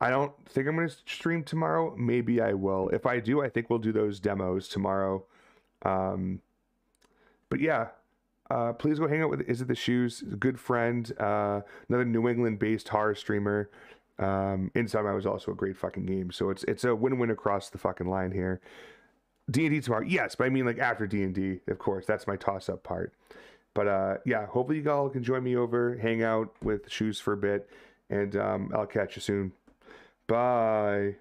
I don't think I'm going to stream tomorrow. Maybe I will. If I do, I think we'll do those demos tomorrow. But yeah, please go hang out with Is It the Shoes? A good friend, another New England-based horror streamer. Inside was also a great fucking game. So it's a win-win across the fucking line here. D&D tomorrow, yes, but I mean like after D&D, of course. That's my toss-up part. But yeah, hopefully you all can join me over, hang out with Shoes for a bit, and I'll catch you soon. Bye.